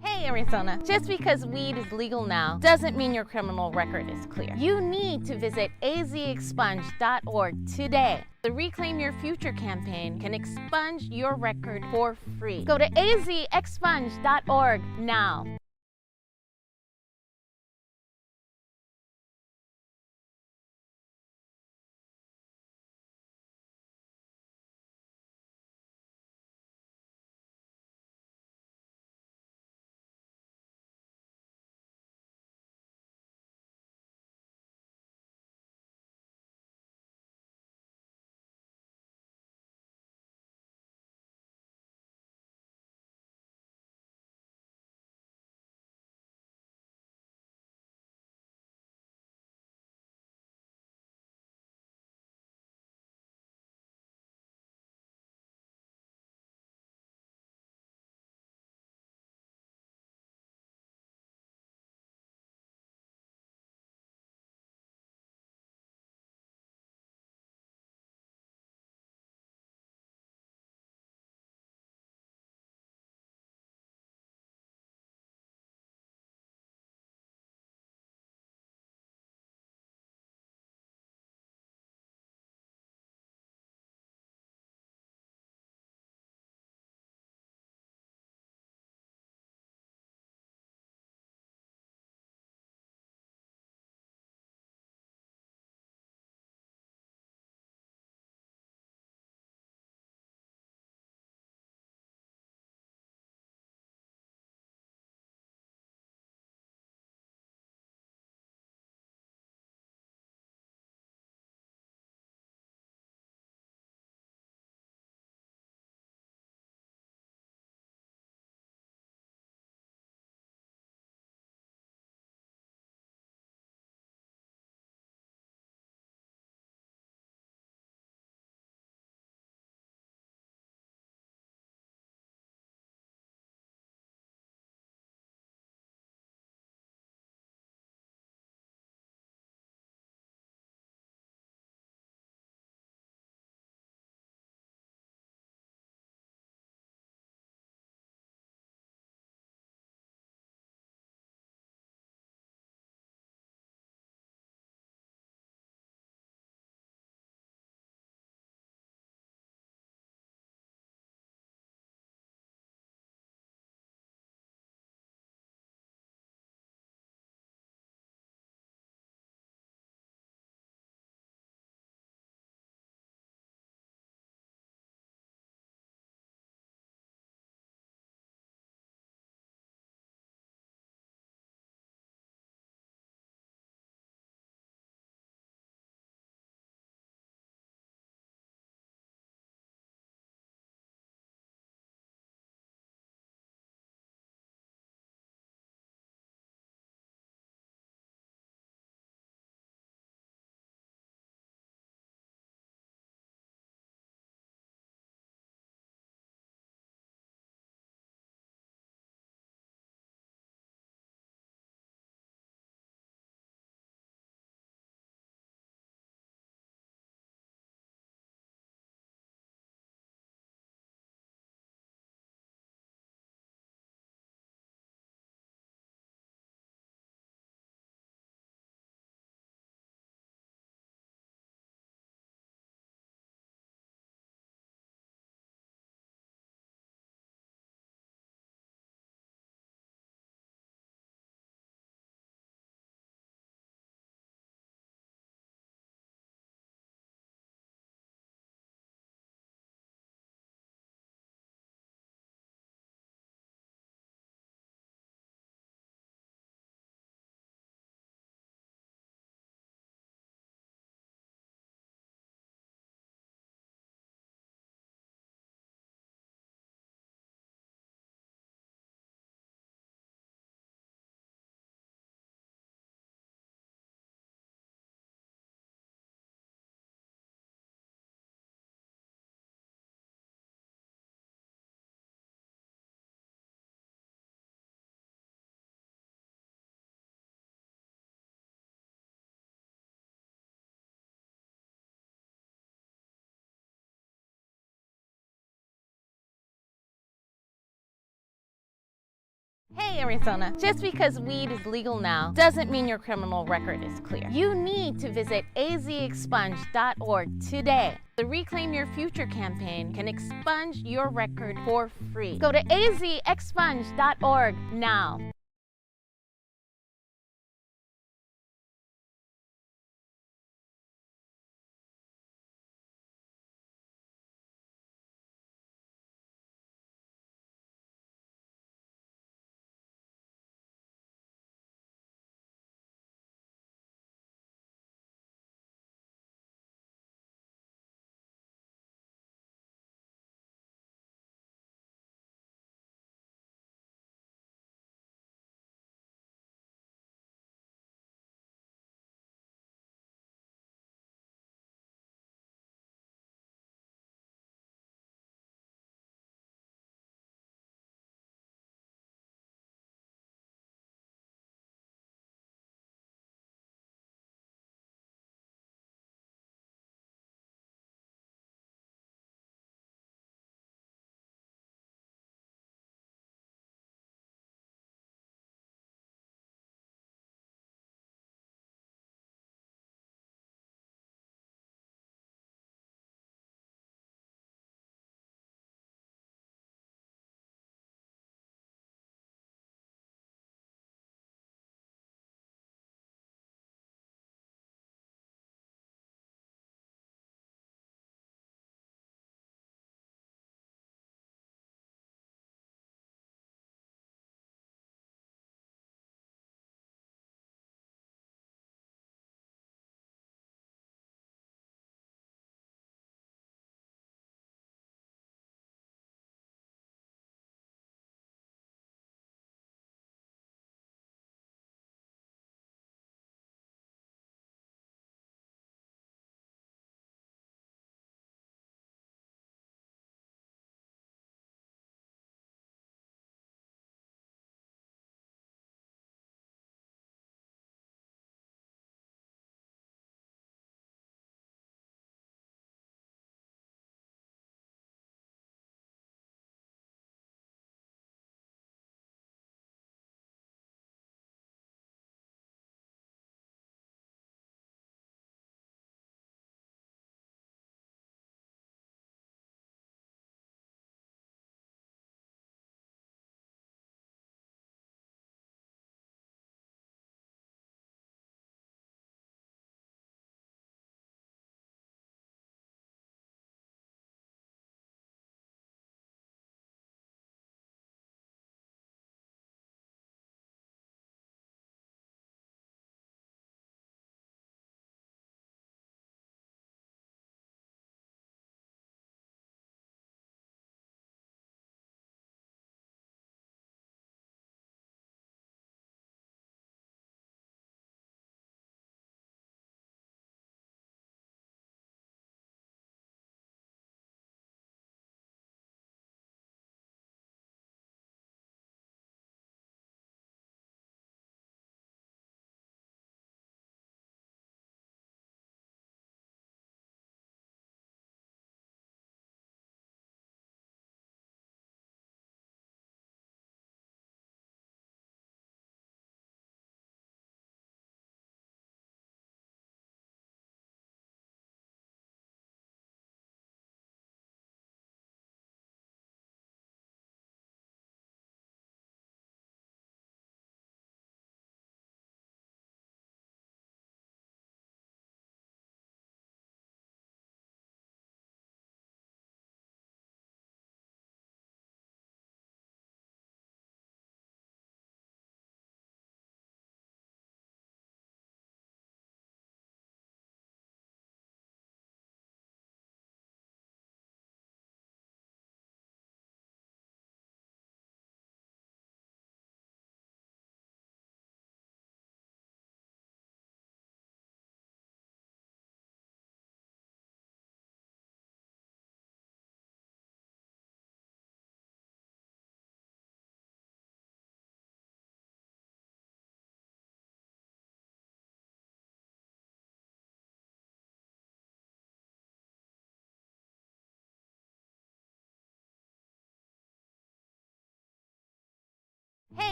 Hey Arizona, just because weed is legal now doesn't mean your criminal record is clear. You need to visit azexpunge.org today. The Reclaim Your Future campaign can expunge your record for free. Go to azexpunge.org now. Hey Arizona, just because weed is legal now doesn't mean your criminal record is clear. You need to visit azexpunge.org today. The Reclaim Your Future campaign can expunge your record for free. Go to azexpunge.org now.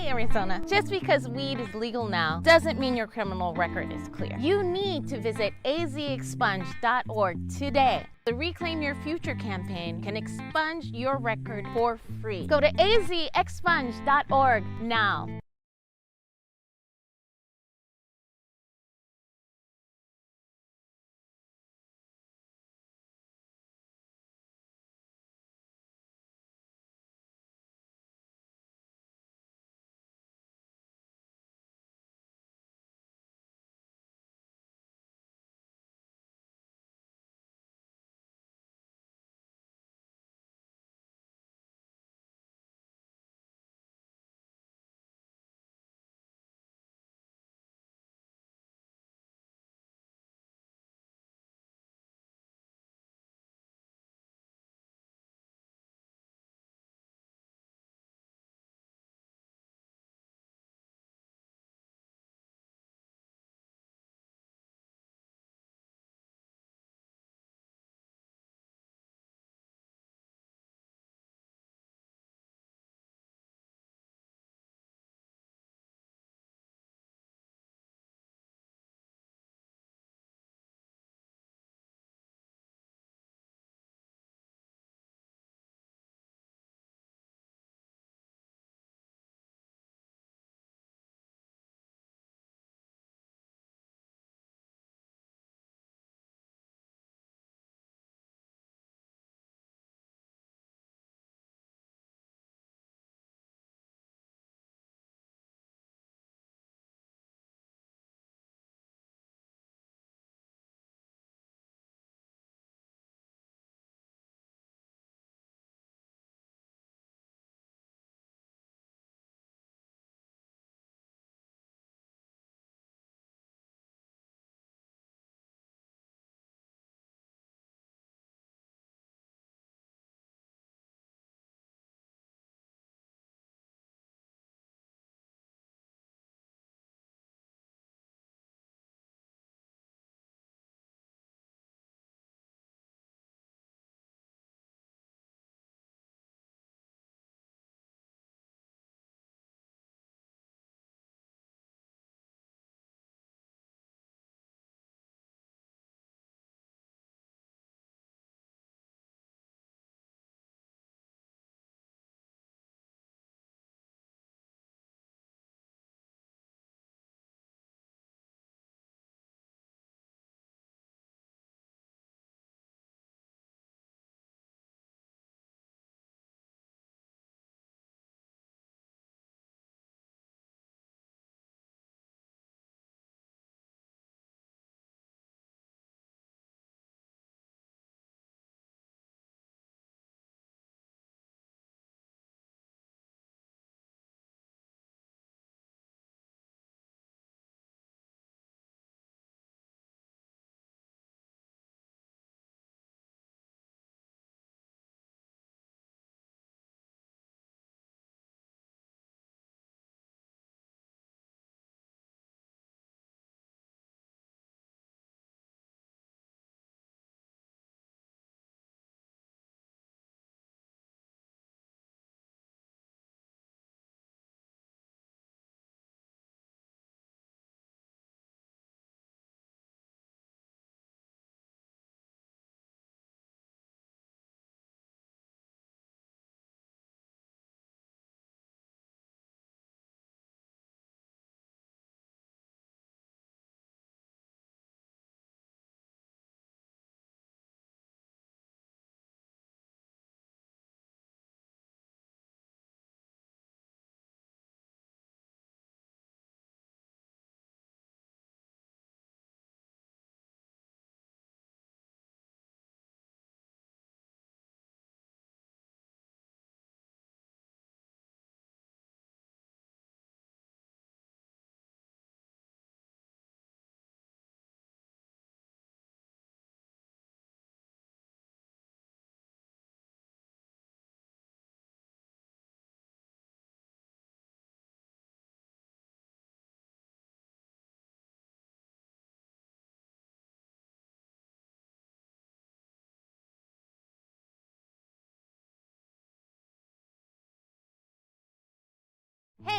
Hey, Arizona. Just because weed is legal now doesn't mean your criminal record is clear. You need to visit azexpunge.org today. The Reclaim Your Future campaign can expunge your record for free. Go to azexpunge.org now.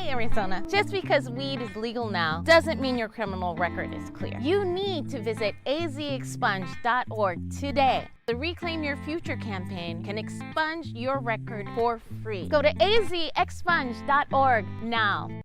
Hey, Arizona. Just because weed is legal now doesn't mean your criminal record is clear. You need to visit azexpunge.org today. The Reclaim Your Future campaign can expunge your record for free. Go to azexpunge.org now.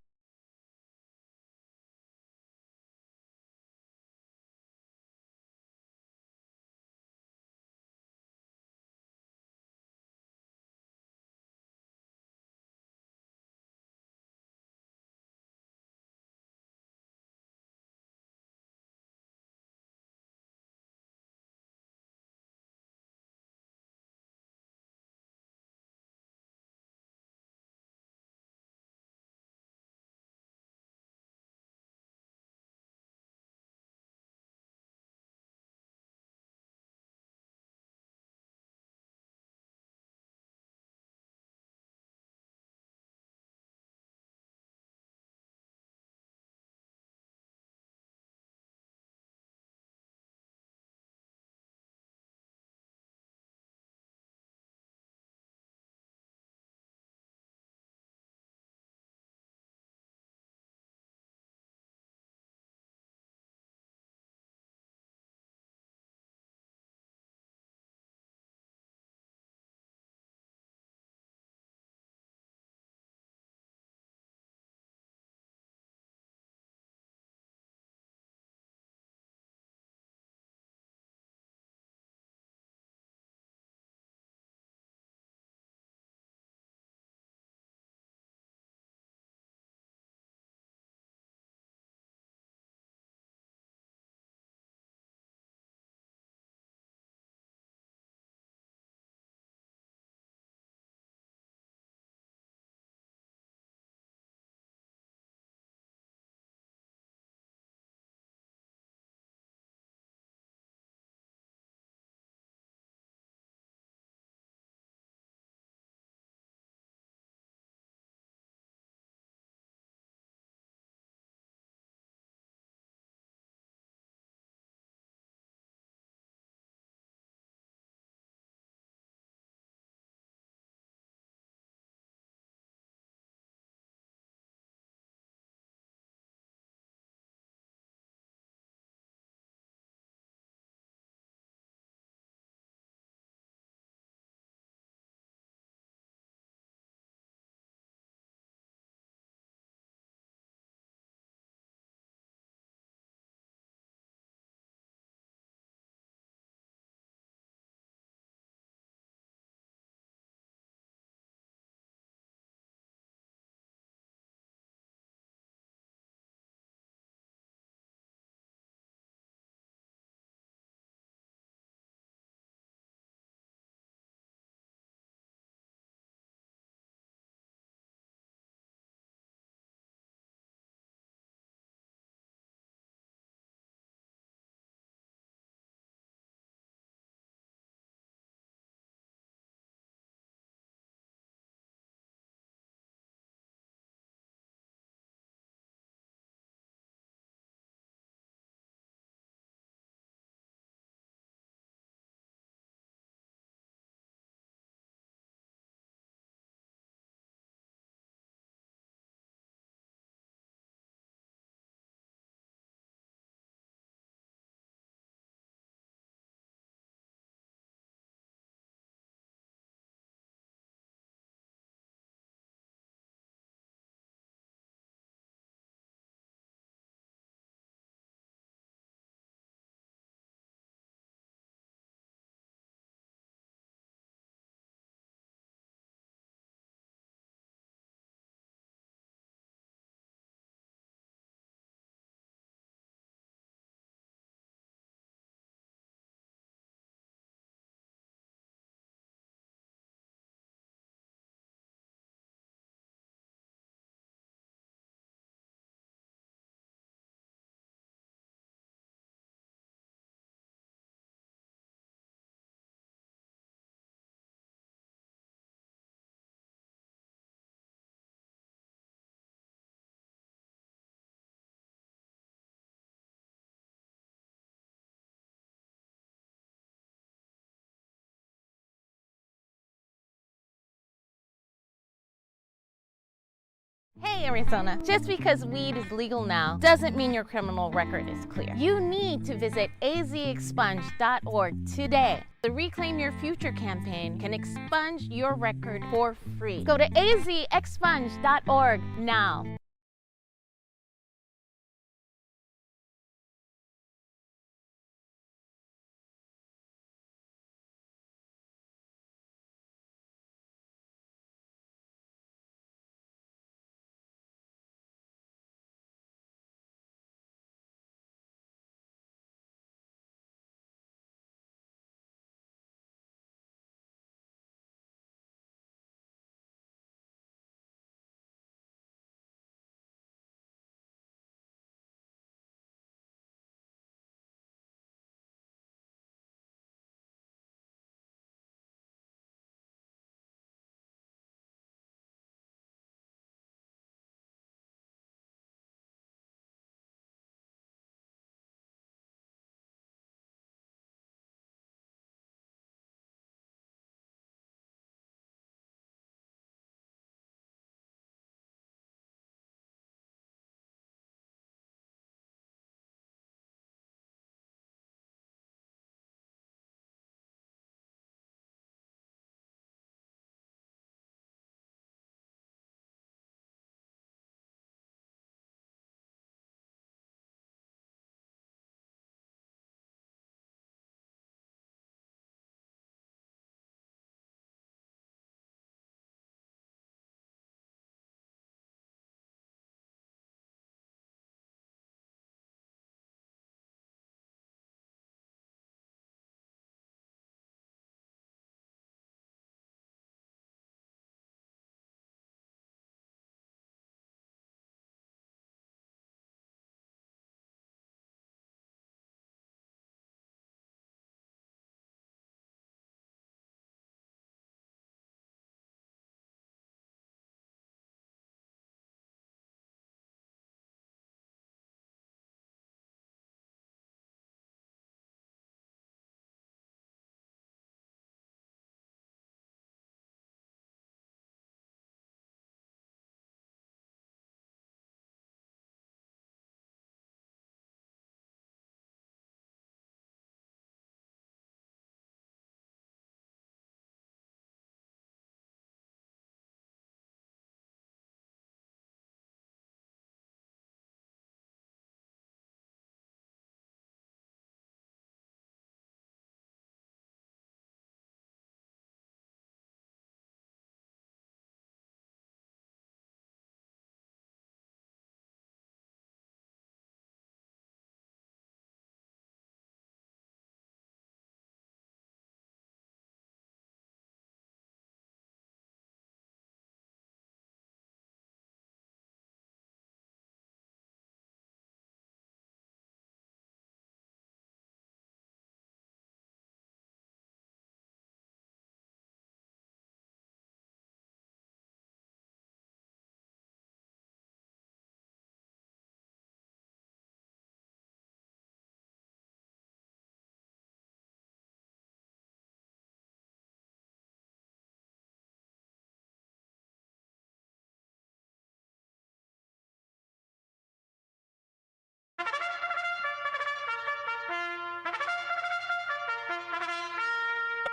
Hey Arizona, just because weed is legal now doesn't mean your criminal record is clear. You need to visit azexpunge.org today. The Reclaim Your Future campaign can expunge your record for free. Go to azexpunge.org now.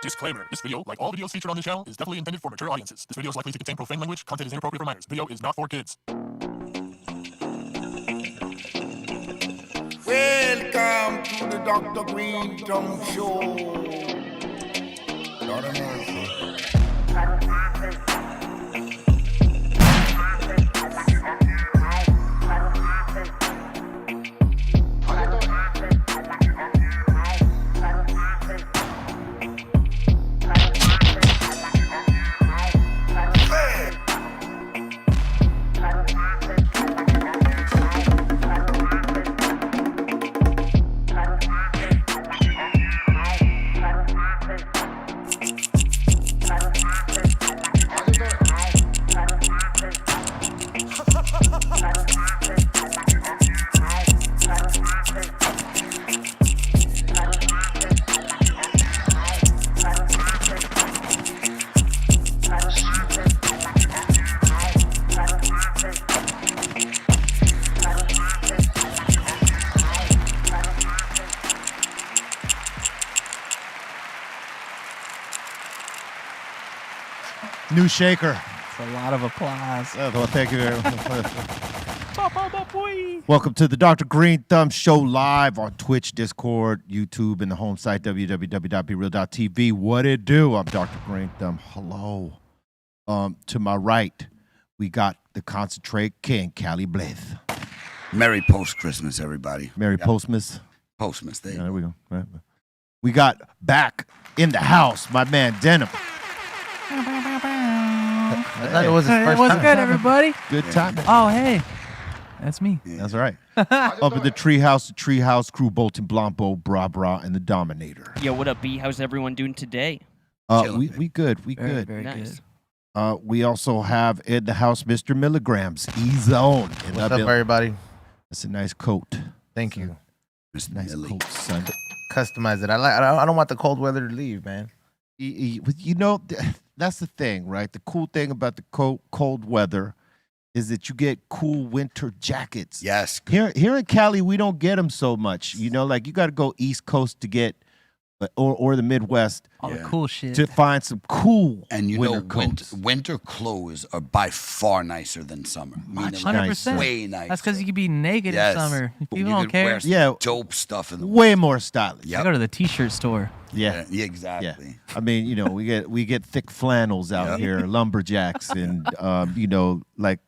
Disclaimer. This video, like all videos featured on this channel, is definitely intended for mature audiences. This video is likely to contain profane language. Content is inappropriate for minors. Video is not for kids. Welcome to the Dr. Greenthumb Show. Lord of mercy. New shaker. It's a lot of applause. Well, thank you very much. Welcome to the Dr. Greenthumb Show live on Twitch, Discord, YouTube, and the home site, www.brealtvcontest.tv. What it do? I'm Dr. Greenthumb. Hello. To my right, we got the Concentrate King, Cali Blith. Merry post-Christmas, everybody. Merry Postmas. Postmas, There we go. Right. We got back in the house, my man DENM. I thought it was his first What's time. good, everybody? Good time. Oh, hey. That's me. That's right. Up in the Treehouse crew, Bolton, Blanco, Bra, and the Dominator. Yo, what up, B? How's everyone doing today? We good. We Very, good. very Nice. good. We also have in the house Mr. Milligrams, E-Zone. What's up, everybody? That's a nice coat. Thank you. Mr. Nice Millie. coat, son. Customize it. I don't want the cold weather to leave, man. You know, that's the thing, right? The cool thing about the cold weather is that you get cool winter jackets. Yes. Here in Cali, we don't get them so much. You know, like you got to go East Coast to get, or the Midwest All the Yeah. cool shit. to find some cool And you winter know, coats. winter clothes are by far nicer than summer. Much like, 100%. way nicer. That's because you could be naked Yes. in summer. People You don't could care. wear Yeah, dope stuff in the way more stylish. Yep. I go to the t-shirt store. Yeah. Exactly. I mean, you know, we get thick flannels out Yep. here, lumberjacks, and you know, like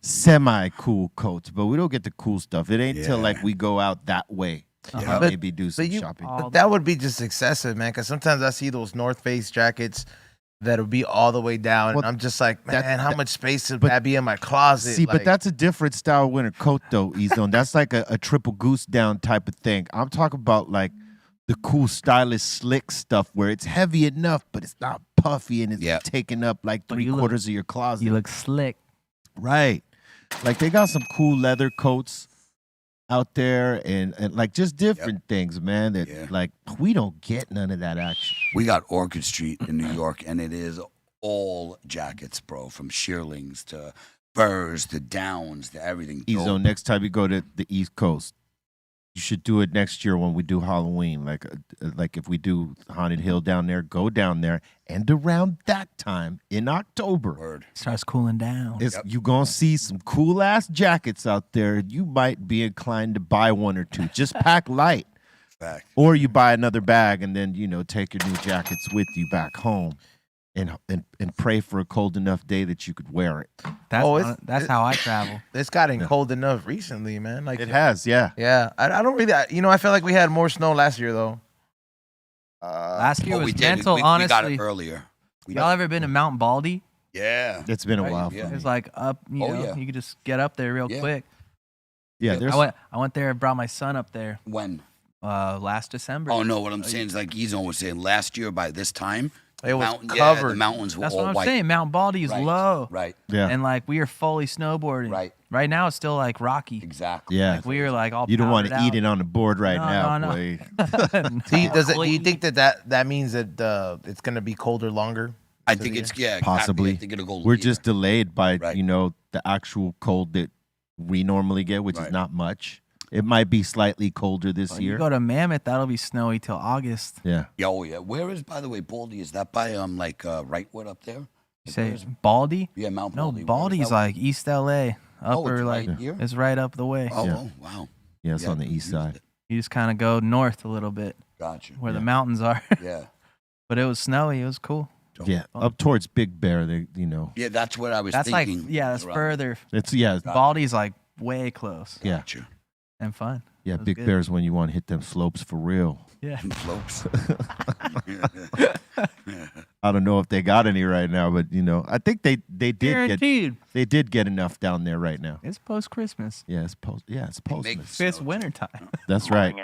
semi cool coats, but we don't get the cool stuff. It ain't till Yeah. like we go out that way. Yeah. But- Maybe do some you- shopping. All But that would be just excessive, man. Because sometimes I see those North Face jackets that'll be all the way down, Well, and I'm just like, man, that- how much space would but- that be in my closet? See, Like, but that's a different style winter coat, though, E-Zone. That's like a triple goose down type of thing. I'm talking about like the cool, stylish, slick stuff where it's heavy enough, but it's not puffy and it's Yeah. taking up like But you look- 3/4 of your closet. You look slick. Right. Like they got some cool leather coats out there and like just different things, man, that Yeah. like we don't get none of that action. We got Orchard Street in New York, and it is all jackets, bro, from shearlings to furs to downs to everything. E-Zone, Dope. next time you go to the East Coast, you should do it next year when we do Halloween. Like if we do Haunted Hill down there, go down there. And around that time in October, Word. Starts cooling down. you going to see some cool-ass jackets out there. You might be inclined to buy one or two. Just pack light. Fact. Or you buy another bag and then, you know, take your new jackets with you back home and pray for a cold enough day that you could wear it. That's how I travel. it's gotten cold enough recently, man. Like It has, yeah. Yeah, I don't really. I feel like we had more snow last year, though. Last year Oh, was we did. mental, We got honestly. it earlier. Y'all ever been to Mount Baldy? Yeah. It's been a Right, while for yeah. me. It's like up, you Oh, know, yeah. you could just get up there real Yeah. quick. Yeah, there's I went there and brought my son up there When? last December. Oh, no, what I'm saying is like Ezone was saying, last year by this time, It was the covered. mountains were That's all what I'm white. saying. Mount Baldy is Right. low. Right. yeah. And like we are fully snowboarding. Right. Right now it's still like rocky. Exactly. Yeah. Like we are like all You don't want to powdered eat it on the board right No, now, no, no. boy. out. Do you think that means that it's gonna be colder longer? I think it's, yeah, exactly. Possibly. I think it'll go We're later. just delayed by, Right. you know, the actual cold that we normally get, which is Right. not much. It might be slightly colder this When you year. go to Mammoth, that'll be snowy till August. Yeah. Yeah, oh, yeah. Where is, by the way, Baldy? Is that by, like, Wrightwood up there? You Like, say where is- Baldy? Yeah, Mount No, Baldy. Where is Baldy's that? like East LA. Oh, Upper it's like right here? it's right up the way. Oh, Yeah. oh, wow. Yeah, it's Yeah, on the I east used side. it. You just kind of go north a little bit Gotcha. where the Yeah. mountains are. Yeah. But it was snowy. It was cool. Yeah, up towards Big Bear, they, you know, Yeah, that's what I was That's like thinking. that's around. further. it's yeah, Baldy's like way close yeah, Gotcha. and fun. yeah. It was Big good. Bear's when you want to hit them slopes for real. Yeah. Slopes. I don't know if they got any right now, but you know, I think they Guaranteed. get enough down there right now. It's post Christmas. Yeah, it's post. Yeah, it's post. makes- It's winter time. That's right.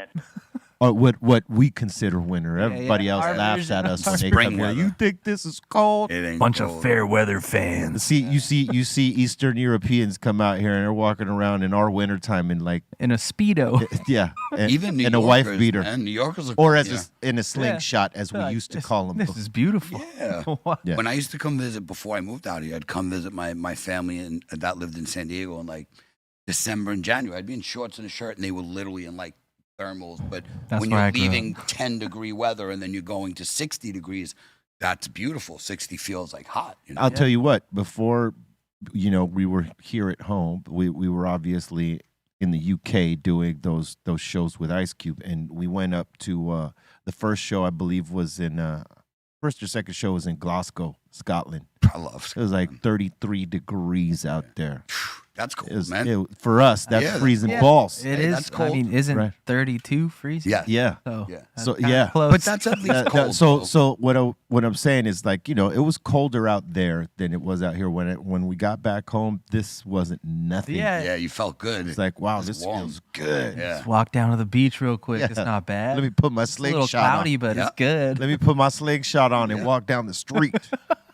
Or what we consider winter. Everybody yeah. else Our laughs version at of us when they spring come here. weather. You think this is cold? It ain't Bunch cold. of fair weather fans See, you see Eastern Europeans come out here and they're walking around in our wintertime in like in a speedo. yeah, and, Even New and a Yorkers, wife beater, man. New Yorkers are or cool, as yeah. in a slingshot, as we Like, used to this- call them. This is beautiful. Yeah. What? Yeah. When I used to come visit before I moved out here, I'd come visit my family and that lived in San Diego in like December and January. I'd be in shorts and a shirt, and they were literally in like thermals. But That's when where you're I grew leaving 10-degree weather and then you're going to 60 degrees, That's beautiful. 60 feels like hot. You know? I'll tell you what. Before, we were here at home. We were obviously in the UK doing those shows with Ice Cube, and we went up to the first show. I believe was in first or second show was in Glasgow, Scotland. I love It was like 33 degrees out there. That's cold, It was, man. for us, that's Yeah. freezing Yeah. balls. It Hey, is. that's cold. I mean, isn't Right. 32 freezing? Yeah. Yeah. So, Yeah. that's So, kinda yeah. close. But that's at least cold. So what I'm saying is, like, it was colder out there than it was out here. When we got back home, this wasn't nothing. Yeah. Yeah, you felt good. It's like, wow, It's this warm. feels good. Yeah. Just walk down to the beach real quick. It's Yeah. not bad. Let me put my It's a little slingshot cloudy, on. but Yeah. it's good. Let me put my slingshot on and walk down the street.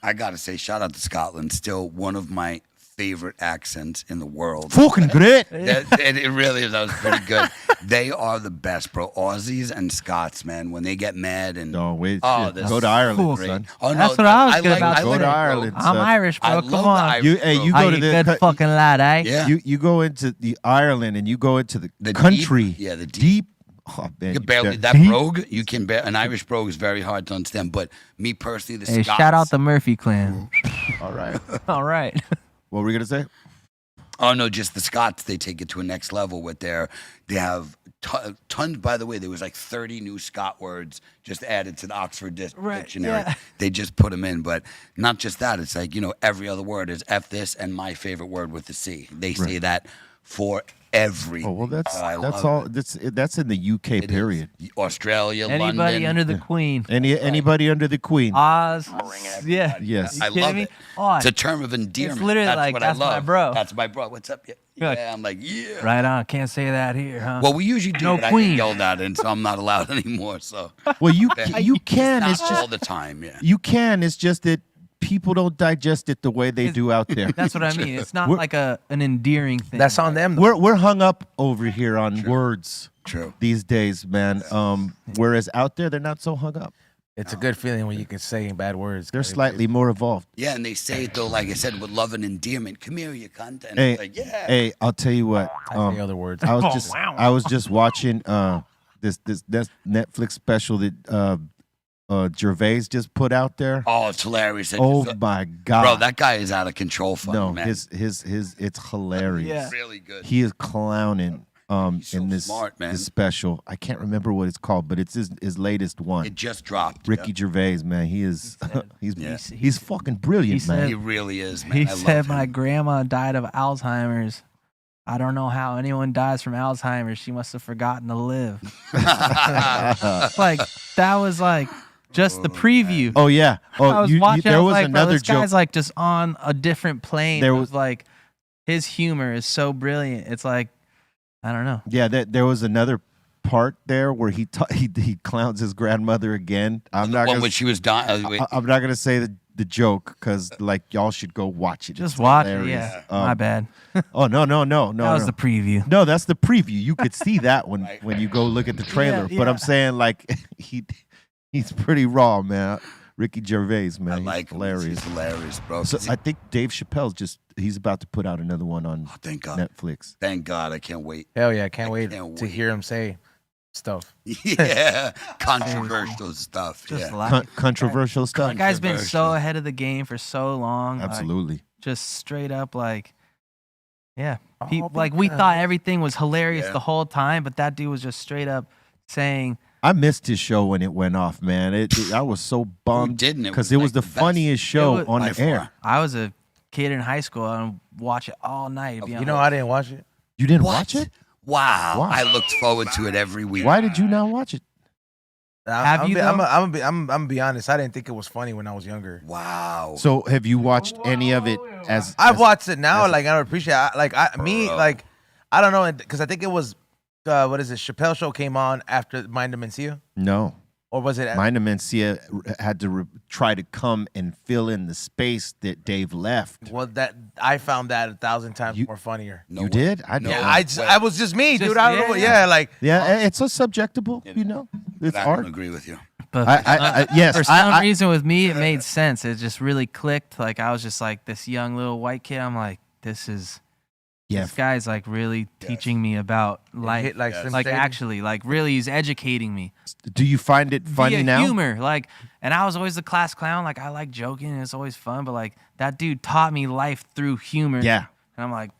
I got to say, shout out to Scotland. Still one of my favorite accents in the world. Fucking great. It really is. That was pretty good. They are the best, bro. Aussies and Scots, man, when they get mad and No, wait. Oh, shit. this Go to is Ireland, great. son. Oh, no, That's what I was good about. Go to Ireland, I'm son. Irish, I bro. love Come the on. Irish, You bro. go Are to you the good fucking lad, eh? Yeah. you go into the Ireland and you go into the The country. deep- yeah, the deep. Oh, man, You can barely that deep. brogue. You can an Irish brogue is very hard to understand. But me personally, the Hey, Scots. shout out the Murphy clan. All right. All right. What were we gonna say? Oh no, just the Scots. They take it to a next level with they have tons. By the way, there was like 30 new Scot words just added to the Oxford Dictionary. yeah. They just put them in, but not just that. It's like every other word is F this and my favorite word with the C. They say that for everything. Oh well, that's I love all. it. That's in the UK It is. period. Australia, Anybody London. under the Queen. Anybody under the Queen? Oz. Yeah. Yes. I You kidding love me? it. Oh, It's a term of endearment. literally that's like, what that's I love. my bro. That's my bro. What's up? Yeah, You're like, I'm like, yeah. right on. Can't say that here, huh? Well, we usually do, No but I queen. get yelled at, and so I'm not allowed anymore. So Well, you can. not It's all just the time. Yeah. you can. It's just that people don't digest it the way they do out there. That's what I mean. It's not We're- like an endearing thing. That's on them. We're hung up over here on words True. these days, man. Whereas out there, they're not so hung up. It's a good feeling when you can say bad words. They're slightly more evolved. Yeah, and they say it though, like I said, with love and endearment. Come here, you cunt. And Hey, it's like, yeah. hey, I'll tell you what. I say other words. I was just watching this Netflix special that Gervais just put out there. Oh, it's hilarious. Oh my God, Bro, that guy is out of control. Funny, no, man. his it's hilarious. Yeah. Really good. He is clowning He's so in this smart, man. this special. I can't remember what it's called, but it's his latest one. It just dropped. Ricky Yeah. Gervais, man, he is he's Yeah. he's fucking brilliant, he man. said- He really is, man. He I love said him. my grandma died of Alzheimer's. I don't know how anyone dies from Alzheimer's. She must have forgotten to live. Like, that was like just the preview. Oh yeah. Oh, I was watching. I there was was like, bro, another this joke. guy's like just on a different plane. There It was- was like his humor is so brilliant. It's like, I don't know. Yeah, there was another part there where he clowns his grandmother again. I'm not One gonna when she was dying. I'm not gonna say the joke because like y'all should go watch it. Just It's watch it. hilarious. Yeah. My bad. Oh no, That was the preview. No, that's the preview. You could see that when you go look at the trailer. Yeah, But I'm yeah. saying like he's pretty raw, man. Ricky Gervais, man, I he's like him. hilarious. He's hilarious, bro. So 'Cause I think Dave Chappelle's he's about to put out another one on thank God. Netflix. Thank God. I can't wait. Hell yeah, can't wait can't to wait. hear him say stuff. Yeah. Controversial stuff. Just Yeah. like Controversial stuff. that guy's been so Controversial. ahead of the game for so long. like, Absolutely. just straight up like, yeah. Oh, Like we because- thought everything was hilarious Yeah. the whole time, but that dude was just straight up saying, I missed his show when it went off, man. I was so bummed didn't? It because was it was like the the best. funniest show was- on By the air. far. I was a kid in high school and watch it all night. You know, I didn't watch it. You didn't What? watch it? Wow. Why? I looked forward to it every week. Why did you not watch it? Have you, I'm though? gonna be honest. I didn't think it was funny when I was younger. Wow. So have you watched any of it as I've as- watched it now. as- Like I don't appreciate. Bro. I don't know, because I think it was what is it? Chappelle Show came on after Mind the Mencia, No. or was it? Mind and Mencia had to try to come and fill in the space that Dave left. Well, that I found that 1,000 times You- more funnier. No you way. did? I No didn't. way. I was just me, Just- dude. I don't know. yeah. Yeah, like Yeah, it's a subjectable, you know. It's I don't art. agree with you. But Yes, for some I- reason with me, it made sense. It just really clicked. Like I was just like this young little white kid. I'm like, this is Yeah. This guy's like really teaching me about life. Hit like Slim Like Shady. actually, like really, he's educating me. Do you find it funny via now? humor, like, and I was always the class clown. Like I like joking, and it's always fun. But like that dude taught me life through humor. Yeah. And I'm like,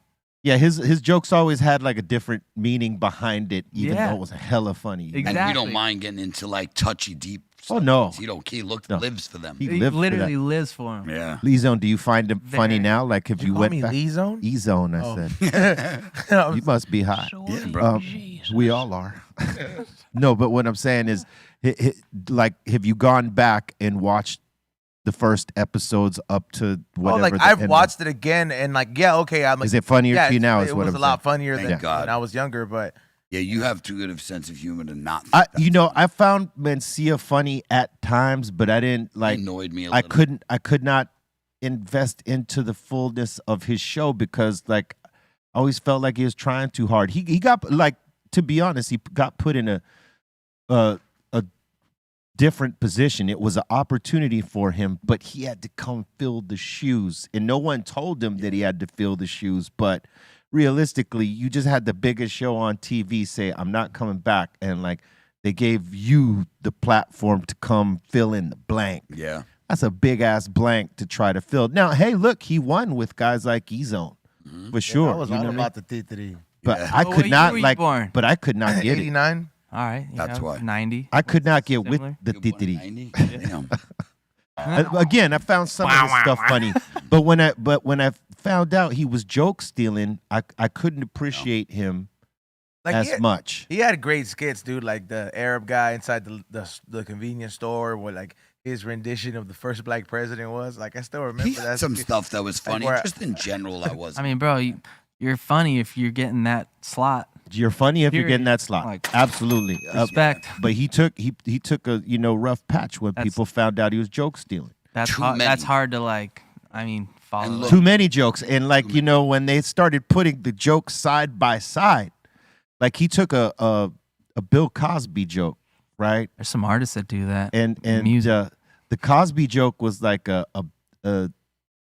Yeah, his jokes always had like a different meaning behind it, even Yeah. though it was hella funny. Exactly. And we don't mind getting into like touchy deep. Oh, no. You know, he No. lives for them. He he lived for literally that. lives for him. Yeah. Lee Zone, do you find him funny Very. now? Like if you call went me back, Lee Zone? E Zone, I Oh. said. You must be hot. Yeah, bro. We all are. No, but what I'm saying is, like, have you gone back and watched the first episodes up to whatever? Oh, like the I've end watched it again, and like, yeah, okay. I'm like, Is it funnier yeah, to you now? Is it what was I'm a lot saying. funnier Thank than God. when I was younger, but Yeah, you have too good of a sense of humor to not. You know, I found Mencia funny at times, but I didn't like. Annoyed me a I little. I could not invest into the fullness of his show because, like, I always felt like he was trying too hard. He got, like, to be honest, he got put in a different position. It was an opportunity for him, but he had to come fill the shoes, and no one told him that he had to fill the shoes. But realistically, you just had the biggest show on TV say, "I'm not coming back," and like they gave you the platform to come fill in the blank. Yeah. That's a big ass blank to try to fill. Now, hey, look, he won with guys like E-Zone for sure. I was you know all what I mean? about the T3. But Yeah. I Well, could what not year were you like, born? but I could not get it. 89. All right, you That's know, why. 90. I could not get with Similar. the You were born in titiri. 90? Damn. Again, I found some of his stuff funny, but when I found out he was joke stealing, I couldn't appreciate him Like as much. he had great skits, dude. Like the Arab guy inside the convenience store, where like his rendition of the first black president was. Like I still remember He that. had some skit. stuff that was funny. where- Just in general, I was. I mean, bro, you're funny if you're getting that slot. You're funny if you're getting Period. that slot. Like, Absolutely. Respect. But he took a rough patch when That's- people found out he was joke stealing. That's Too hard. That's many. hard to like. I mean, follow. And look- Too many jokes. And like, when they started putting the jokes side by side, like he took a Bill Cosby joke, right? There's some artists that do that. And music. the Cosby joke was like a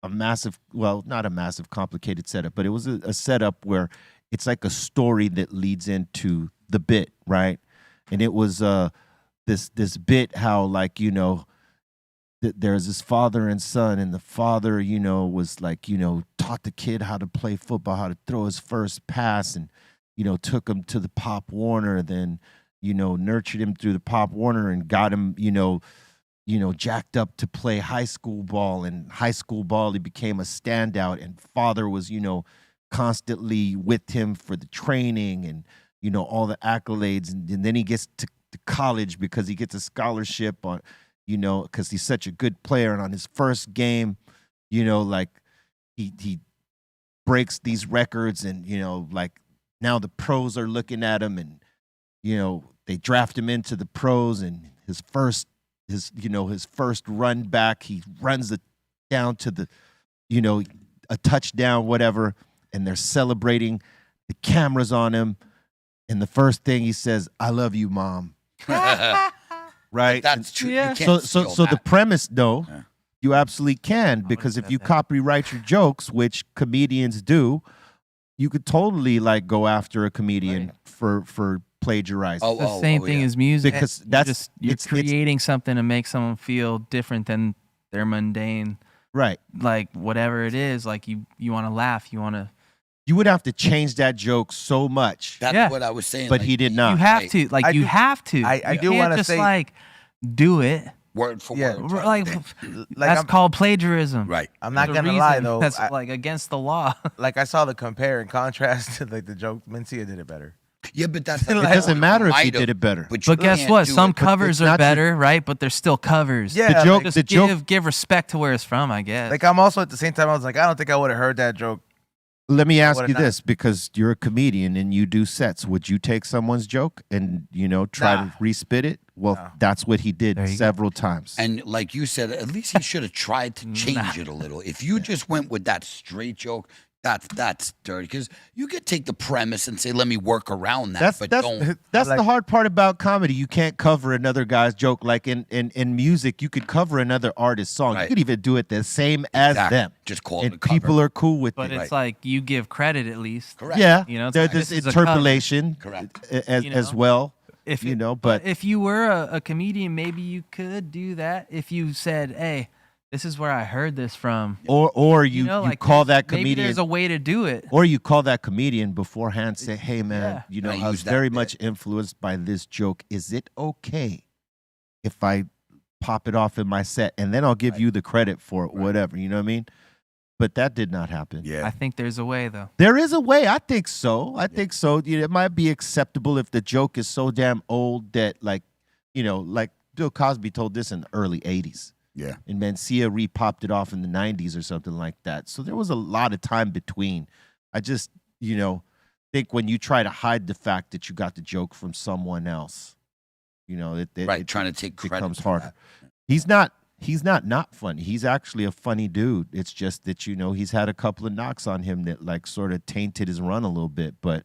massive, well, not a massive complicated setup, but it was a setup where it's like a story that leads into the bit, right? And it was this bit how, like, there's this father and son, and the father, was like, taught the kid how to play football, how to throw his first pass, and, took him to the Pop Warner, then, nurtured him through the Pop Warner and got him, jacked up to play high school ball. And high school ball, he became a standout, and father was, constantly with him for the training and, all the accolades. And then he gets to college because he gets a scholarship on, because he's such a good player. And on his first game, like he breaks these records, and, like now the pros are looking at him, and, they draft him into the pros, and his first run back, he runs it down to the, a touchdown, whatever, and they're celebrating. The camera's on him, and the first thing he says, "I love you, Mom." Right? That's true. Yeah. You can't So steal the that. premise, though, Yeah. you absolutely can, because if you copyright your jokes, which comedians do, you could totally like go after a comedian for plagiarizing. Oh, the same thing yeah. as music. Because You're that's- you're it's- creating something to make someone feel different than their mundane, Right. like whatever it is. Like you want to laugh, you want to. You would have to change that joke so much. That's Yeah. what I was saying. But like, he did not. You have right. to, like, I you do- have to. I You do can't wanna just say- like do it. Word for Yeah. word. Like that's I'm, called plagiarism. Right. I'm not The gonna lie reason though. that's I, like against the law. like I saw the compare and contrast to like the joke. Mencia did it better. Yeah, but that's It doesn't matter if he did it better. But, you But guess can't what? do Some it. covers it's not are your- better, right? But they're still covers. Yeah, The joke, Just the joke. give respect to where it's from, I guess. Like I'm also at the same time I was like I don't think I would have heard that joke. Let me ask would've you not- this, because you're a comedian and you do sets. Would you take someone's joke and try Nah. to respit it? Well, No. that's what he did There you go. several times. And like you said, at least he should have tried to change it a little. If you just went with that straight joke, That's dirty because you could take the premise and say, "Let me work around that," That's but that's don't. that's like- the hard part about comedy. You can't cover another guy's joke. Like in music, you could cover another artist's song. You Right. could even do it the same as Exactly. them. Just call it a And cover. people are cool with But it. it's like you give credit at least. Correct. Yeah, You know, it's there's like, this this is a cover. interpolation Correct. as, You as know? well. If You it- know, but- if you were a comedian, maybe you could do that. If you said, "Hey, this is where I heard this from," Or you, know, you like call there's- that maybe comedian, there's a way to do it. or you call that comedian beforehand. Say, hey man, Yeah. you know, I I was use that very bit. much influenced by this joke. Is it okay if I pop it off in my set, and then I'll give you the credit for it, whatever. You know what I mean? But that did not happen. Yeah. I think there's a way though. There is a way. I think so. I think so. You know, it might be acceptable if the joke is so damn old that, like, you know, like Bill Cosby told this in the early 80s. Yeah. And Mencia re-popped it off in the 90s or something like that. So there was a lot of time between. I just, you know, think when you try to hide the fact that you got the joke from someone else, you know, it Trying to take credit becomes for harder. that. He's not funny. He's actually a funny dude. It's just that, you know, he's had a couple of knocks on him that like sort of tainted his run a little bit, but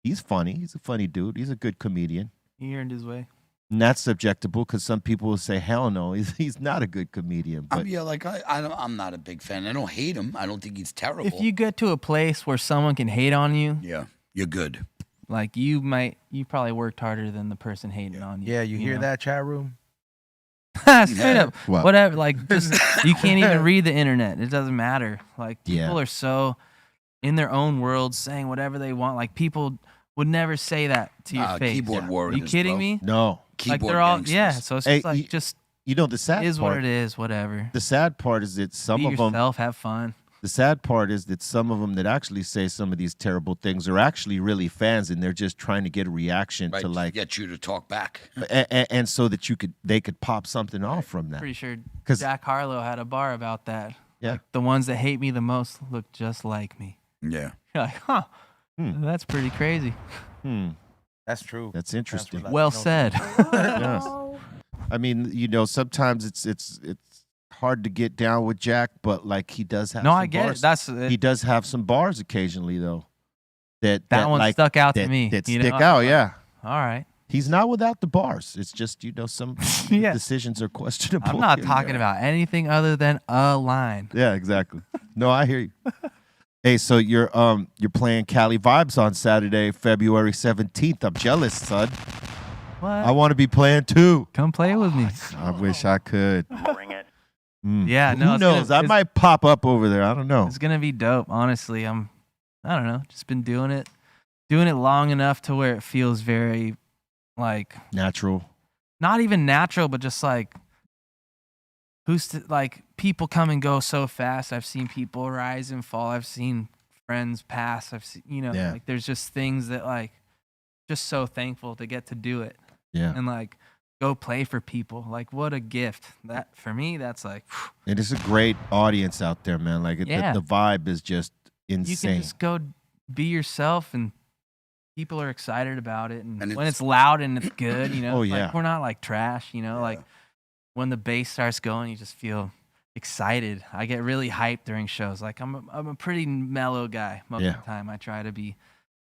he's funny. He's a funny dude. He's a good comedian. He earned his way. And that's subjectable because some people will say, hell no, he's not a good comedian. But Yeah, like I'm not a big fan. I don't hate him. I don't think he's terrible. If you get to a place where someone can hate on you, yeah, you're good. like you probably worked harder than the person hating on you. Yeah, you hear know? that, chat room? Straight up. What? Whatever. Like, just you can't even read the internet. It doesn't matter. Like, Yeah. people are so in their own world saying whatever they want. Like, people would never say that to your face. Keyboard warriors. you kidding bro. me? no. Like, Keyboard they're all gangsters. yeah. So it's Hey, just like you- just You know, the sad is part, what it is. Whatever. the sad part is that some Be of them, yourself. Have fun. the sad part is that some of them that actually say some of these terrible things are actually really fans, and they're just trying to get a reaction Right, to to like, get you to talk back. and so that they could pop something off from that. Pretty sure 'Cause- Jack Harlow had a bar about that. Yeah. Like, the ones that hate me the most look just like me. Yeah. You're like, huh? Hmm. That's pretty crazy. That's true. That's interesting. what Well Latino said. Yes. I mean, you know, sometimes it's hard to get down with Jack, but like he does have. No, some I get bars. it. That's He does have some bars occasionally, though. That one like, stuck out that, to me. That you stick know? out, yeah. All right. He's not without the bars. It's just, you know, some Yeah. decisions are questionable. I'm not here and talking there. about anything other than a line. Yeah, exactly. No, I hear you. Hey, so you're playing Cali Vibes on Saturday, February 17th. I'm jealous, son. What? I want to be playing too. Come play with me. I wish I could. Bring it. Yeah, no, Who it's knows? gonna- I might pop up over there. I don't know. It's gonna be dope. Honestly, I don't know. Just been doing it long enough to where it feels very like Natural. not even natural, but just like like people come and go so fast. I've seen people rise and fall. I've seen friends pass. I've seen, Yeah. like there's just things that like just so thankful to get to do it Yeah. and like go play for people. Like what a gift. That for me, that's like It is a great audience out there, man. Like Yeah. the vibe is just you insane. can just go be yourself and people are excited about it. And, And when it's- it's loud and it's good, Oh, like, yeah. we're not like trash, like when the bass starts going, you just feel excited. I get really hyped during shows. Like I'm a pretty mellow guy most Yeah. of the time. I try to be,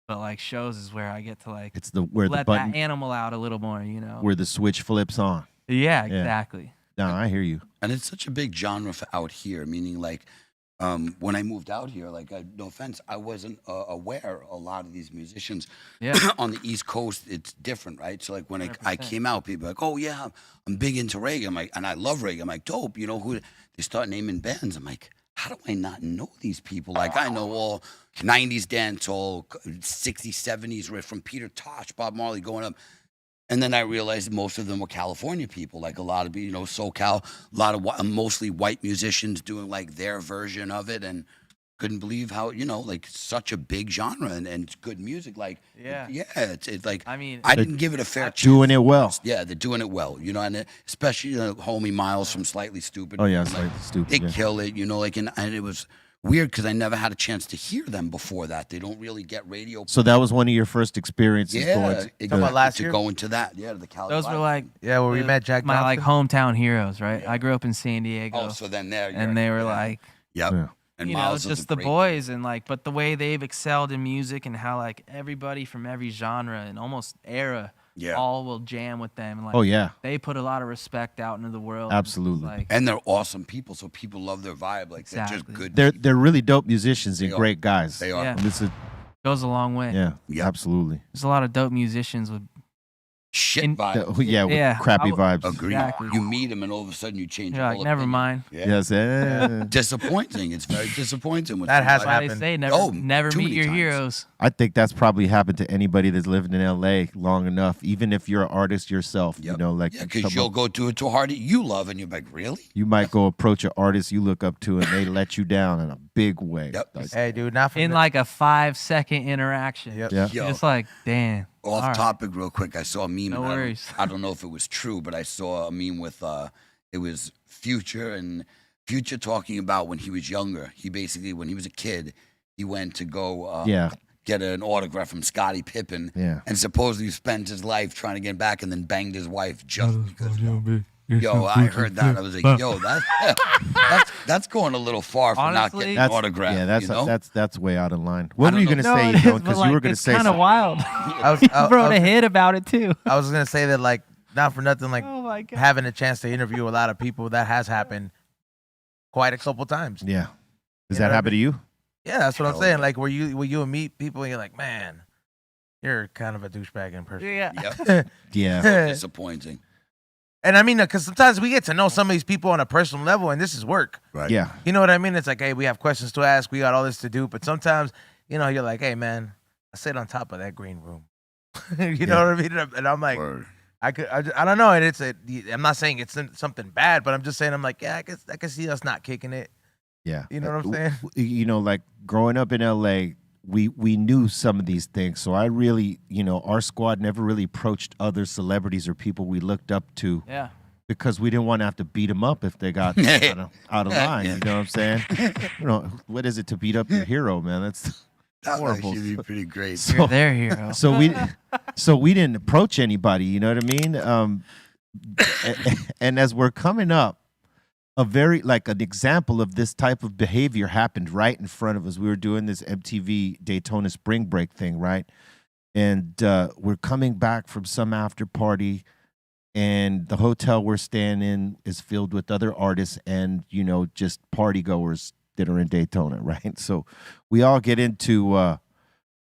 but like shows is where I get to like It's where the let button, that animal out a little more, where the switch flips on. Yeah, exactly. No, I hear you. And it's such a big genre for out here, meaning like when I moved out here, like no offense, I wasn't aware a lot of these musicians Yeah. on the East Coast, it's different, right? So like when I 100%. came out, people are like, oh yeah, I'm big into reggae. I'm like, and I love reggae. I'm like, dope. You know who? They start naming bands. I'm like, how do I not know these people? Like I know all 90s dancehall, 60s, 70s, right from Peter Tosh, Bob Marley going up. And then I realized most of them were California people, like a lot of, SoCal, a lot of mostly white musicians doing like their version of it, and couldn't believe how, like such a big genre and it's good music. Like, Yeah. It's like, I mean, I didn't give it a fair chance. Doing it well. Yeah, they're doing it well, and especially homie Miles from Slightly Stupid. Oh, yeah, like, Slightly Stupid, They yeah. kill it, and it was weird because I never had a chance to hear them before that. They don't really get radio. So that was one of your first experiences going Yeah, to exactly, about last to year? go into that. Yeah, the Cali. those were Vibes. like Yeah, where we met Jack my like Johnson. hometown heroes, right? I grew up in San Diego, Oh, so then there. and they were like, Yep. Yeah. And you know, Miles is just a the great boys and like, but the way they've excelled in music and how like everybody from every genre and almost era all will jam with them. And, like, Oh, yeah. they put a lot of respect out into the world. Absolutely. Like, And they're awesome people, so people love their vibe. Like they're just Exactly. good. They're really dope musicians and They are. great guys. They are. Yeah. And this is, goes a long way. yeah, Yep. absolutely. There's a lot of dope musicians with Shit In- vibe. Yeah, with Yeah, crappy I vibes. Agree. Exactly. You meet them and all of a sudden you change. you're your like, whole never opinion. mind. Yeah. Yes, Disappointing. It's very disappointing. With That has That's why they happened. say never, Oh, never too meet many your times. heroes. I think that's probably happened to anybody that's lived in LA long enough, even if you're an artist yourself. Yep. You know, like Yeah, because you'll go to a party you love and you're like, really? you might go approach an artist you look up to and they let you down in a big way. Yep. Like, Hey, dude, not for In no- like a 5-second interaction. Yep. yeah. You're Yo. just like, damn. Off all right. topic real quick. I saw a meme. No and worries. I don't know if it was true, but I saw a meme with it was Future and Future talking about when he was younger. He basically, when he was a kid, he went to go Yeah. get an autograph from Scottie Pippen. Yeah. And supposedly spent his life trying to get back and then banged his wife just because. Yo, I heard that. I was like, yo, that's going a little far for not Honestly, getting an That's autograph. yeah, that's you know? that's way out of line. What were don't you know. gonna say? it is, Because but, like, you were gonna it's say kind of something. wild. I Wrote a was- hit about it too. I was gonna say that, like, not for nothing, like Oh my god. having a chance to interview a lot of people, that has happened quite a couple times. Yeah. Does You that know what I happen to you? Yeah, that's what I'm Hell saying. yeah. Like, where you meet people and you're like, man, you're kind of a douchebag in person. Yeah. Yep. Yeah. Disappointing. And I mean, because sometimes we get to know some of these people on a personal level, and this is work. Right. Yeah. You know what I mean? It's like, hey, we have questions to ask. We got all this to do. But sometimes, you know, you're like, hey, man, I sit on top of that green room. You know what I mean? And I'm like, Word. I don't know. And I'm not saying it's something bad, but I'm just saying, I'm like, yeah, I can see us not kicking it. Yeah. You know what I'm saying? You know, like growing up in LA, we knew some of these things. So I really, you know, our squad never really approached other celebrities or people we looked up to Yeah. because we didn't want to have to beat them up if they got out of line. You know what I'm saying? You know, what is it to beat up your hero, man? That's That would horrible. actually be pretty great. You're their hero. So we didn't approach anybody. You know what I mean? And as we're coming up, an example of this type of behavior happened right in front of us. We were doing this MTV Daytona Spring Break thing, right? And we're coming back from some after party, and the hotel we're staying in is filled with other artists and, you know, just party goers that are in Daytona, right? So we all get into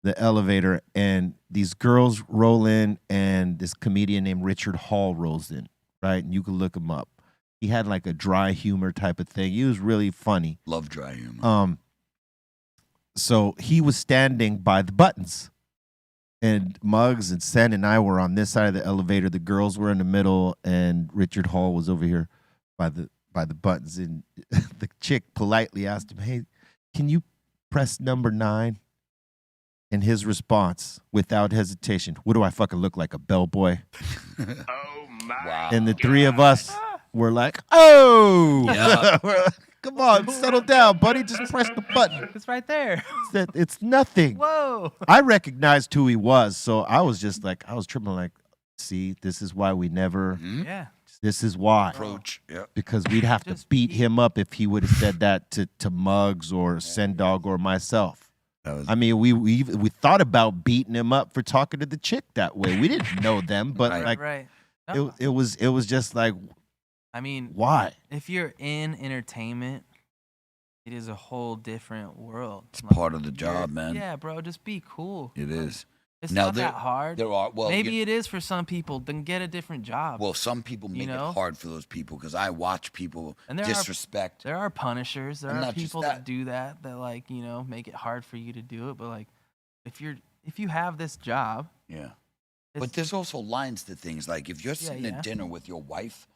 the elevator, and these girls roll in, and this comedian named Richard Hall rolls in, right? And you can look him up. He had like a dry humor type of thing. He was really funny. Love dry humor. So he was standing by the buttons, and Muggs and Sen and I were on this side of the elevator. The girls were in the middle, and Richard Hall was over here by the buttons. And the chick politely asked him, "Hey, can you press number 9?" And his response, without hesitation, "What do I fucking look like, a bellboy?" Wow. And the three of us were like, "Oh, Yeah. come on, settle down, buddy. Just press the button. It's right there. It's nothing." Whoa. I recognized who he was, so I was just like, I was tripping, like, see, this is why we never, Yeah. this is why. Approach. Yeah. Because we'd have to Just beat him up if he would have said that to Muggs or Sendog or myself. That was I mean, we thought about beating him up for talking to the chick that way. We didn't know them, but Right. like Right. No. it was just like, I mean, why? if you're in entertainment, it is a whole different world. It's part of the job, man. Yeah, bro, just be cool. It is. It's Now, not that hard. There are Maybe it is for some people. Then get a different job. Well, some people make know? it hard for those people because I watch people And there are- disrespect. There are punishers. There And are not just people that do that like, you know, make it hard for you to do it. But like, if you have this job, Yeah. it's, But there's also lines to things. Like if you're sitting yeah. at dinner with your wife,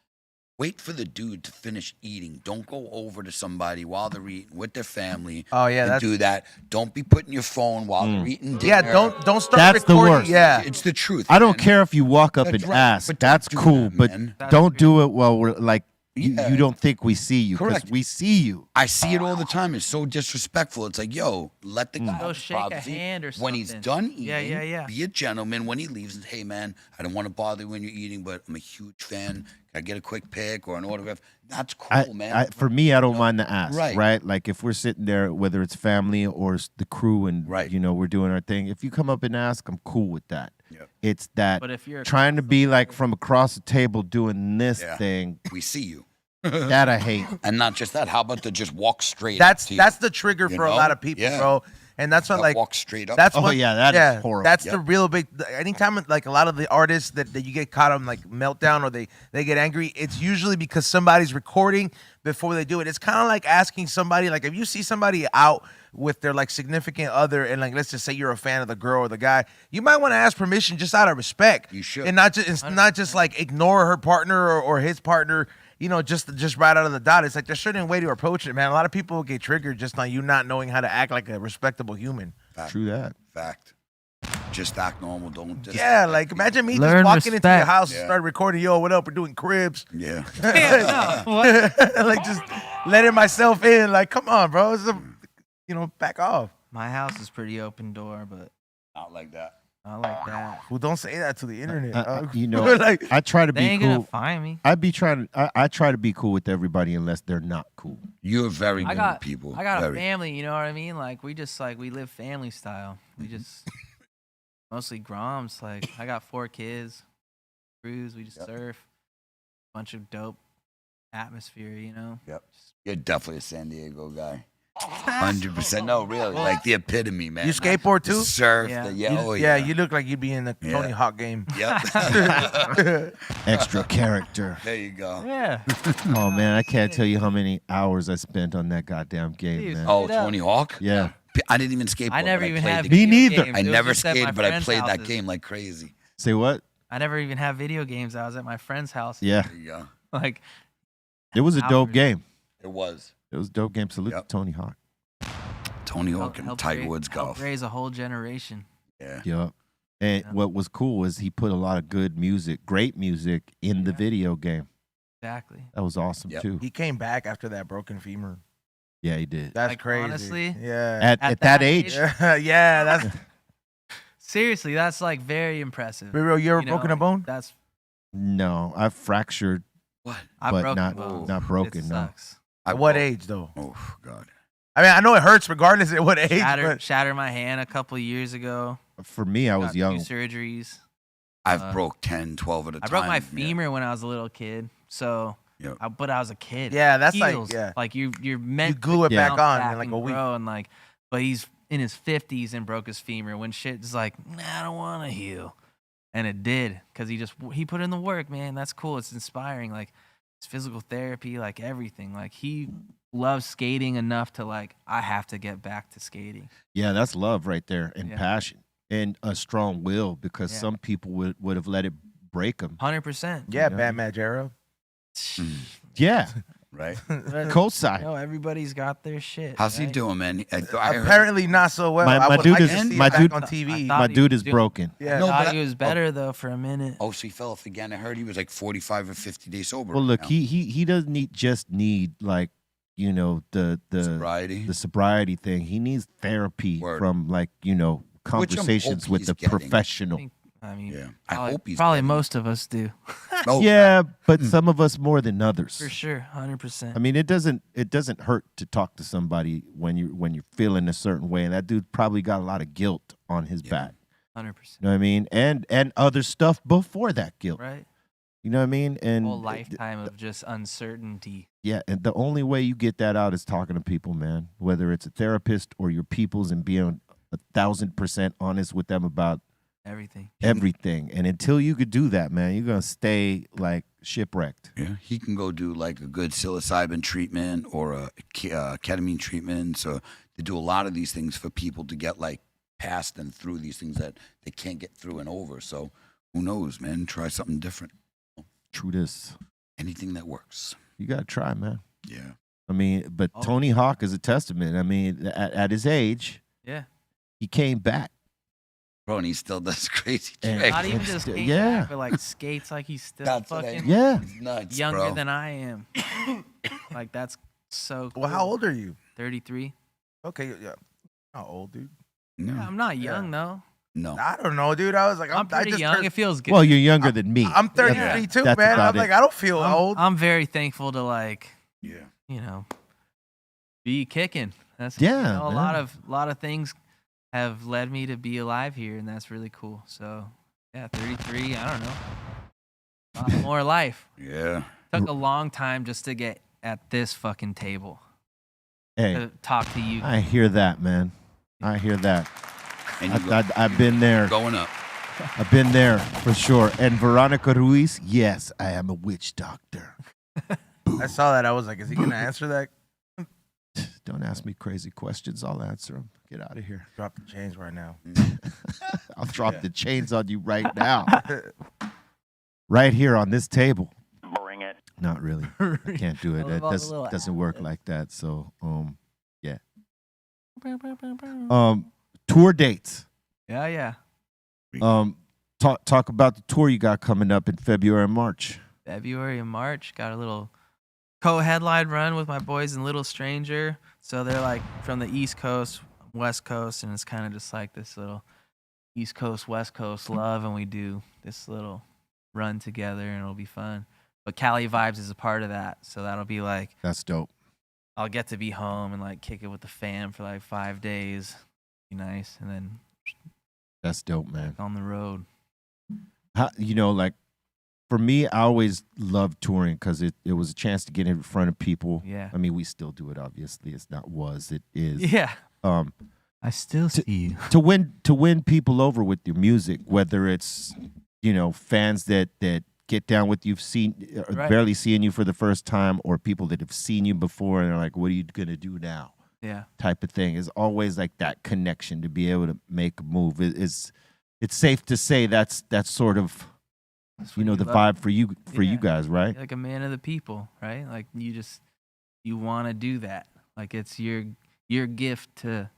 wait for the dude to finish eating. Don't go over to somebody while they're eating with their family. Oh, yeah, and that's- do that. Don't be putting your phone while they're eating dinner. Yeah, don't start That's the recording. worst. Yeah. It's the truth. I don't man. care if you walk up That's and right, ask. but don't That's do cool, that, but man. That's don't weird. do it while we're like, Yeah. you don't think we see you because Correct. we see you. I see it all the time. It's so disrespectful. It's like, yo, let the guy Go have shake a privacy. hand or When he's something. done eating, Yeah. be a gentleman when he leaves. And hey, man, I don't want to bother you when you're eating, but I'm a huge fan. Can I get a quick pic or an autograph. That's cool, man. For me, I don't mind the ask, Right. right? Like if we're sitting there, whether it's family or it's the crew, and we're doing our thing. If you come up and ask, I'm cool with that. Yep. It's that But if you're trying to be like from across the table doing this thing. We see you. That I hate. And not just that. How about to just walk straight? That's up to that's the trigger for a lot of people, bro. And that's what walk straight up. That's Oh, what, yeah, that is horrible. That's the real big. Anytime like a lot of the artists that you get caught on like meltdown or they get angry, it's usually because somebody's recording before they do it. It's kind of like asking somebody, like if you see somebody out with their like significant other, and like let's just say you're a fan of the girl or the guy, you might want to ask permission just out of respect. You should, and not just it's not just like ignore her partner or his partner. You know, just right out of the dot. It's like there's a certain way to approach it, man. A lot of people get triggered just on you not knowing how to act like a respectable human. Fact. True that. Fact. Just act normal. Don't just. Yeah, like imagine me Learn just walking into your respect. house and start recording. Yo, what up? We're doing cribs. Yeah. Like just letting myself in. Like, come on, bro. Back off. My house is pretty open door, but Not like that. I like that. Well, don't say that to the internet. Like I try to They be ain't cool. gonna find me. I try to be cool with everybody unless they're not cool. You're very I good got with people. I got very. a family, you know what I mean? Like we just we live family style. We just mostly Groms. Like I got 4 kids, cruise, we just surf. Bunch of dope atmosphere, you know? Yep. You're definitely a San Diego guy. 100%. No, really. Like the epitome, man. You skateboard too? The surf. Yeah. Yeah, you look like you'd be in the Tony Hawk game. Yep. Extra character. There you go. Yeah. Oh man, I can't tell you how many hours I spent on that goddamn game, Jeez. man. Oh, Straight up. Tony Hawk? Yeah. I didn't even skateboard. I never but even played had the Me video neither. games. I It was never just at my skated, but I friends' played that houses. game like crazy. Say what? I never even had video games. I was at my friend's house. Yeah. There you go. Like It was a dope Hours. game. It was. It was a dope game. Salute Yep. to Tony Hawk. Tony Hawk helped and Tiger raise- Woods helped golf. raise a whole generation. Yeah. Yep. And Yeah. what was cool was he put a lot of good music, great music in the video game. Exactly. That was awesome Yep. too. He came back after that broken femur. Yeah, he did. That's Like, crazy. honestly? Yeah. At that age. Yeah, that's Seriously, that's like very impressive. be real. You ever You know, broken a bone? That's No, I fractured, What? I but broke not bones. not broken. It No. sucks. At what age though? Oh, God. I mean, I know it hurts regardless at what age. Shattered my hand a couple of years ago. For me, I was Got young. 2 surgeries. I've broke 10, 12 at a time. I broke my Yeah. femur when I was a little kid. So, Yep. but I was a kid. Yeah, that's like- Heals. yeah. Like you're meant You glue it to back bounce on back in like and a week. grow and like, but he's in his 50s and broke his femur when shit's like, nah, I don't want to heal. And it did because he put in the work, man. That's cool. It's inspiring. Like it's physical therapy, like everything. Like he loves skating enough to like, I have to get back to skating. Yeah, that's love right there, and Yeah. passion, and a strong will. Because Yeah. some people would have let it break them. 100%. Yeah, Yeah. Bad Majero. Yeah, Right? cosign. No, everybody's got their shit. How's he right? doing, man? I heard- Apparently not so well. My I would dude like is- to see my it back dude- on TV. I thought My he dude was is doing- broken. Yeah. I No, thought but he was better though for a minute. Oh, so he fell off again. I heard he was like 45 or 50 days sober. Well, right look, now. he doesn't need like the Sobriety. the sobriety thing. He needs therapy Word. from like conversations hope with he's the getting. professional. I mean, Yeah. I probably, hope he's probably getting it. most of us do. Oh, Yeah, but some of us more than others. For sure, 100%. I mean, it doesn't hurt to talk to somebody when you're feeling a certain way, and that dude probably got a lot of guilt on his back. 100%. You know what I mean? And other stuff before that guilt. Right? You know what I mean? And Whole lifetime of just uncertainty. yeah, and the only way you get that out is talking to people, man. Whether it's a therapist or your peoples, and being 1,000% honest with them about Everything. everything. And until you could do that, man, you're gonna stay like shipwrecked. Yeah, he can go do like a good psilocybin treatment or a ketamine treatment. So they do a lot of these things for people to get like past and through these things that they can't get through and over. So who knows, man? Try something different. True this. Anything that works. You gotta try, man. Yeah. I mean, but Oh. Tony Hawk is a testament. I mean, at his age, Yeah. he came back. Bro, and he still does crazy And- tricks. Not even It's just the- skating, yeah. but like skates like he's still That's what I fucking mean. Yeah. It's nuts, younger bro. than I am. Like that's so cool. Well, how old are you? 33. Okay, yeah. How old, dude? No, Yeah, I'm not young though. No. I don't know, dude. I was like, I'm I pretty just young. turned- It feels good. Well, you're younger than me. I'm 33 Yeah. too, That's man. about I'm like, it. I don't feel old. I'm very thankful to like, Yeah. you know, be kicking. That's Yeah, You know, a man. lot of things have led me to be alive here, and that's really cool. So yeah, 33. I don't know. A lot more life. Yeah. Took a long time just to get at this fucking table Hey, to talk to you. I hear that, man. I hear that. And you I've been there. going up. I've been there for sure. And Veronica Ruiz, yes, I am a witch doctor. I saw that. I was like, is he gonna answer that? Don't ask me crazy questions. I'll answer them. Get out of here. Drop the change right now. I'll drop the chains on you right now. Right here on this table. Bring it. Not really. I can't do it. I love It all the little doesn't work like that. So, yeah. Yeah, Tour dates. yeah. Talk about the tour you got coming up in February and March. February and March, got a little co-headline run with my boys in Little Stranger. So they're like from the East Coast, West Coast, and it's kind of just like this little East Coast, West Coast love, and we do this little run together, and it'll be fun. But Cali Vibes is a part of that, so that'll be like That's dope. I'll get to be home and like kick it with the fam for like 5 days. Be nice, and then That's dope, man. on the road. How, like for me, I always loved touring because it was a chance to get in front of people. Yeah. I mean, we still do it. Obviously, it's not was. It is. Yeah. Um, I still see you. to win people over with your music, whether it's fans that get down with you've seen Right. barely seeing you for the first time, or people that have seen you before and are like, what are you gonna do now, Yeah. type of thing, is always like that connection to be able to make a move. It's safe to say that's sort of That's what the you love. vibe for you Yeah. guys, right? Like a man of the people, right? Like you want to do that. Like it's your gift to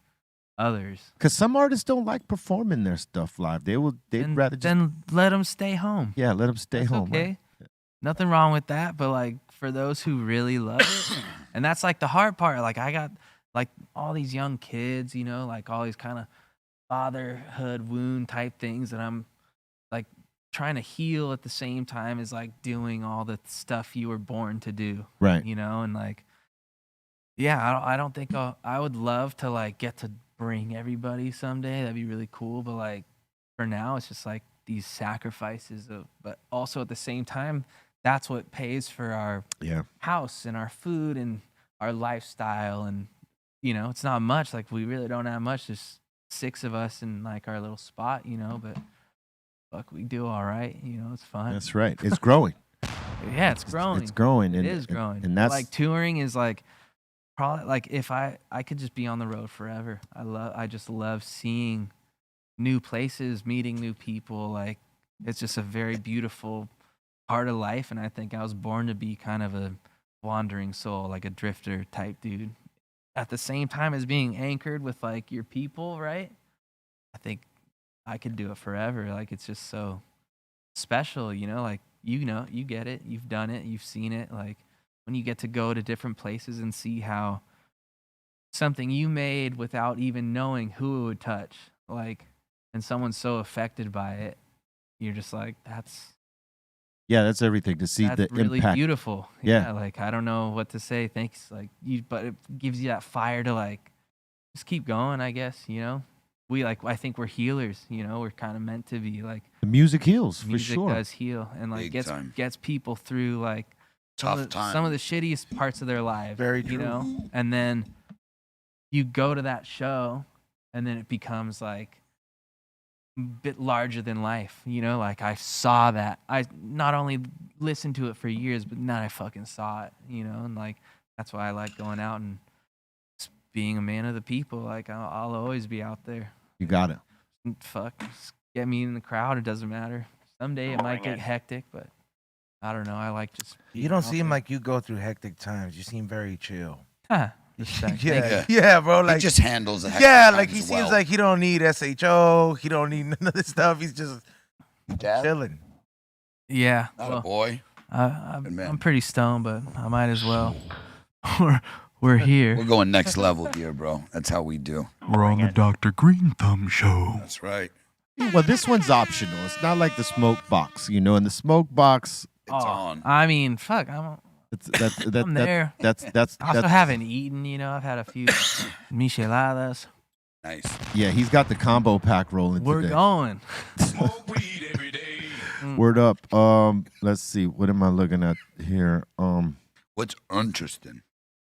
others. Because some artists don't like performing their stuff live. They'd And rather just then let them stay home. let them stay That's home. okay. Right? Nothing wrong with that, but like for those who really love it, and that's like the hard part. Like I got like all these young kids, like all these kind of fatherhood wound type things that I'm like trying to heal at the same time as like doing all the stuff you were born to do. Right. And like, yeah, I don't think I would love to like get to bring everybody someday. That'd be really cool. But like for now, it's just like these sacrifices but also at the same time, that's what pays for our house and our food and our lifestyle. And, it's not much. Like we really don't have much. There's 6 of us in like our little spot, but fuck, we do all right. It's fun. That's right. It's growing. Yeah, it's growing. It's growing. It is growing. And that's like touring is like probably like if I could just be on the road forever. I just love seeing new places, meeting new people. Like it's just a very beautiful part of life, and I think I was born to be kind of a wandering soul, like a drifter type dude. At the same time as being anchored with like your people, right? I think I could do it forever. Like it's just so special, like you get it, you've done it, you've seen it. Like when you get to go to different places and see how something you made without even knowing who it would touch, like, and someone's so affected by it, you're just like, that's everything to see the really impact. beautiful. Yeah. Like I don't know what to say. Thanks. Like but it gives you that fire to like just keep going, I guess, I think we're healers, we're kind of meant to be like The music heals for music sure. does heal and like Big time. gets people through like Tough time. some of the shittiest parts of their lives. Very you true. know? And then you go to that show and then it becomes like a bit larger than life, like I saw that. I not only listened to it for years, but now I fucking saw it, and like that's why I like going out and just being a man of the people. Like I'll always be out there. You got it. Fuck, just get me in the crowd. It doesn't matter. Someday it might get hectic, but I don't know. I like just. You don't seem like you go through hectic times. You seem very chill. Respect. Yeah, bro. Like he just handles it. like he seems like he don't need SHO. He don't need none of this stuff. He's just chilling. Yeah. Not a boy. Good man. I'm pretty stoned, but I might as well. We're here. We're going next level here, bro. That's how we do. We're on the Dr. Greenthumb show. That's right. Well, this one's optional. It's not like the smoke box, you know. In the smoke box, It's on. I mean, fuck. I'm there. That's I also haven't eaten. You know, I've had a few micheladas. Nice. Yeah, he's got the combo pack rolling We're today. going. Word up. Let's see. What am I looking at here? What's interesting?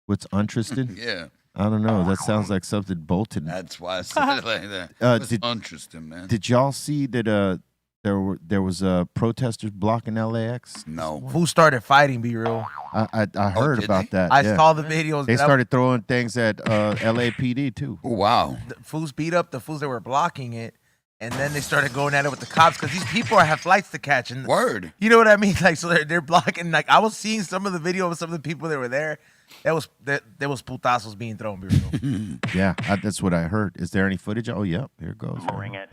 What's interesting? Yeah. I don't know. That sounds like something Bolton. That's why I said it like that. It's interesting, man. Did y'all see that? There was protesters blocking LAX. No. Who started fighting? Be real. I heard did about they? that. I yeah. saw the videos. They started throwing things at LAPD too. Oh, wow. The fools beat up the fools that were blocking it, and then they started going at it with the cops because these people have flights to catch. And Word. you know what I mean? Like, so they're blocking. Like, I was seeing some of the video of some of the people that were there. There was putazos being thrown. Be real. Yeah, that's what I heard. Is there any footage? Oh, yep. Here it goes. Bring it.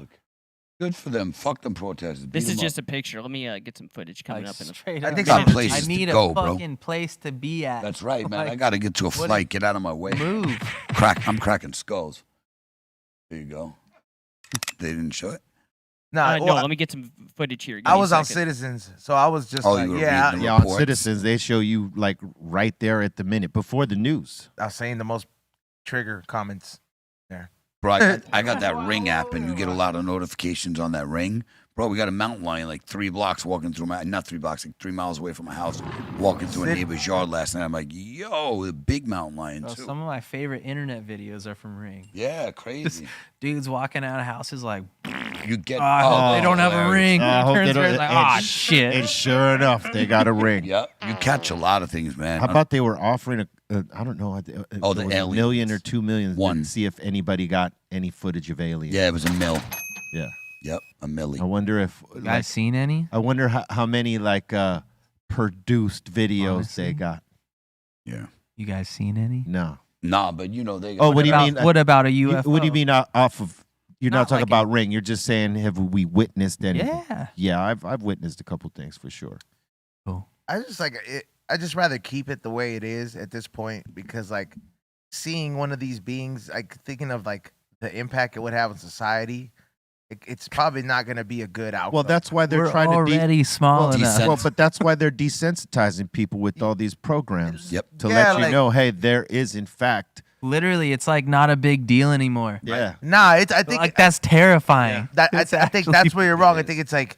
Good for them. Fuck them protesters. This Beat is 'em just up. a picture. Let me get some footage coming up in a straight I up. think Got some- places I need to a go, bro. fucking place to be at. That's right, man. Like, I got to get to a what flight. Get out of my way. Move. I'm cracking skulls. There you go. They didn't show it? Nah, no, well, let me get some footage here. Give I me a was on second. Citizens, so I was just Oh, like, you were yeah, reading Yeah, on reports. Citizens, they show you like right there at the minute before the news. I was saying the most trigger comments there. Bro, I got that Ring app, and you get a lot of notifications on that Ring. Bro, we got a mountain lion like 3 blocks walking through my, not 3 blocks, like 3 miles away from my house, walking through a neighbor's yard last night. I'm like, yo, the big mountain lion, Bro, too. some of my favorite internet videos are from Ring. Yeah, crazy. Dudes walking out of houses like, You get, oh, I hope they don't have a hilarious. ring. I hope Turns they don't- around like, and ah, sh- shit. And sure enough, they got a ring. Yep, you catch a lot of things, man. How about they were offering I don't know, the it was $1 million or aliens. $2 million One. to see if anybody got any footage of aliens. Yeah, it was a mill. Yeah. Yep, a millie. I wonder if You guys seen any? I wonder how many like produced videos Honestly? they got. Yeah. You guys seen any? No. Nah, but you know they. Oh, what do you About- mean? What about a UFO? What do you mean off of? You're not Not talking like about Ring. You're just saying have we witnessed anything? Yeah. Yeah, I've witnessed a couple things for sure. I just like it. I just rather keep it the way it is at this point because like seeing one of these beings, like thinking of like the impact it would have on society, it's probably not going to be a good outcome. Well, that's why they're We're trying to already small enough. Decent. but that's why they're desensitizing people with all these programs. Yep. To Yeah, let you like- know, hey, there is in fact. Literally, it's like not a big deal anymore. Yeah. nah. It's I think Like that's terrifying. that I It's think actually- that's where you're wrong. I is. think it's like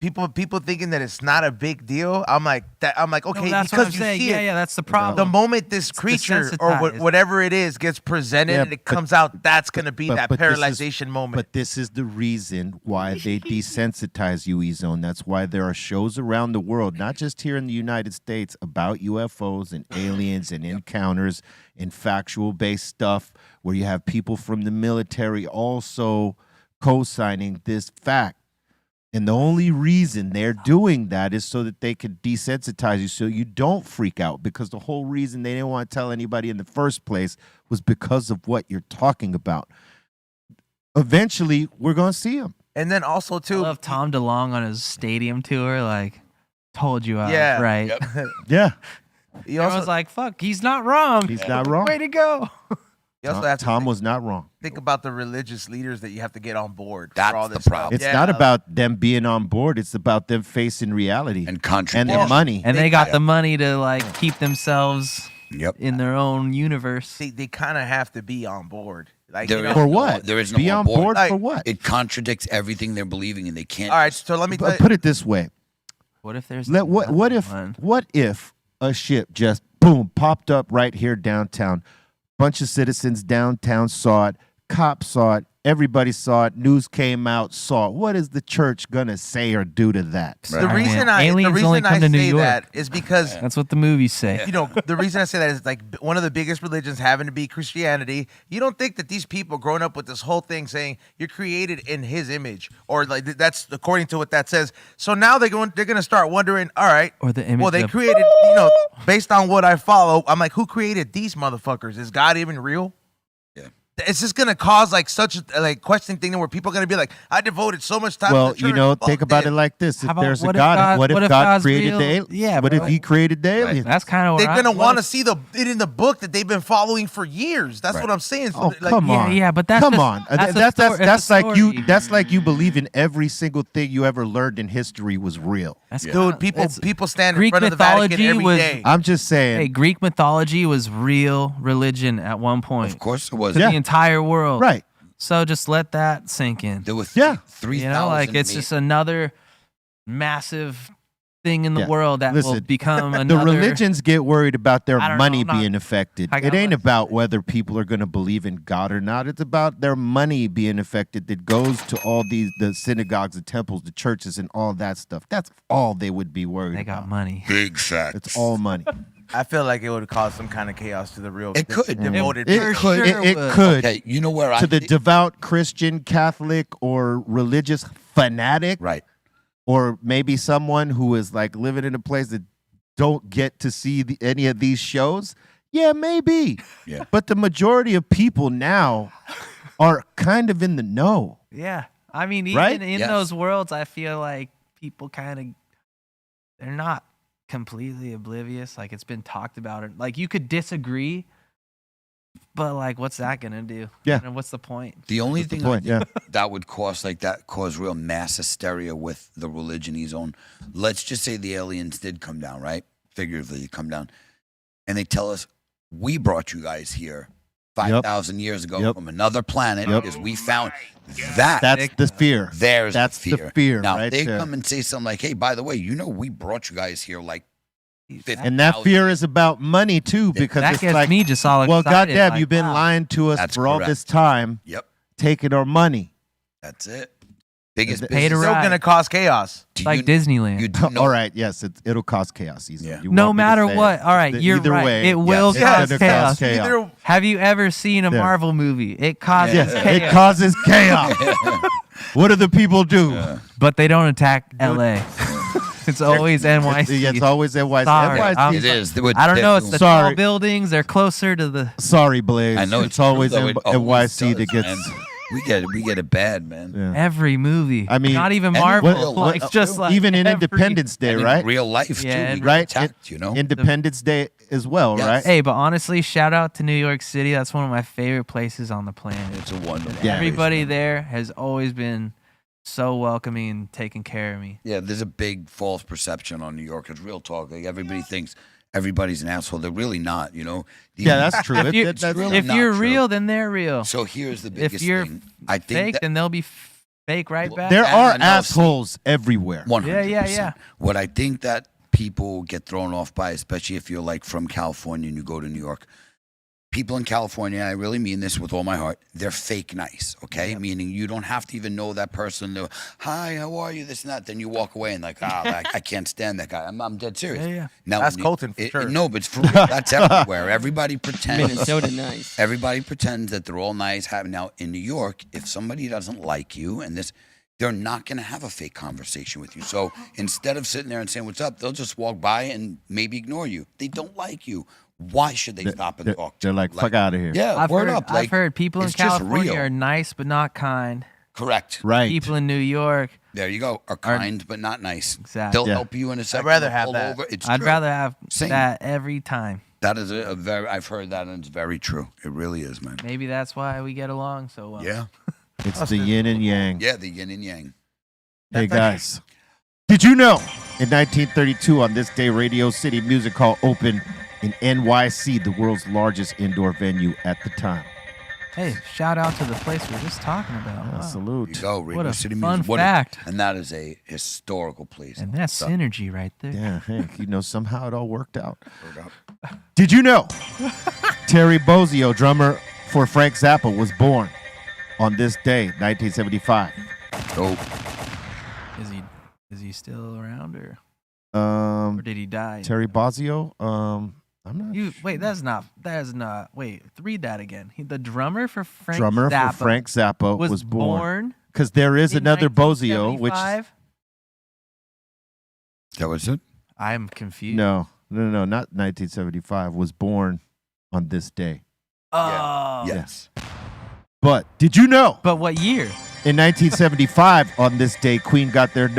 people thinking that it's not a big deal. I'm like okay, No, that's because what I'm you saying. see Yeah, it. yeah, that's the problem. The moment this creature or desensitized. whatever it is gets presented Yeah, and it but- comes out, that's gonna be that but this is- paralyzation moment. But this is the reason why they desensitize you, E-Zone. That's why there are shows around the world, not just here in the United States, about UFOs and aliens and encounters and factual-based stuff where you have people from the military also co-signing this fact. And the only reason they're doing that is so that they could desensitize you so you don't freak out, because the whole reason they didn't want to tell anybody in the first place was because of what you're talking about. Eventually, we're going to see them. And then also I too, love Tom DeLonge on his stadium tour. Like, told you I Yeah. was right. Yep. Yeah, you I also was like, fuck, he's not wrong. he's not wrong. Way to go. you also have to Tom think, was not wrong. think about the religious leaders that you have to get on board. That's for all the this stuff. problem. It's Yeah. not about them being on board. It's about them facing reality And and contradiction. the money. And they got the money to like keep themselves Yep. in their own universe. They kind of have to be on board. Like There you know, is For no- what? there is no Be on on board. board Like, for what? It contradicts everything they're believing, and they can't. all right, so let me tell you, Put it this way. What if there's What if a ship just boom popped up right here downtown? Bunch of citizens downtown saw it. Cops saw it. Everybody saw it. News came out, saw it. What is the church gonna say or do to that? the Right. reason Man, I aliens only come to New say York. that is because That's what the movies say. you know, the reason I say that is like one of the biggest religions having to be Christianity. You don't think that these people growing up with this whole thing saying you're created in His image, or like that's according to what that says. So now they're going to start wondering, all right, Or the image well, they of- created, you know, based on what I follow. I'm like, who created these motherfuckers? Is God even real? Yeah. it's just gonna cause like such a like questioning thing where people are gonna be like, I devoted so much time. Well, to the you know, church. think about it like this: How if about there's a what if God, God- what what if if God God's created real? the aliens? Yeah, what bro. if He created the aliens? That's kind of They're gonna want to to see it in the book that they've been following for years. That's Right. what I'm saying. So, Oh, like, come on. Yeah, but that's come just- on. that's a That's story- like it's a you. story. That's like you believe in every single thing you ever learned in history was real. dude, people stand in Greek front of the Vatican mythology every was- day. I'm just saying. Hey, Greek mythology was real religion at one point. Of course it was. To the entire world. Right. So just let that sink in. There were Yeah. 3,000. You know, like it's just another massive thing in the Yeah. world that will Listen, become The another. religions get worried about their I don't money know, I'm not- being affected. I It got ain't what- about whether people are going to believe in God or not. It's about their money being affected that goes to all the synagogues, the temples, the churches, and all that stuff. That's all they would be worried They about. got money. big facts. It's all money. I feel like it would cause some kind of chaos to the real. It could. devoted. It For could. sure It would. could. Okay, you know where I To the thi- devout Christian, Catholic, or religious fanatic, right. or maybe someone who is like living in a place that don't get to see any of these shows. Yeah, maybe. Yeah. But the majority of people now are kind of in the know. Yeah. I mean, even Right? in Yes. those worlds, I feel like people kind of, they're not completely oblivious. Like it's been talked about. Like you could disagree, but like, what's that going to do? Yeah. And what's the point? The only That's the thing point, I think that would cause real mass hysteria with the religion he's on. Let's just say the aliens did come down, right? Figuratively, come down, and they tell us we brought you guys here 5,000 years ago Yep. from another planet Yep. because we found that. That's the fear. There's That's the the fear. fear Now right they there. come and say something like, "Hey, by the way, you know we brought you guys here like 50,000 And that fear is about money too, because That it's gets like, me just all well, excited. goddamn, like, you've been wow. lying to us That's for all correct. this time, Yep, taking our money. that's it. Biggest Pay to business. Still ride. gonna cause chaos. Do Like you- Disneyland. You do know, All right, yes, it'll cause chaos easily. Yeah. You No want me to matter say what. it? All right, you're Either right. way, It will yes, cause it's gonna chaos. cause chaos. Either Have you ever seen a Yeah. Marvel movie? It causes Yes, chaos. it causes chaos. What do the people do? But they don't attack LA. It's always NYC. It's always NYC. Sorry, NYC. it is. They would- I don't know. It's the Sorry. tall buildings. They're closer to the. Sorry, Blaze. I know it's true, always though. It always NYC that does, gets. man. We get it bad, man. Yeah. Every movie. I mean, not even and Marvel. real like life, just too. like Even in every- Independence Day, And in right? real life Yeah, too. and- We Right? get attacked, you know. Independence Day as well, Yes. right? Hey, but honestly, shout out to New York City. That's one of my favorite places on the planet. It's a wonderful. Yeah. Everybody there has always been so welcoming and taking care of me. Yeah, there's a big false perception on New York. It's real talk. Like everybody thinks everybody's an asshole. They're really not. You know. Yeah, that's true. If, you, That's really if not you're true. real, then they're real. So here's the biggest If you're thing. I think fake, that then they'll be fake right back. there are And I'll see- assholes everywhere. 100%. Yeah. What I think that people get thrown off by, especially if you're like from California and you go to New York, people in California, I really mean this with all my heart, they're fake nice, okay? Meaning you don't have to even know that person. They're, hi, how are you? This and that. Then you walk away and like, I can't stand that guy. I'm dead serious. Yeah. Now, That's when you- Colton for sure. No, but it's for real. That's everywhere. Everybody pretends. Minnesota nice. Everybody pretends that they're all nice. Now, in New York, if somebody doesn't like you and this, they're not going to have a fake conversation with you. So instead of sitting there and saying, what's up, they'll just walk by and maybe ignore you. They don't like you. Why should they stop and They're, talk to they're you? like, fuck out of here. Yeah, I've word heard, up. Like, I've heard people in it's just California real. are nice but not kind. Correct. Right. People in New York, There you go. Are kind but not nice. Exactly. They'll Yeah. help you in a second. rather they'll have pull that. Over. It's I'd true. rather have Same. that every time. That is a very, I've heard that and it's very true. It really is, man. Maybe that's why we get along so well. Yeah. It's the yin and yang. Yeah, the yin and yang. Hey, guys. Did you know in 1932 on this day, Radio City Music Hall opened in NYC, the world's largest indoor venue at the time? Hey, shout out to the place we were just talking about. Wow. There Salute. you go. Radio What a City fun Music. fact. And that is a historical place. And that's So, synergy right there. Yeah, hey, somehow it all worked out. word up. Did you know Terry Bozzio, drummer for Frank Zappa, was born on this day, 1975? Dope. Is he still around or did he die? Terry Bozzio, I'm not You wait, that's not wait, read that again. The drummer for Frank drummer Zappa for Frank Zappa was born. Because there is in another Bozzio, which 1975? That was it? I'm confused. no, not 1975. Was born on this day. Oh. Yes. But did you know? But what year? In 1975, on this day, Queen got their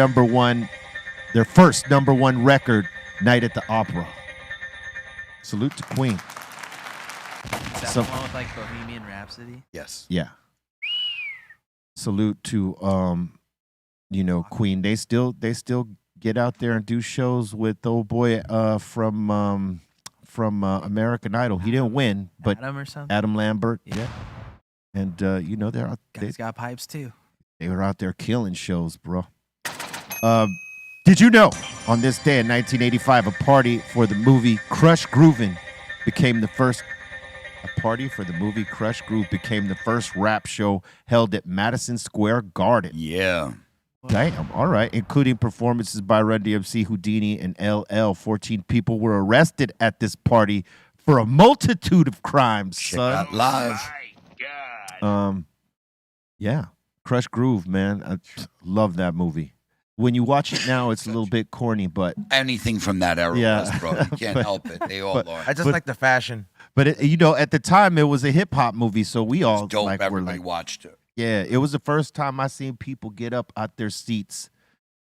first number one record, Night at the Opera. Salute to Queen. Is that So- the one with like Bohemian Rhapsody? Yes. Yeah. Salute to Queen. They still get out there and do shows with the old boy from American Idol. He didn't win, but Adam or something? Adam Lambert. Yeah. And they're out. Guy's got pipes too. They were out there killing shows, bro. Did you know on this day in 1985, a party for the movie Crush Groovin' became the first rap show held at Madison Square Garden? Yeah. Damn, all right. Including performances by Run DMC, Houdini, and LL. 14 people were arrested at this party for a multitude of crimes, Check son. out live. Yeah. Crush Groove, man. I love that movie. When you watch it now, it's a little bit corny, but Anything from that era, Yeah. was, bro. You can't help it. They all are. I just like the fashion. at the time it was a hip hop movie, so we all Dope. were Everybody like, watched it. yeah. It was the first time I seen people get up out their seats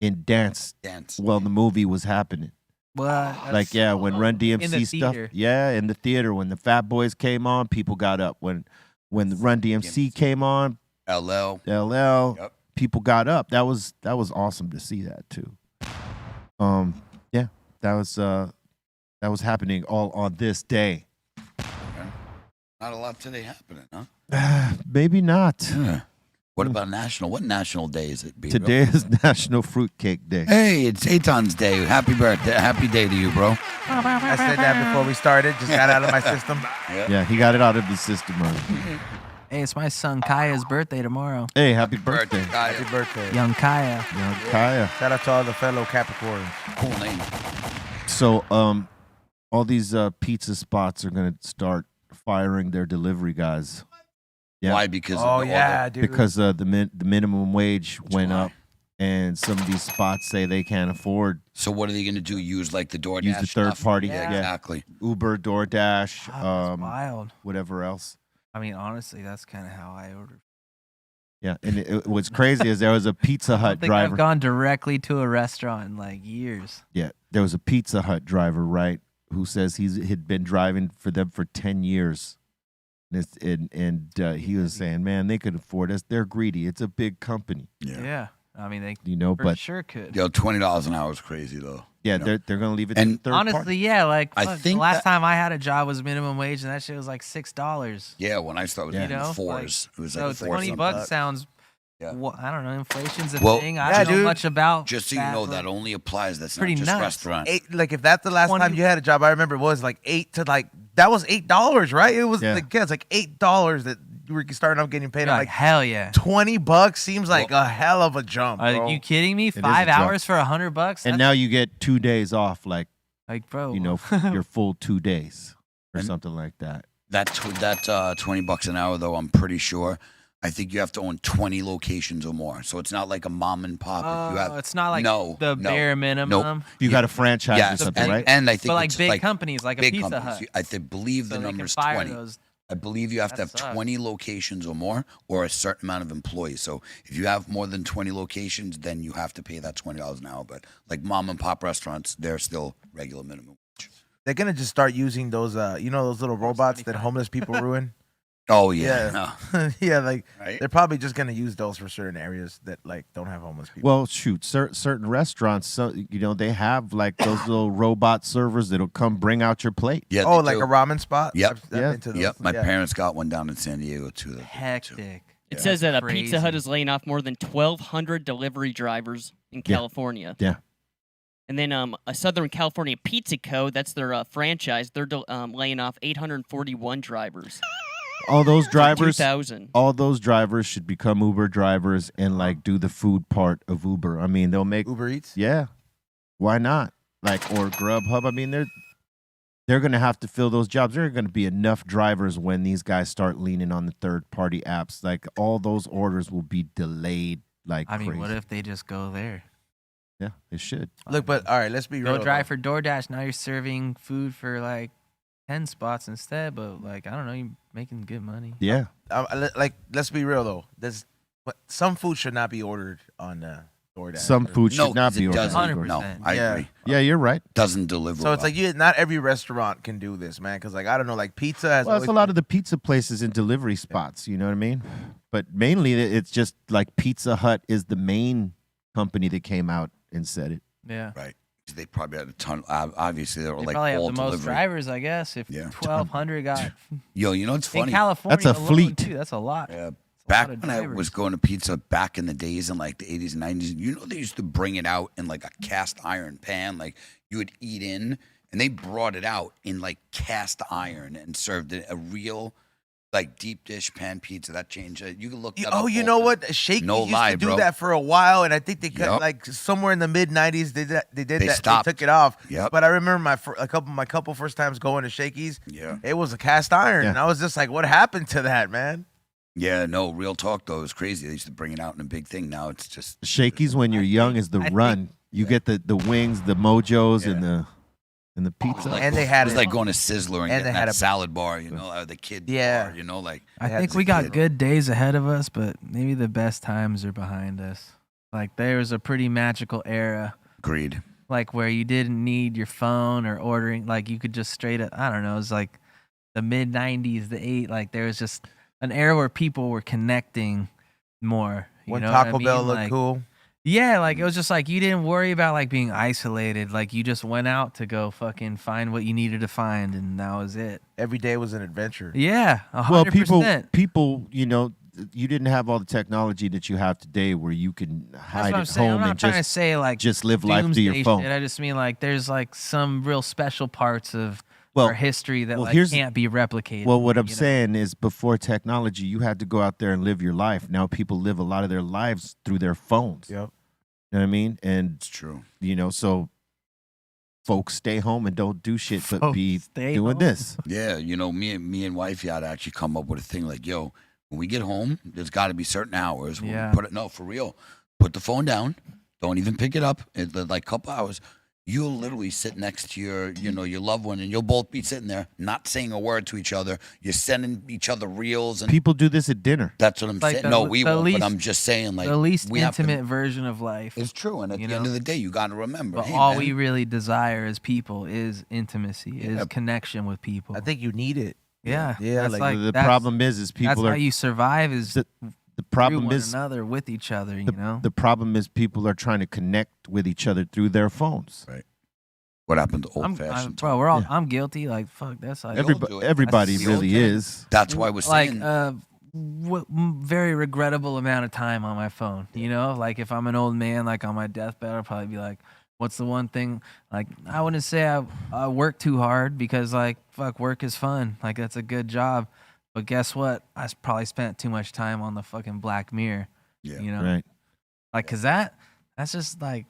and dance Dance. while the movie was happening. What? Like, yeah, when Run DMC in the stuff. theater. Yeah, in the theater. When the Fat Boys came on, people got up. When the Run DMC came on, LL. LL, Yep. people got up. That was awesome to see that too. Yeah, that was happening all on this day. Not a lot today happening, huh? Maybe not. Yeah. What about what national day is it? B-Real? Today is National Fruitcake Day. Hey, it's Eitan's day. Happy birthday. Happy day to you, bro. I said that before we started. Just got out of my system. Yeah, he got it out of the system. Hey, it's my son Kaya's birthday tomorrow. Hey, happy birthday. Kaya. Happy birthday. Young Kaya. Young Kaya. Shout out to all the fellow Capricorns. Cool name. So, all these pizza spots are gonna start firing their delivery guys. Yeah. Why? Because Oh, of yeah, dude. Because the minimum wage went why. up, and some of these spots say they can't afford So what are they going to do? Use like the DoorDash use the third stuff? party, Yeah, yeah. exactly. Uber, DoorDash, God, that's wild. whatever else. I mean, honestly, that's kind of how I order. Yeah, and what's crazy is there was a Pizza I Hut don't think driver. I've gone directly to a restaurant in like years. Yeah, there was a Pizza Hut driver, right, who says he'd been driving for them for 10 years. And he was saying, man, they could afford us. They're greedy. It's a big company, Yeah. I mean, they for but sure could. Yo, $20 an hour is crazy though. yeah, You know? they're going to leave it And to the third Honestly, party. yeah. Like, I fuck, think the last that- time I had a job was minimum wage, and that shit was like $6. Yeah, when I started Yeah. in You know, the fours, it was So like 20 $4 bucks sounds. Yeah. Well, I don't know. Inflation's a Well, thing. I yeah, don't know dude. much about. Just so you know, that only applies. That's Pretty not just nuts. restaurants. Like if that's the last 20 time you had a job, I remember it was like that was $8, right? It was Yeah. it's like $8 that you were starting off getting paid. You're I'm like, like hell yeah. $20 seems like a hell of a jump. Are Bro. you kidding me? is a 5 jump. hours for $100? And now you get 2 days off, like, like, bro, your full 2 days or And- something like that. That $20 an hour though, I'm pretty sure. I think you have to own 20 locations or more. So it's not like a mom and pop. If you have, it's not like no, the no, bare minimum. You got a franchise yeah, or something, and, right? and I think But like it's big companies, like a big Pizza companies. Hut. I believe So the they can number's fire 20. those. I believe you have to That have sucks. 20 locations or more, or a certain amount of employees. So if you have more than 20 locations, then you have to pay that $20 an hour. But like mom and pop restaurants, they're still regular minimum wage. They're gonna just start using those those little robots that 75. homeless people ruin. Oh yeah, Yeah, like Right? they're probably just gonna use those for certain areas that like don't have homeless people. Well, shoot, certain restaurants, so, they have like those little robot servers that'll come bring out your plate. yeah. oh, they like do. a ramen spot. Yep. I've Yeah. been to those. Yep, my Yeah. parents got one down in San Diego too. Hectic. It says that a Pizza Hut Crazy. is laying off more than 1,200 delivery drivers in Yeah. California. Yeah. And then a Southern California Pizza Co., that's their franchise, they're laying off 841 drivers. All those drivers, 2,000. all those drivers should become Uber drivers and like do the food part of Uber. I mean, they'll make Uber Eats. yeah, why not? Like or Grubhub. I mean, they're gonna have to fill those jobs. There are gonna be enough drivers when these guys start leaning on the third party apps. Like all those orders will be delayed. Like I mean, crazy. what if they just go there? Yeah, they should. Look, but all right, let's be real. Go drive though. for DoorDash. Now you're serving food for like 10 spots instead, but like I don't know, you're making good money. Yeah. Like, let's be real though. Some food should not be ordered on DoorDash. Some food should not 'cause be it ordered. doesn't. 100%. No, I Yeah. agree. Yeah, you're right. Doesn't deliver. So it's well. like not every restaurant can do this, man. Because like I don't know, like pizza has. Well, it's always a lot of the pizza places and delivery spots. You know what I mean? But mainly, it's just like Pizza Hut is the main company that came out and said it. Yeah. right. 'Cause they probably had a ton. Obviously, they were They like probably have all the most delivery. drivers, I guess. If Yeah. 1,200 got Yo, you know what's in funny? California, That's a alone, fleet. Too, that's a lot. Yeah. That's a Back lot of when I drivers. was going to pizza back in the days in like the 80s and 90s, you know they used to bring it out in like a cast iron pan, like you would eat in, and they brought it out in like cast iron and served it a real like deep dish pan pizza. That changed it. You can look. That up you all know the- what? Shakey's No used lie, to do bro. that for a while, and I think they cut Yup. like somewhere in the mid '90s. They did They that. stopped. They took it off. Yep. But I remember my couple first times going to Shakey's. Yeah. It was a cast iron, Yeah. and I was just like, "What happened to that, man?" Yeah, no, real talk though. It was crazy. They used to bring it out in a big thing. Now it's just Shakey's when you're young is the I think- run. You get the wings, the mojos, and the pizza. Like, And they it had was it- like going to Sizzler and and they getting had that a- salad bar, you know, or the kid Yeah. bar, you know, like I had think as a we got kid. good days ahead of us, but maybe the best times are behind us. Like there was a pretty magical era, agreed. like where you didn't need your phone or ordering, like you could just straight up. I don't know. It was like the mid '90s, like there was just an era where people were connecting more. You When know what I Taco Bell mean? looked Like, cool. Yeah, like it was just like you didn't worry about like being isolated. Like you just went out to go fucking find what you needed to find, and that was it. Every day was an adventure. Yeah, 100%. Well, people, you know, you didn't have all the technology that you have today, where you can That's hide what I'm at saying. I'm home not and trying to just say like live life through your doomsday phone. shit. I just mean like there's like some real special parts of Well- our history that well, like here's- can't be replicated. Well, what I'm you know? saying is, before technology, you had to go out there and live your life. Now people live a lot of their lives through their phones. Yep. You know what I mean? And It's true. you know, so folks stay home and don't do shit, but Folks be stay doing home. this. Yeah, you know, me and wifey had to actually come up with a thing like, yo, when we get home, there's got to be certain hours. When Yeah. we put it, no, for real. Put the phone down. Don't even pick it up. It's like a couple hours. You'll literally sit next to your loved one, and you'll both be sitting there, not saying a word to each other. You're sending each other reels, and People do this at dinner. that's what I'm Like saying. the- No, we the won't. least- But I'm just saying, like the least we have to- intimate version of life. It's true, and at you the end know? of the day, you got to remember. But hey, all man, we really desire as people is intimacy, Yeah. is connection with people. I think you need it. yeah, Yeah, That's like, the that's- problem is That's people how are you survive is the through problem one is another with each other. You know, the problem is people are trying to connect with each other through their phones. what happened to old I'm, fashioned? bro, we're all. Yeah. I'm guilty. Like fuck, that's how do it. Everybody That's the really old thing. is. That's why we're like saying. very regrettable amount of time on my phone. You know, like if I'm an old man, like on my deathbed, I'll probably be like, "What's the one thing?" Like I wouldn't say I work too hard because like fuck, work is fun. Like that's a good job. But guess what? Probably spent too much time on the fucking Black Mirror. Yeah. You know, Right. like cause that's just like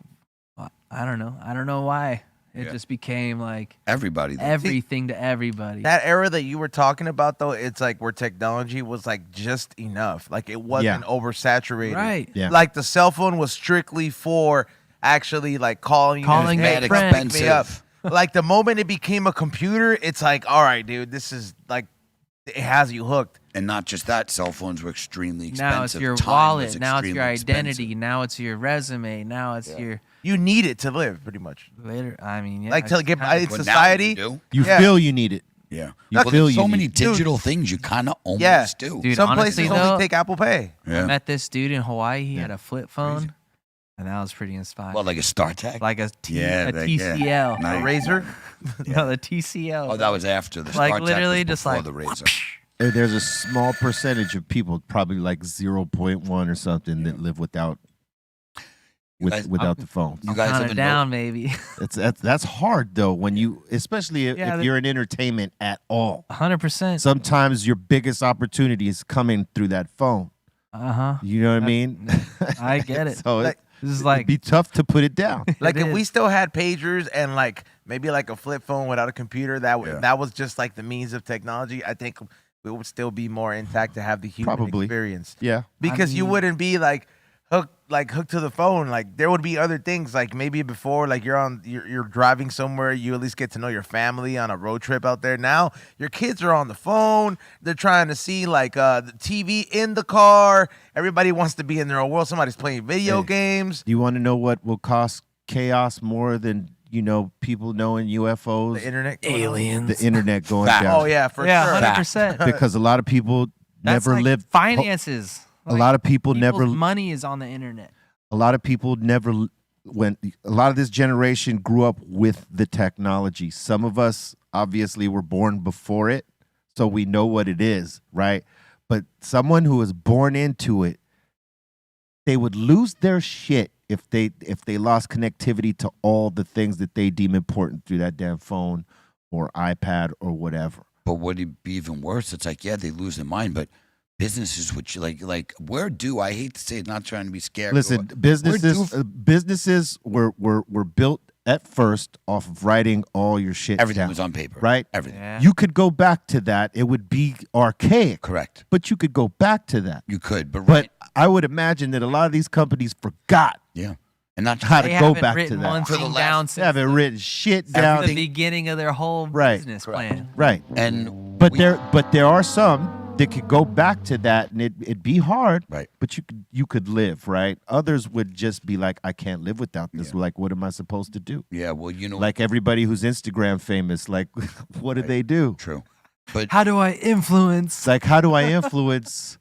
I don't know. I don't know why it Yeah. just became like Everybody. though. everything to everybody. That era that you were talking about, though, it's like where technology was like just enough. Like it wasn't oversaturated. Right. Yeah. Like the cell phone was strictly for actually like calling Calling you. your Hey, friend. come pick me up. Like the moment it became a computer, it's like, all right, dude, this is like, it has you hooked. And not just that, cell phones were extremely expensive. Now it's your Time wallet. was Now it's your extremely identity. expensive. Now it's your resume. Now it's your You need it to live, pretty much. later. I mean, yeah, Like to it's get kinda- by in But now society. you do. You Yeah. feel you need it. Yeah. You Well, feel there's you so need many it. digital things you kind of almost Yeah. do. Dude, Some honestly, places only though, take Apple Pay. I Yeah. met this dude in Hawaii. He had a flip phone, and that was pretty inspiring. Well, like a StarTech. like a Yeah, a that- yeah. TCL. Nice. A razor. No, the TCL. Oh, that was after the Like, StarTech literally was just before like- the Razor. There's a small percentage of people, probably like 0.1 or something, that live without guys- without the phone. You guys Count have it been down, maybe. That's hard though when you, especially if, Yeah, you're in entertainment at all. 100%. Sometimes your biggest opportunity is coming through that phone. Uh-huh. You know what I mean? I get it. So Like- This is it'd like be tough to put it down. Like It if we is. still had pagers and like maybe like a flip phone without a computer, Yeah. that was just like the means of technology. I think it would still be more intact to have the human Probably. experience Yeah. because you mean- wouldn't be like hooked to the phone. Like there would be other things. Like maybe before, like you're driving somewhere, you at least get to know your family on a road trip out there. Now your kids are on the phone. They're trying to see like the TV in the car. Everybody wants to be in their own world. Somebody's playing video games. Do you want to know what will cause chaos more than people knowing UFOs? The internet, Aliens. The internet going down. Oh yeah, for sure. 100%. Because a lot of people never lived. Finances. A lot of people never. Money is on the internet. A lot of people never when a lot of this generation grew up with the technology. Some of us obviously were born before it, so we know what it is, right? But someone who was born into it, they would lose their shit if they lost connectivity to all the things that they deem important through that damn phone or iPad or whatever. But would it be even worse? It's like, yeah, they lose their mind, but businesses, which like where do, I hate to say it, not trying to be scared. Listen, businesses were built at first off of writing all your shit everything down, was on paper, right? Everything. Yeah. You could go back to that. It would be archaic. Correct. But you could go back to that. You could, but But I would imagine that a lot of these companies forgot yeah, and not how to They go haven't back to written that. one For the thing last- down They since haven't written shit down. the beginning of their whole Right. business Correct. plan. Right. and But we- there are some that could go back to that, and it'd be hard. Right. But you could live, right? Others would just be like, I can't live without this. Yeah. Like, what am I supposed to do? Yeah, well, Like everybody who's Instagram famous, like, what do they do? true, but How do I influence? It's like, how do I influence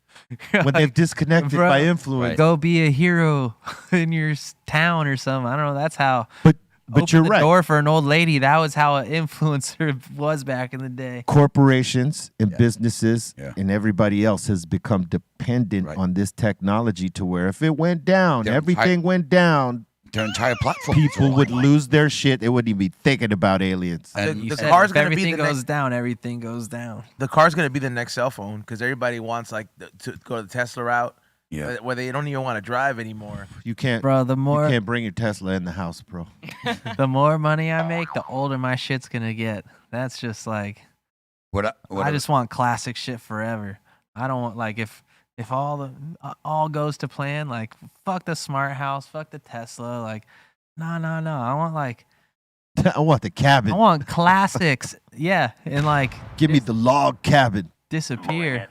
when they've disconnected Bro, by influence? Go be a hero in your town or something. I don't know. That's how. But Open you're the right. door for an old lady. That was how an influencer was back in the day. Corporations and Yeah. businesses Yeah. and everybody else has become dependent Right. on this technology to where if it went down, Their everything went down, their entire platform, is people would online. lose their shit. They wouldn't even be thinking about aliens. And You The said car's if gonna be everything the goes next- down, everything goes down. The car's gonna be the next cell phone because everybody wants like to go the Tesla route, yeah, where they don't even want to drive anymore. You can't, Bro, the you more can't bring your Tesla in the house, bro. the more money I make, the older my shit's gonna get. That's just like what I just want classic shit forever. I don't want like if all goes to plan, like fuck the smart house, fuck the Tesla, like no. I want like I want the cabin. I want classics. Yeah, and like Give me the log cabin. disappear.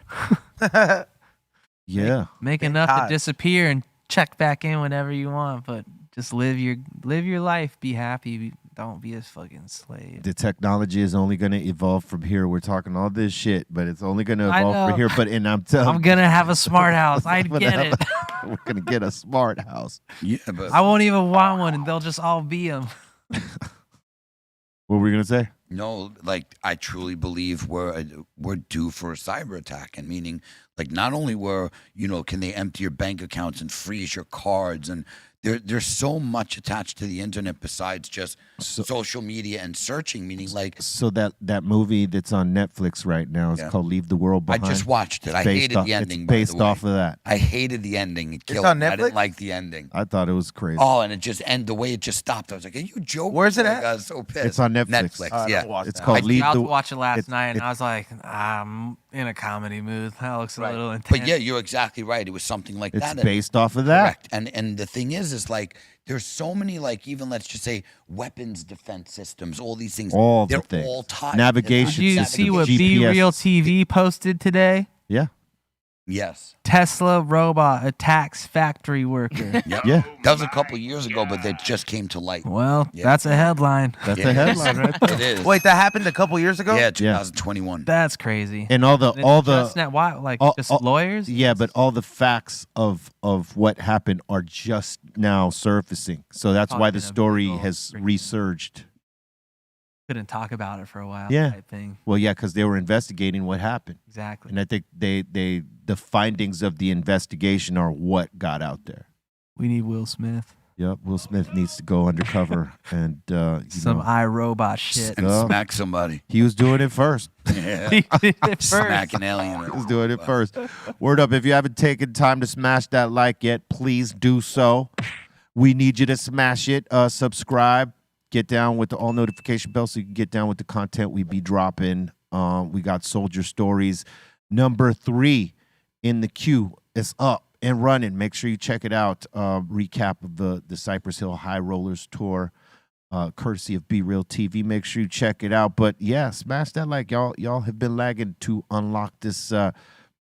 Yeah. Make Big enough hot. to disappear and check back in whenever you want, but just live your life, be happy, don't be a fucking slave. The technology is only going to evolve from here. We're talking all this shit, but it's only going to I evolve know. from here. But and I'm telling I'm gonna have a smart house. I We're get gonna it. we're going to get a smart house. yeah, but I won't even want one, and they'll just all be them. What were we going to say? no, like I truly believe we're due for a cyber attack, and meaning like not only can they empty your bank accounts and freeze your cards, and there's so much attached to the internet besides just social media and searching, meaning like So that movie that's on Netflix right now is Yeah. called Leave the World I Behind. just watched it. I Based hated off- the ending. It's by the based way. off of that. I hated the ending. It killed on me. I didn't Netflix? like the ending. I thought it was crazy. Oh, and it just the way it just stopped. I was like, "Are you joking?" Where's it Like, at? I was so pissed. It's on Netflix. I yeah. don't watch It's that. called I Leave was the watching last it's- night, and it's- I was like, I'm in a comedy mood. That looks a Right. little intense. But yeah, you're exactly right. It was something like It's that. based off of that. Correct. And the thing is like there's so many like even let's just say weapons defense systems, all these things. All the they're things. all tied. Navigation Did you system, see what GPS. Be Real TV posted today? Yeah. Yes. Tesla robot attacks factory worker. Yep. Yeah. That was a couple of years ago, but that just came to light. Well, Yeah. that's a headline. That's Yeah. a headline right there. It is. Wait, that happened a couple years ago. Yeah, 2021. That's crazy. And all the Just not, why, like just lawyers? Yeah, but all the facts of what happened are just now surfacing. So that's why the Talking of story legal has freaking- resurged. Couldn't talk about it for a while. Yeah. Type thing. Well, yeah, because they were investigating what happened. Exactly. And I think the findings of the investigation are what got out there. We need Will Smith. Yep, Will Smith needs to go undercover and Some know, iRobot shit. And Yeah. smack somebody. he was doing it first. Yeah. He did it Smack first. an alien. He was doing it first. Word up, if you haven't taken time to smash that like yet, please do so. We need you to smash it. Subscribe. Get down with the all notification bell so you can get down with the content we be dropping. We got Soldier Stories. Number 3 in the queue is up. and running. Make sure you check it out. Recap of the Cypress Hill High Rollers tour, courtesy of Be Real TV. Make sure you check it out. But yeah, smash that like. Y'all have been lagging to unlock this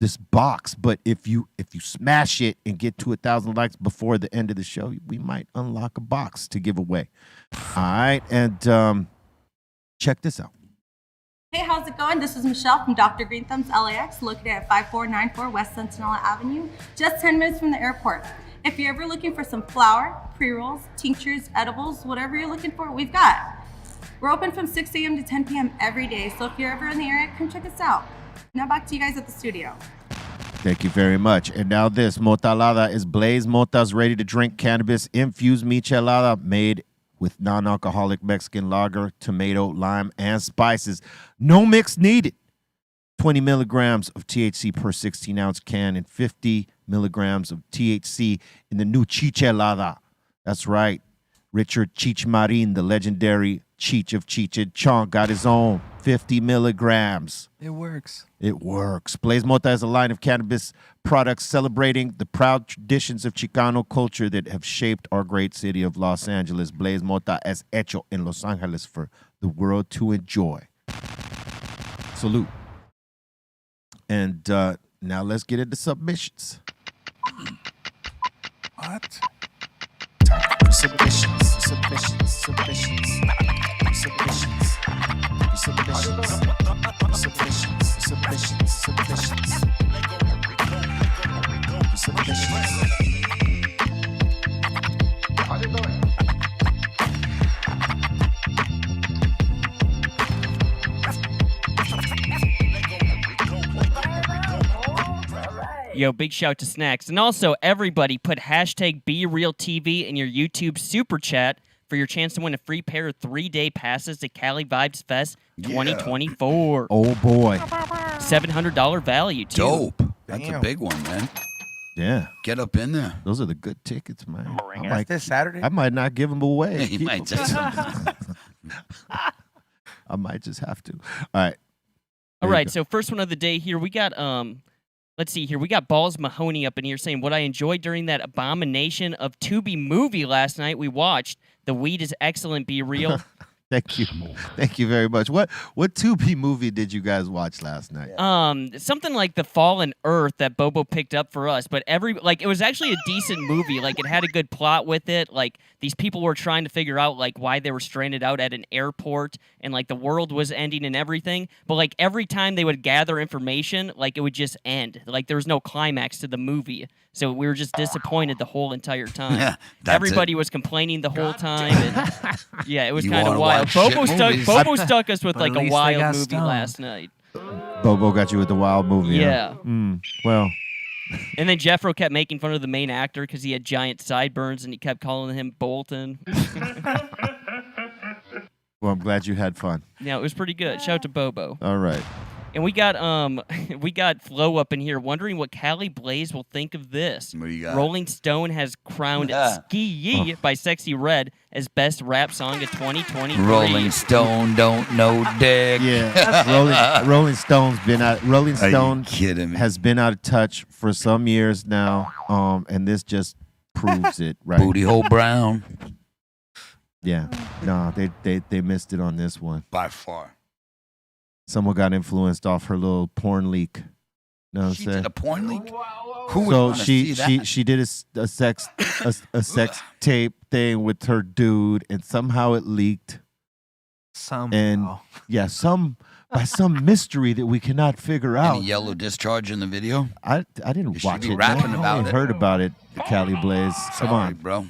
this box. But if you smash it and get to 1,000 likes before the end of the show, we might unlock a box to give away. All right, and check this out. Hey, how's it going? This is Michelle from Dr. Greenthumb's LAX, located at 5494 West Sentinella Avenue, just 10 minutes from the airport. If you're ever looking for some flour, pre-rolls, tinctures, edibles, whatever you're looking for, we've got. We're open from 6 a.m. to 10 p.m. every day, so if you're ever in the area, come check us out. Now back to you guys at the studio. Thank you very much. And now this, Motalada is Blaze Mota's ready-to-drink cannabis-infused michelada made with non-alcoholic Mexican lager, tomato, lime, and spices. No mix needed. 20 milligrams of THC per 16-ounce can and 50 milligrams of THC in the new Chichelada. That's right. Richard Cheech Marin, the legendary Cheech of Cheech and Chong, got his own 50 milligrams. It works. It works. Blaze Mota is a line of cannabis products celebrating the proud traditions of Chicano culture that have shaped our great city of Los Angeles. Blaze Mota es hecho en Los Angeles for the world to enjoy. Salute. And now let's get into submissions. What? Submissions, submissions, submissions, submissions, submissions, submissions, submissions, submissions, submissions. Yo, big shout to Snacks. And also, everybody put hashtag BeRealTV in your YouTube super chat for your chance to win a free pair of 3-day passes to Cali Vibes Fest 2024. Oh, boy. $700 value, too. Dope. That's Damn. a big one, man. Yeah. Get up in there. Those are the good tickets, man. That's this Saturday? I might not give them away. He Keep might 'em. just. I might just have to. All right. All right, so first one of the day here, we got let's see here. We got Balls Mahoney up in here saying, what I enjoyed during that abomination of Tubi movie last night we watched. The weed is excellent, be real. Thank you. Thank you very much. What 2B movie did you guys watch last night? Something like The Fallen Earth that Bobo picked up for us, but it was actually a decent movie. Like, it had a good plot with it. Like, these people were trying to figure out like why they were stranded out at an airport and like the world was ending and everything. But like every time they would gather information, like it would just end. Like there was no climax to the movie. So we were just disappointed the whole entire time. Yeah, Everybody was complaining the whole time. And, yeah, it was You kind of wanna wild. watch Bobo shit Bobo stuck us with But like at a least they wild got movie stoned. last night. Bobo got you with the wild movie. Yeah. Huh? Well, And then Jeffro kept making fun of the main actor because he had giant sideburns and he kept calling him Bolton. well, I'm glad you had fun. Yeah, it was pretty good. Shout out to Bobo. All right. And we got Flo up in here wondering what Cali Blaze will think of this. What do you got? Rolling Stone has crowned Ski Yee by Sexy Red as best rap song of 2023. Rolling Stone don't know dick. Yeah. Rolling Stone's been out. Rolling Are you Stone kidding me? has been out of touch for some years now. And this just proves it, right? Booty hole brown. Yeah. No, they missed it on this one. By far. Someone got influenced off her little porn leak. You know what I'm She saying? did a porn leak? Who would So wanna see she that? she did a sex tape thing with her dude, and somehow it leaked. Somehow. And yeah, by some mystery that we cannot figure out. Any yellow discharge in the video? I didn't You should watch be it. rapping man. I about only it. heard about it. Cali Blaze. Come Sorry, on, bro.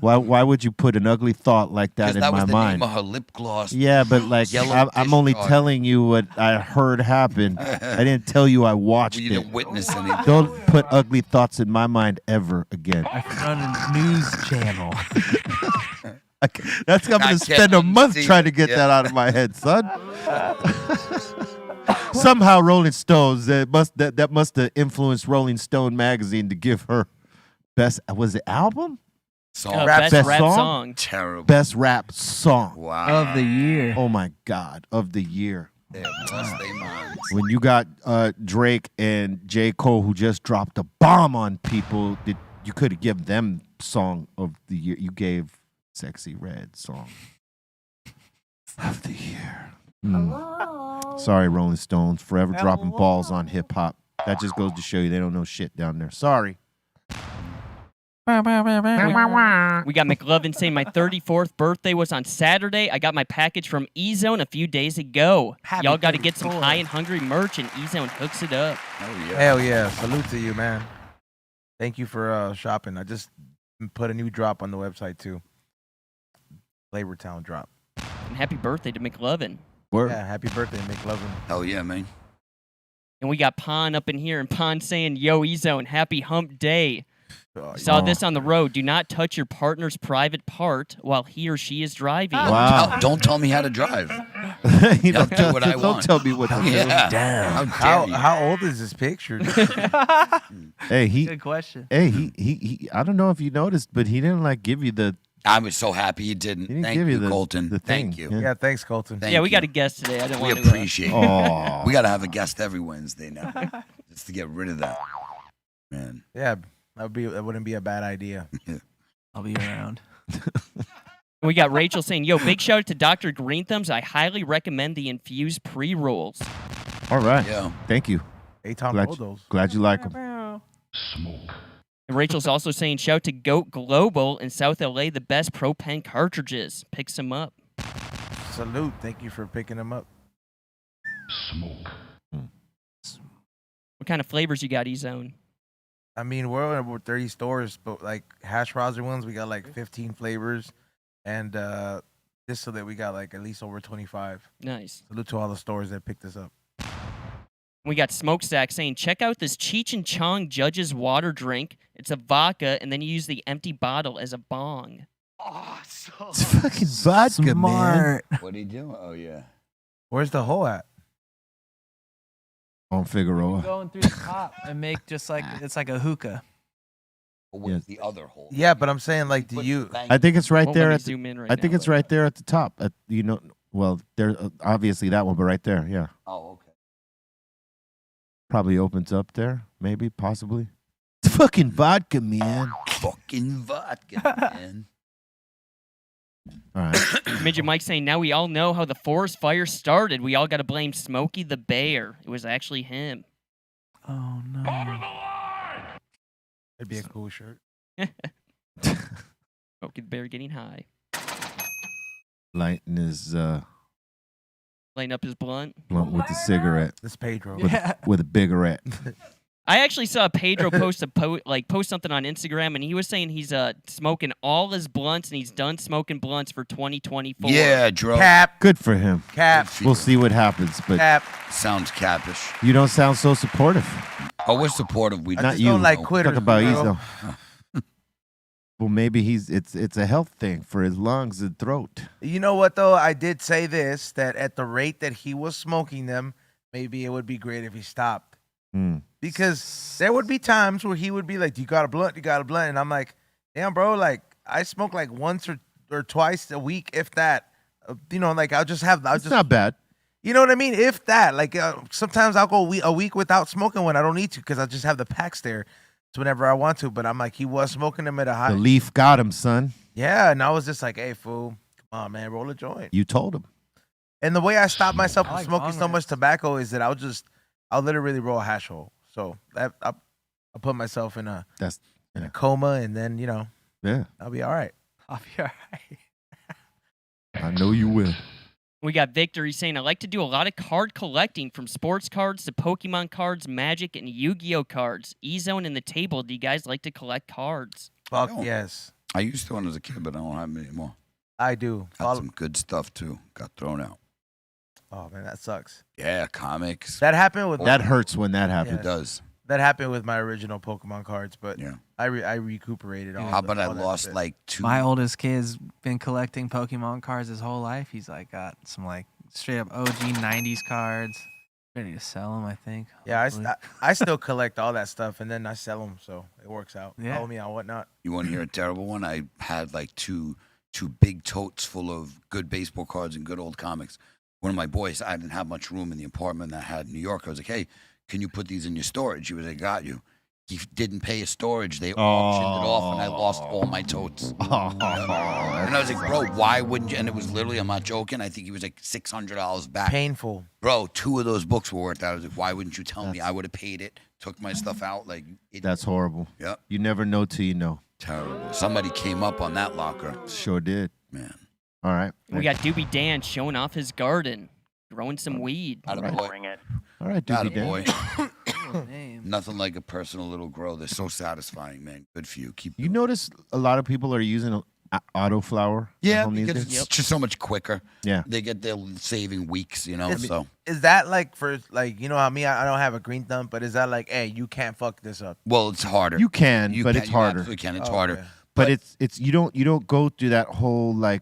why would you put an ugly thought like that Because in that was my the mind? name of her lip gloss. Yeah, but like Yellow I'm only discharge. telling you what I heard happen. I didn't tell you I watched You it. didn't witness anything. Don't put ugly thoughts in my mind ever again. I could run a news channel. That's I'm I gonna can't spend a month unsee trying to it, get yeah. that out of my head, son. Somehow Rolling Stones that must have influenced Rolling Stone magazine to give her best was it album? Song. Best Best rap song? song. Terrible. Best rap song. Wow. Of the year. Oh my God, of the year. Yeah, bless they minds. When you got Drake and J. Cole who just dropped a bomb on people, you could have given them song of the year. You gave Sexy Red song of the year. Sorry, Rolling Stones, forever dropping balls on hip hop. That just goes to show you they don't know shit down there. Sorry. We got McLovin saying my 34th birthday was on Saturday. I got my package from E-Zone a few days ago. Happy Y'all got to get some 34th. high and hungry merch, and E-Zone hooks it up. Oh yeah. Hell yeah. Salute to you, man. Thank you for shopping. I just put a new drop on the website, too. Flavortown drop. And happy birthday to McLovin. Word. Yeah, happy birthday, McLovin. Hell yeah, man. And we got Pon up in here, and Pon saying, yo, E-Zone, happy hump day. Oh, Saw this on the road. Do not touch your partner's private part while he or she is driving. Wow. Don't tell me how to drive. You Don't do what I don't want. tell me what to do. Yeah. Damn. How dare you? How old is this picture? Hey, Good question. he I don't know if you noticed, but he didn't like give you the I was so happy you didn't. he didn't Thank give you, the Colton. the thing. Thank you. Yeah. Yeah, thanks, Colton. Thank Yeah, we you. got a guest today. I didn't We want to. appreciate it. Oh. We got to have a guest every Wednesday now, just to get rid of that. Man. Yeah, that wouldn't be a bad idea. I'll be around. We got Rachel saying, yo, big shout out to Dr. Greenthumbs. I highly recommend the infused pre-rolls. All right. Yeah. Thank you. Aton Glad, Rodos. glad you like them. And Rachel's also saying, shout to Goat Global in South LA, the best Pro Pen cartridges. Pick some up. Salute. Thank you for picking them up. What kind of flavors you got, E-Zone? I mean, we're in over 30 stores, but like hash rosin ones, we got like 15 flavors. And just so that we got like at least over 25. Nice. Salute to all the stores that picked this up. We got Smokestack saying, check out this Cheech and Chong Judge's water drink. It's a vodka, and then you use the empty bottle as a bong. It's fucking vodka, man. What do you do? Oh, yeah. Where's the hole at? On Figueroa. Going through the top and make just like it's like a hookah. But what's the other hole? Yeah, but I'm saying like, do Put you? the bang- I think it's right Won't there let me at zoom in right I think now, it's though. right there at the top. Well, there obviously that one, but right there, yeah. Oh, okay. Probably opens up there, maybe, possibly. It's fucking vodka, man. Fucking vodka, man. All right. Midget Mike saying, now we all know how the forest fire started. We all got to blame Smokey the Bear. It was actually him. Oh no. It'd be a cool shirt. Smokey the Bear getting high. Lighting his Lighting up his blunt. blunt with a cigarette. This Pedro. With a biggerette. I actually saw Pedro post something on Instagram, and he was saying he's smoking all his blunts, and he's done smoking blunts for 2024. Yeah, Dro. Cap. Good for him. Cap. We'll see what happens, but Cap. Sounds capish. you don't sound so supportive. Oh, we're supportive. We I Not just you. don't like No. quitters. Talk about bro. Ezo. Well, maybe it's a health thing for his lungs and throat. You know what though? I did say this, that at the rate that he was smoking them, maybe it would be great if he stopped. Hmm. Because there would be times where he would be like, you got a blunt? You got a blunt? And I'm like, damn, bro, like I smoke like once or twice a week, if that. Like It's not bad. you know what I mean? If that. Like sometimes I'll go a week without smoking when I don't need to because I just have the packs there. So whenever I want to, but I'm like, he was smoking them at a high. The leaf got him, son. Yeah, and I was just like, hey, fool, come on, man, roll a joint. You told him. And the way I stopped myself from like smoking so bong much rips. tobacco is that I'll literally roll a hash hole. So that I put myself in a That's coma, and then yeah. I'll be all right. I'll be all right. I know you will. We got Victor. He's saying, I like to do a lot of card collecting, from sports cards to Pokemon cards, Magic, and Yu-Gi-Oh cards. E-Zone and the table. Do you guys like to collect cards? Fuck don't. yes, I used to when I was a kid, but I don't have them anymore. I do. Got some good stuff too. Got thrown out. Oh man, that sucks. Yeah, comics. That happened with That hurts when that It happens. does. that happened with my original Pokemon cards, but Yeah. I recuperated all. How the- about I all that lost shit. like two? My oldest kid's been collecting Pokemon cards his whole life. He's like got some like straight up OG 90s cards. Ready to sell them, I think. Yeah, hopefully. I still collect all that stuff, and then I sell them, so it works out. Yeah. Follow me on whatnot. You want to hear a terrible one? I had like two big totes full of good baseball cards and good old comics. one of my boys, I didn't have much room in the apartment that I had in New York. I was like, hey, can you put these in your storage? He was like, got you. He didn't pay his storage. They auctioned it off, and I lost all my totes. And I was like, bro, why wouldn't you? And it was literally, I'm not joking, I think he was like $600 back. Painful. Bro, 2 of those books were worth that. I was like, why wouldn't you tell me? I would have paid it, took my stuff out. Like, That's horrible. Yep. You never know till you know. Terrible. Somebody came up on that locker. Sure did. Man. All right. We got Doobie Dan showing off his garden, growing some weed. All right, All right, Doobie Dan. boy. Nothing like a personal little grow. They're so satisfying, man. Good for you. Keep. You notice a lot of people are using auto flower. Yeah, at home these because days? it's just so much quicker. Yeah. They get their saving weeks, you know. So Is that like for like you know how me I don't have a green thumb, but is that like hey you can't fuck this up? well, it's harder. You can, but it's you harder. absolutely can. It's Oh, harder. okay. But it's you don't go through that whole like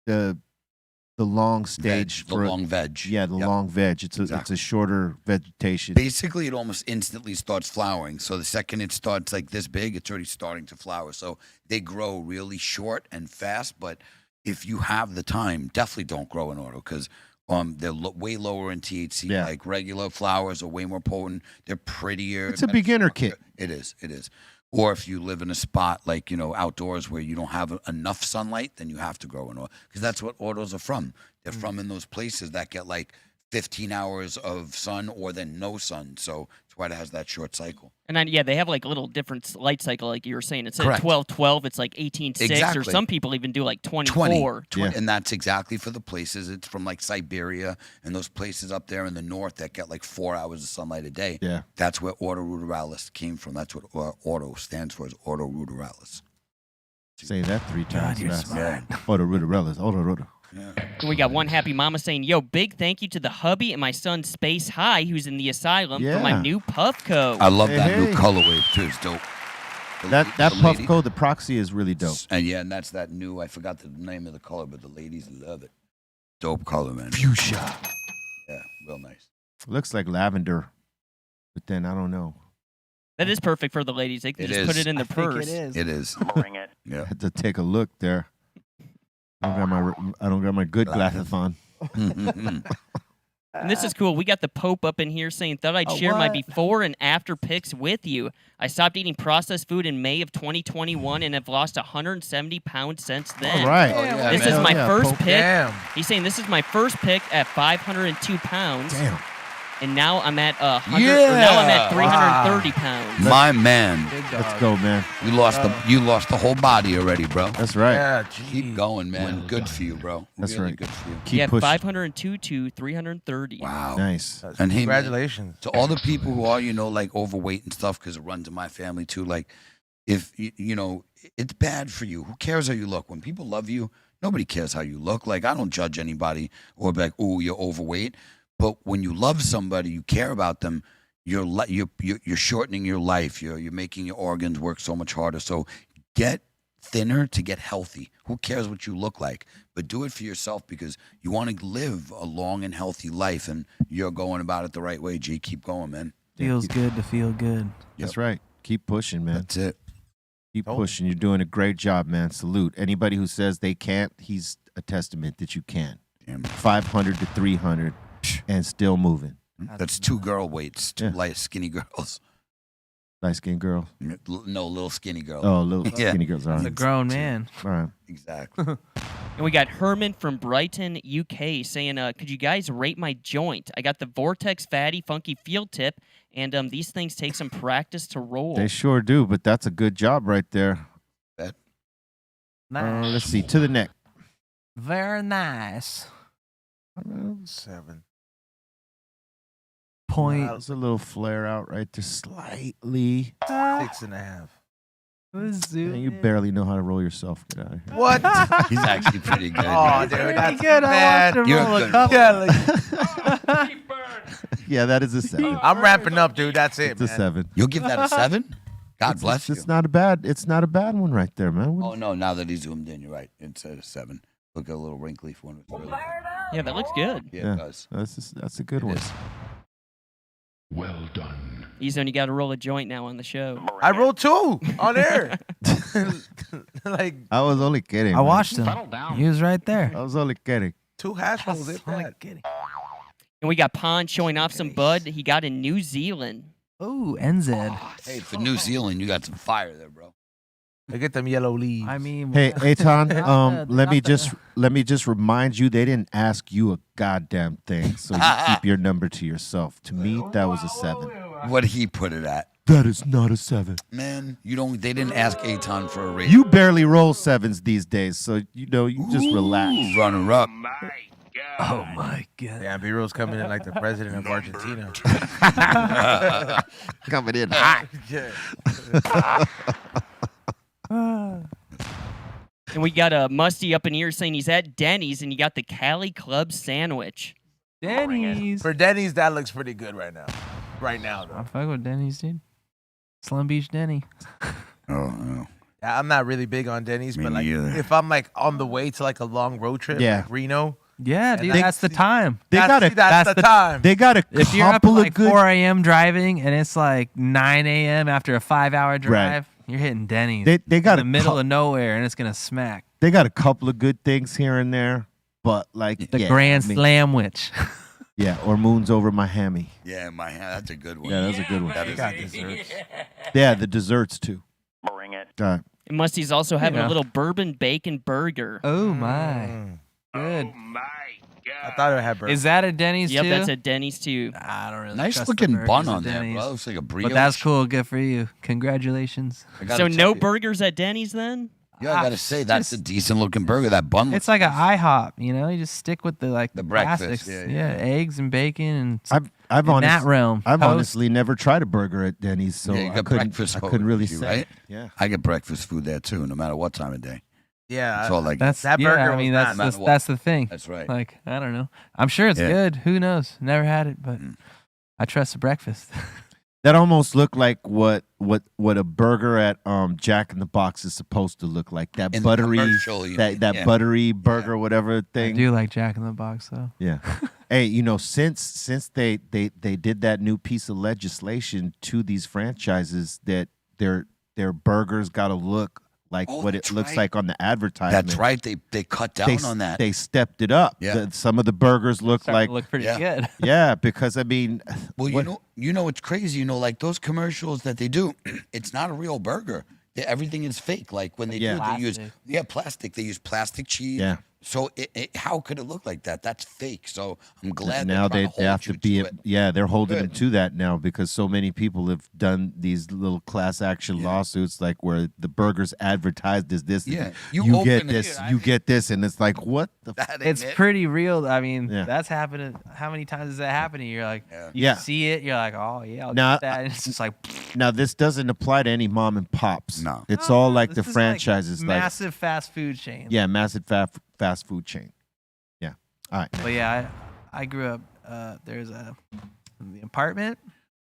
the long stage the for long veg. Yeah, the Yep. long veg. It's Exactly. a shorter vegetation. Basically, it almost instantly starts flowering. So the second it starts like this big, it's already starting to flower. So they grow really short and fast. But if you have the time, definitely don't grow in auto because they're way lower in THC. Yeah. Like regular flowers are way more potent. They're prettier. It's a beginner kit. It is. It is. Or if you live in a spot like, outdoors where you don't have enough sunlight, then you have to grow in auto. Because that's what autos are from. They're from in those places that get like 15 hours of sun or then no sun. So that's why it has that short cycle. And then, they have like a little different light cycle, like you were saying. Instead Correct. of 12-12, it's like 18-6, or Exactly. some people even do like 24. 20. And that's exactly for the places. It's from like Siberia and those places up there in the north that get like 4 hours of sunlight a day. Yeah. That's where auto ruderalis came from. That's what auto stands for, is auto ruderalis. Say that 3 times you're fast. smart. Auto ruderalis. Auto ruder. Yeah. We got one happy mama saying, yo, big thank you to the hubby and my son Space High, who's in the asylum, for my Yeah. new puff coat. I love Hey, that new hey. colorway too. It's dope. That The puff lady- code, the proxy is really dope. And that's that new, I forgot the name of the color, but the ladies love it. Dope color, man. Fuchsia. Yeah, real nice. Looks like lavender, but then I don't know. That is perfect for the ladies. They can It just put is. it in the purse. It is. Yeah. I had to take a look there. I don't got my good glasses on. And this is cool. We got the Pope up in here saying, thought I'd share my before and after pics with you. I stopped eating processed food in May of 2021 and have lost 170 pounds since then. All right. Oh, yeah, This man. is my Yeah, first Pope. pick. Damn. He's saying this is my first pick at 502 pounds. Damn. And now I'm at 100. Or now I'm at Yeah. 330 pounds. My man. Let's go, man. You lost the whole body already, bro. That's right. Yeah, Keep going, man. Good for you, bro. That's Really right. good for you. Keep Yeah, pushing. 502 to 330. Wow. Nice. And hey, man, Congratulations. to all the people who are, like overweight and stuff, because it runs in my family too. Like, if it's bad for you. Who cares how you look? When people love you, nobody cares how you look. Like, I don't judge anybody or be like, oh, you're overweight. But when you love somebody, you care about them. You're shortening your life. You're making your organs work so much harder. So get thinner to get healthy. Who cares what you look like? But do it for yourself because you want to live a long and healthy life, and you're going about it the right way. G, keep going, man. Feels good to feel good. That's right. Keep pushing, man. That's it. Keep pushing. You're doing a great job, man. Salute. Anybody who says they can't, he's a testament that you can. Damn. 500 to 300 and still moving. That's 2 girl weights, 2 Yeah. light skinny girls. Light skinned girl. No, little skinny girl. Oh, little Yeah. skinny girls. All He's a right. grown man. All right. Exactly. And we got Herman from Brighton, UK, saying, could you guys rate my joint? I got the Vortex Fatty Funky Field Tip, and these things take some practice to roll. They sure do, but that's a good job right there. Nice. Let's see. To the neck. Very nice. 7. Point. There's a little flare out right there, slightly. 6.5. Man, you barely know how to roll yourself. Get out of here. What? He's actually pretty good. Oh, dude. dude, that's good. bad. You're a good Yeah, like, Yeah, that is a 7. I'm wrapping up, dude. That's it, It's a man. 7. You'll give that a 7? God bless you. It's not a bad. It's not a bad one right there, man. What- Oh, no, now that he's zoomed in, you're right. It's a 7. Look a little wrinkly for one. Really Yeah, that looks good. yeah, it does. That's a good one. is. Well done. He's only got to roll a joint now on the show. I rolled 2 on air. Like I was only kidding. I man. watched him. He was right there. I was only kidding. 2 hash rolls. If Only that. kidding. And we got Pond showing off some bud he got in New Zealand. Oh, NZ. Hey, for New Zealand, you got some fire there, bro. They get them yellow leaves. I mean, Hey, Aton, Not the- let me not the- just remind you they didn't ask you a goddamn thing, so you keep your number to yourself. To me, that was a 7. What he put it at? That is not a 7. Man, you don't. They didn't ask Aton for a rating. You barely roll 7s these days, so you just relax. Runner up. Oh my god. Yeah, B-Roll's coming in like the president of Argentina. Coming in hot. Yeah. And we got a Musty up in here saying he's at Denny's and you got the Cali Club sandwich. Denny's. For Denny's, that looks pretty good right now. Right now, I though. fuck with Denny's, dude. Slum Beach Denny. Oh no. Yeah, I'm not really big on Denny's, Me but like neither. if I'm like on the way to like a long road trip, Yeah. like Reno, Yeah, dude, they- that's the time. They got a that's the the- time. they got a If you're up at couple like of good 4 a.m. driving and it's like 9 a.m. after a 5-hour drive, you're hitting Denny's. They got in the middle of nowhere and it's gonna smack. They got a couple of good things here and there, but like The yeah, Grand I mean, Slamwich. Yeah, or Moons Over Miami. Yeah, my hand. That's a good one. Yeah, that's a good one. That is got a desserts. Yeah, the desserts too. Bring it. Uh, And Musty's also having know. a little bourbon bacon burger. Oh my. Mm. Good. I thought it had burgers. Is that a Denny's Yep, too? that's at Denny's too. I don't really nice trust the looking burgers bun at on there, Denny's. bro. That looks like a brioche. But that's cool. Good for you. Congratulations. I gotta So tell no you. burgers at Denny's then? Yeah, I gotta say that's a just- decent looking burger. That bun. It's like an IHOP, you know. You just stick with the breakfast, classics. yeah. Eggs and bacon and I've in that realm. I've Toast. honestly never tried a burger at Denny's, so Yeah, you I got couldn't breakfast I couldn't really food, say. right? Yeah. I get breakfast food there too, no matter what time of day. Yeah, It's all like That's That yeah, burger I mean, was that's not- that's, Matter what. that's the thing. That's right. Like I don't know. I'm sure it's Yeah. good. Who knows? Never had it, but I trust the breakfast. That almost looked like what a burger at Jack in the Box is supposed to look like. That In the buttery commercial, you mean, that yeah. buttery burger, whatever I thing. do like Jack in the Box though. Yeah. Hey, since they did that new piece of legislation to these franchises that their burgers got to look like Oh, what it that's looks right. like on the advertisement. That's right. They cut down They, on that. They stepped it up. Yeah. Some of the burgers look Starting like to look pretty yeah. good. yeah, because I mean, Well, what- you know what's crazy? Like those commercials that they do, it's not a real burger. Everything is fake. Like when they Yeah. do, they use Plastic. plastic. They use plastic cheese. Yeah. So how could it look like that? That's fake. So I'm glad now they're they trying have hold to you be it. yeah, they're holding them Good. to that now because so many people have done these little class action lawsuits like where the burger's advertised as this. Yeah, you, you get open it. this, you get this, and it's like what the That ain't It's it. pretty real. I mean, Yeah. that's happening. How many times is that happening? You're like, Yeah. you Yeah. see it. You're like, oh yeah, I'll Now- get that. And it's just like, Now this doesn't apply to any mom and pops. No. It's all like this the is franchises, like massive fast food chain. yeah, massive fast food chain. Yeah. All right. But yeah, I grew up. There's the apartment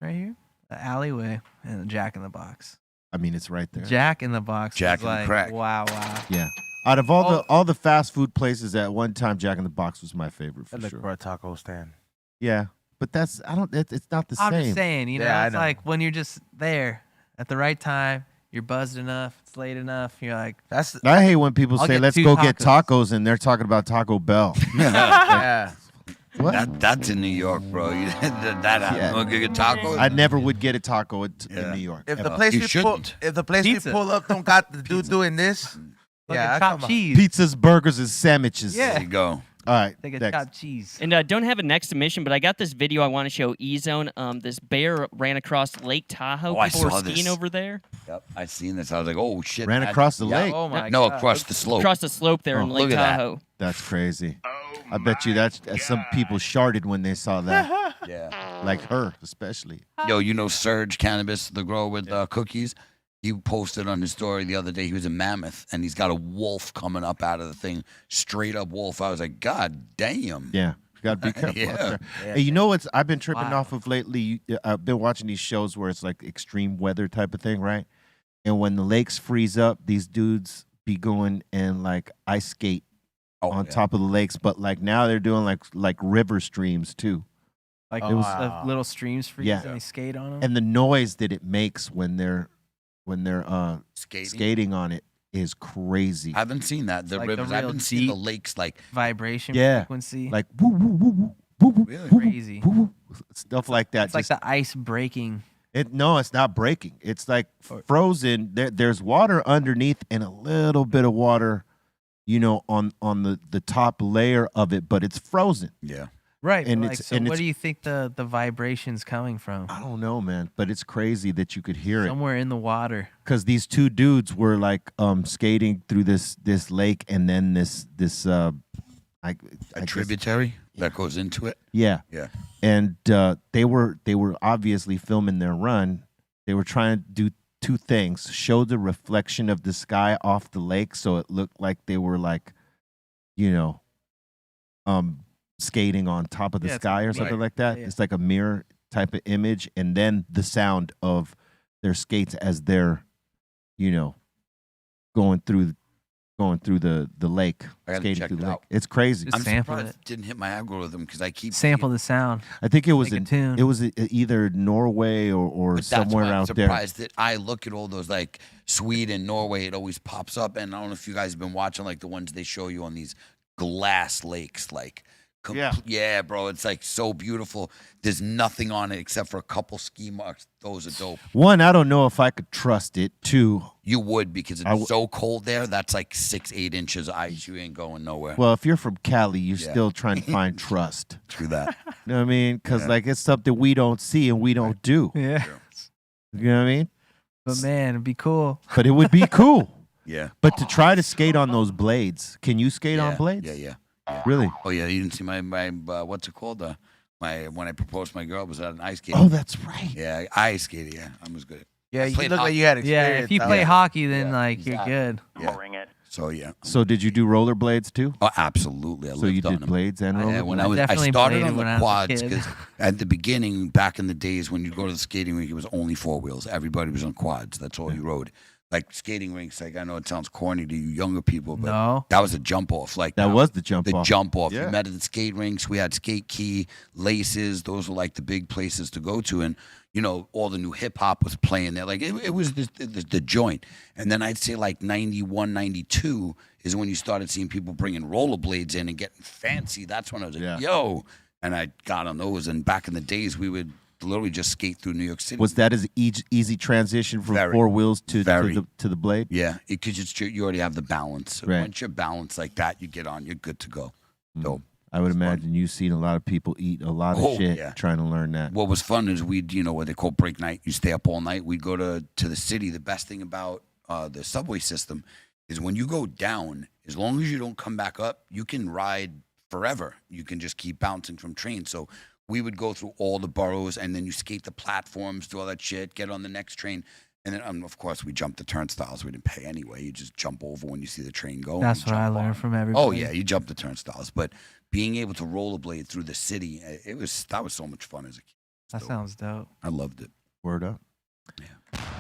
right here, the alleyway, and a Jack in the Box. I mean, it's right there. Jack in the Box. Jack is in the like, Crack. Wow. Yeah. Out of all Oh. all the fast food places at one time, Jack in the Box was my favorite for I look sure. for a taco stand. Yeah, but that's it's not the I'm same. just saying, you know, Yeah, I it's know. like when you're just there at the right time, you're buzzed enough, it's late enough, you're like, That's I hate when people I'll say, get "Let's 2 go get tacos." tacos," and they're talking about Taco Bell. yeah. What? That's in New York, bro. That Yeah. you want to get tacos? I never would get a taco in Yeah. New York. If ever. the place You we pull, shouldn't. if the place Pizza. we pull up don't got the dude doing this, like yeah, a I chopped come on. cheese. Pizzas, burgers, and sandwiches. Yeah. There you go. All right. Like a next. chopped cheese. And don't have a next submission, but I got this video I want to show E-Zone. This bear ran across Lake Tahoe. Oh, I People were saw skiing this. over there. Yep, I seen this. I was like, oh shit. Ran across the lake. Oh my No, God. across the slope. Across the slope there Oh, in Lake look at that. Tahoe. That's crazy. I bet you that's some people sharded when they saw that. Yeah. Like her, especially. Yo, you know Surge Cannabis, the grower with cookies? He posted on his story the other day. He was in Mammoth, and he's got a wolf coming up out of the thing. Straight up wolf. I was like, God damn. Yeah. Got to be careful. Yeah. out there. Hey, you know what's I've been tripping Wow. off of lately? I've been watching these shows where it's like extreme weather type of thing, right? And when the lakes freeze up, these dudes be going and like ice skate on top of the lakes, but like now they're doing like river streams too. Like Oh, those wow. little streams freeze Yeah. and they skate on them. And the noise that it makes when they're Skating. skating on it is crazy. I haven't seen that. The Like the rivers. I've real been seeing the deep- lakes like Vibration Yeah. frequency. Like woo woo woo woo Really? Crazy. Stuff like that. It's like the ice breaking. No, it's not breaking. It's like frozen. There's water underneath and a little bit of water, on the top layer of it, but it's frozen. Yeah. Right. And like, it's so and what it's, do you think the vibration's coming from? I don't know, man, but it's crazy that you could hear it Somewhere in the water. because these two dudes were like skating through this lake, and then this I guess- Tributary that goes into it. yeah. Yeah. And they were obviously filming their run. They were trying to do two things: show the reflection of the sky off the lake, so it looked like they were like, skating on top of the Yeah, it's sky or right. something like that. Yeah. It's like a mirror type of image, and then the sound of their skates as they're, going through the lake, I gotta skating check through it the lake. out. it's crazy. Just I'm sample surprised it. it didn't hit my algorithm because I keep Sample the sound. I think it was Make a tune. it was either Norway or But that's somewhere why I'm out there. surprised that I look at all those like Sweden, Norway, it always pops up. And I don't know if you guys have been watching like the ones they show you on these glass lakes, like yeah, bro, it's like so beautiful. There's nothing on it except for a couple ski marks. Those are dope. One, I don't know if I could trust it. Two, You would because it's so cold there. That's like 6-8 inches of ice. You ain't going nowhere. well, if you're from Cali, you're Yeah. still trying to find trust. True that. You know what I mean? Because like it's something we don't see and we don't do. Yeah. You know what I mean? But man, it'd be cool. But it would be cool. Yeah. But to try to skate on those blades, can you skate on blades? Yeah. Really? Oh yeah, you didn't see my what's it called? When I proposed to my girl was at an ice skate. Oh, that's right. Yeah, ice skating. Yeah, I was good. Yeah, you played look like hockey. you had Yeah, experience. if you out play there. hockey, then Yeah, like exactly. you're good. Yeah. So yeah. So did you do rollerblades too? Oh, absolutely. I So you lived on did them. blades and Yeah, rollerblades? when I I definitely started played on it when the I was a quads kid. because at the beginning, back in the days when you go to the skating rink, it was only 4 wheels. Everybody was on quads. That's all you rode. Like skating rinks, like I know it sounds corny to you younger people, but No. that was a jump off. Like That was the jump the off. jump off. Yeah. You met at the skate rinks. We had skate key, laces. Those were like the big places to go to. And, all the new hip hop was playing there. Like it was the joint. And then I'd say like 91, 92 is when you started seeing people bringing rollerblades in and getting fancy. That's when I was like, yo. And I got on those. And back in the days, we would literally just skate through New York City. Was that as easy transition from Very. 4 wheels to Very. the blade? Yeah, because you already have the balance. So Right. once you're balanced like that, you get on, you're good to go. Dope. I would imagine you've seen a lot of people eat a lot of shit yeah. trying to learn that. What was fun is we'd, what they call break night. You stay up all night. We'd go to the city. The best thing about the subway system is when you go down, as long as you don't come back up, you can ride forever. You can just keep bouncing from trains. So we would go through all the boroughs, and then you skate the platforms, do all that shit, get on the next train. And then, of course, we jumped the turnstiles. We didn't pay anyway. You just jump over when you see the train go. and That's you what I jump learned on. from everybody. Oh, yeah, you jump the turnstiles. But being able to rollerblade through the city, that was so much fun as a kid. That sounds dope. I loved it. Word up. Yeah,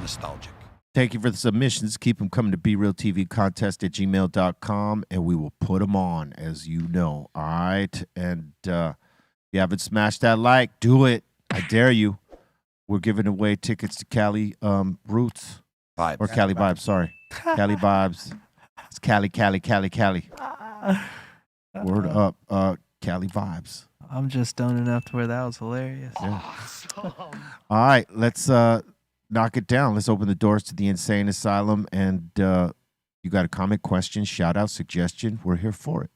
nostalgic. Thank you for the submissions. Keep them coming to brealtvcontest@gmail.com, and we will put them on, as you know. All right? And if you haven't smashed that like, do it. I dare you. We're giving away tickets to Cali Roots. Vibes. Or Cali Vibes, sorry. Cali Vibes. It's Cali. Word up. Cali Vibes. I'm just stoned enough to where that was hilarious. Yeah. All right, let's knock it down. Let's open the doors to the Insane Asylum. And you got a comment, question, shout out, suggestion. We're here for it.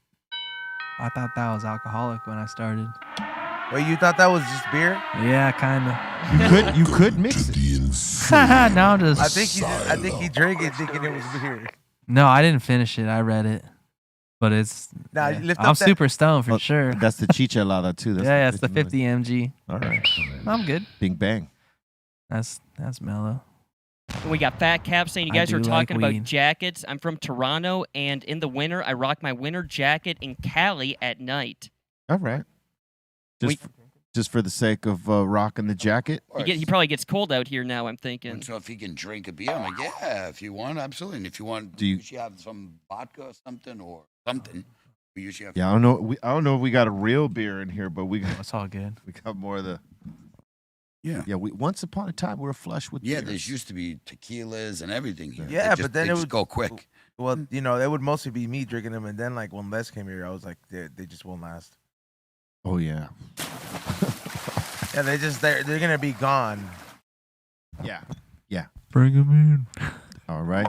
I thought that was alcoholic when I started. Wait, you thought that was just beer? Yeah, kind of. You could mix it. No, I'm just. I think he drank it thinking it was beer. No, I didn't finish it. I read it, but it's. Nah, yeah. lift I'm up that- super stoned for sure. That's the chichelada too. That's Yeah, it's the 50 mg. All right. I'm good. Bing bang. That's mellow. We got Fat Cap saying you I guys do are like talking about weed. jackets. I'm from Toronto, and in the winter, I rock my winter jacket in Cali at night. All right. Just for the sake of rocking the jacket. He probably gets cold out here now, I'm thinking. So if he can drink a beer, I'm like, yeah, if you want, absolutely. And if you want, Do you- you usually have some vodka or something We usually have. Yeah, I don't know if we got a real beer in here, but we got, It's all good. we got more of the. Yeah. Yeah. Once upon a time we were flush with. Yeah, beers. there used to be tequilas and everything here. Yeah, They but then they it just would go quick. Well, it would mostly be me drinking them, and then like when Les came here, I was like, they just won't last. Oh yeah. Yeah, they're gonna be gone. Yeah. Yeah. Bring him in. All right.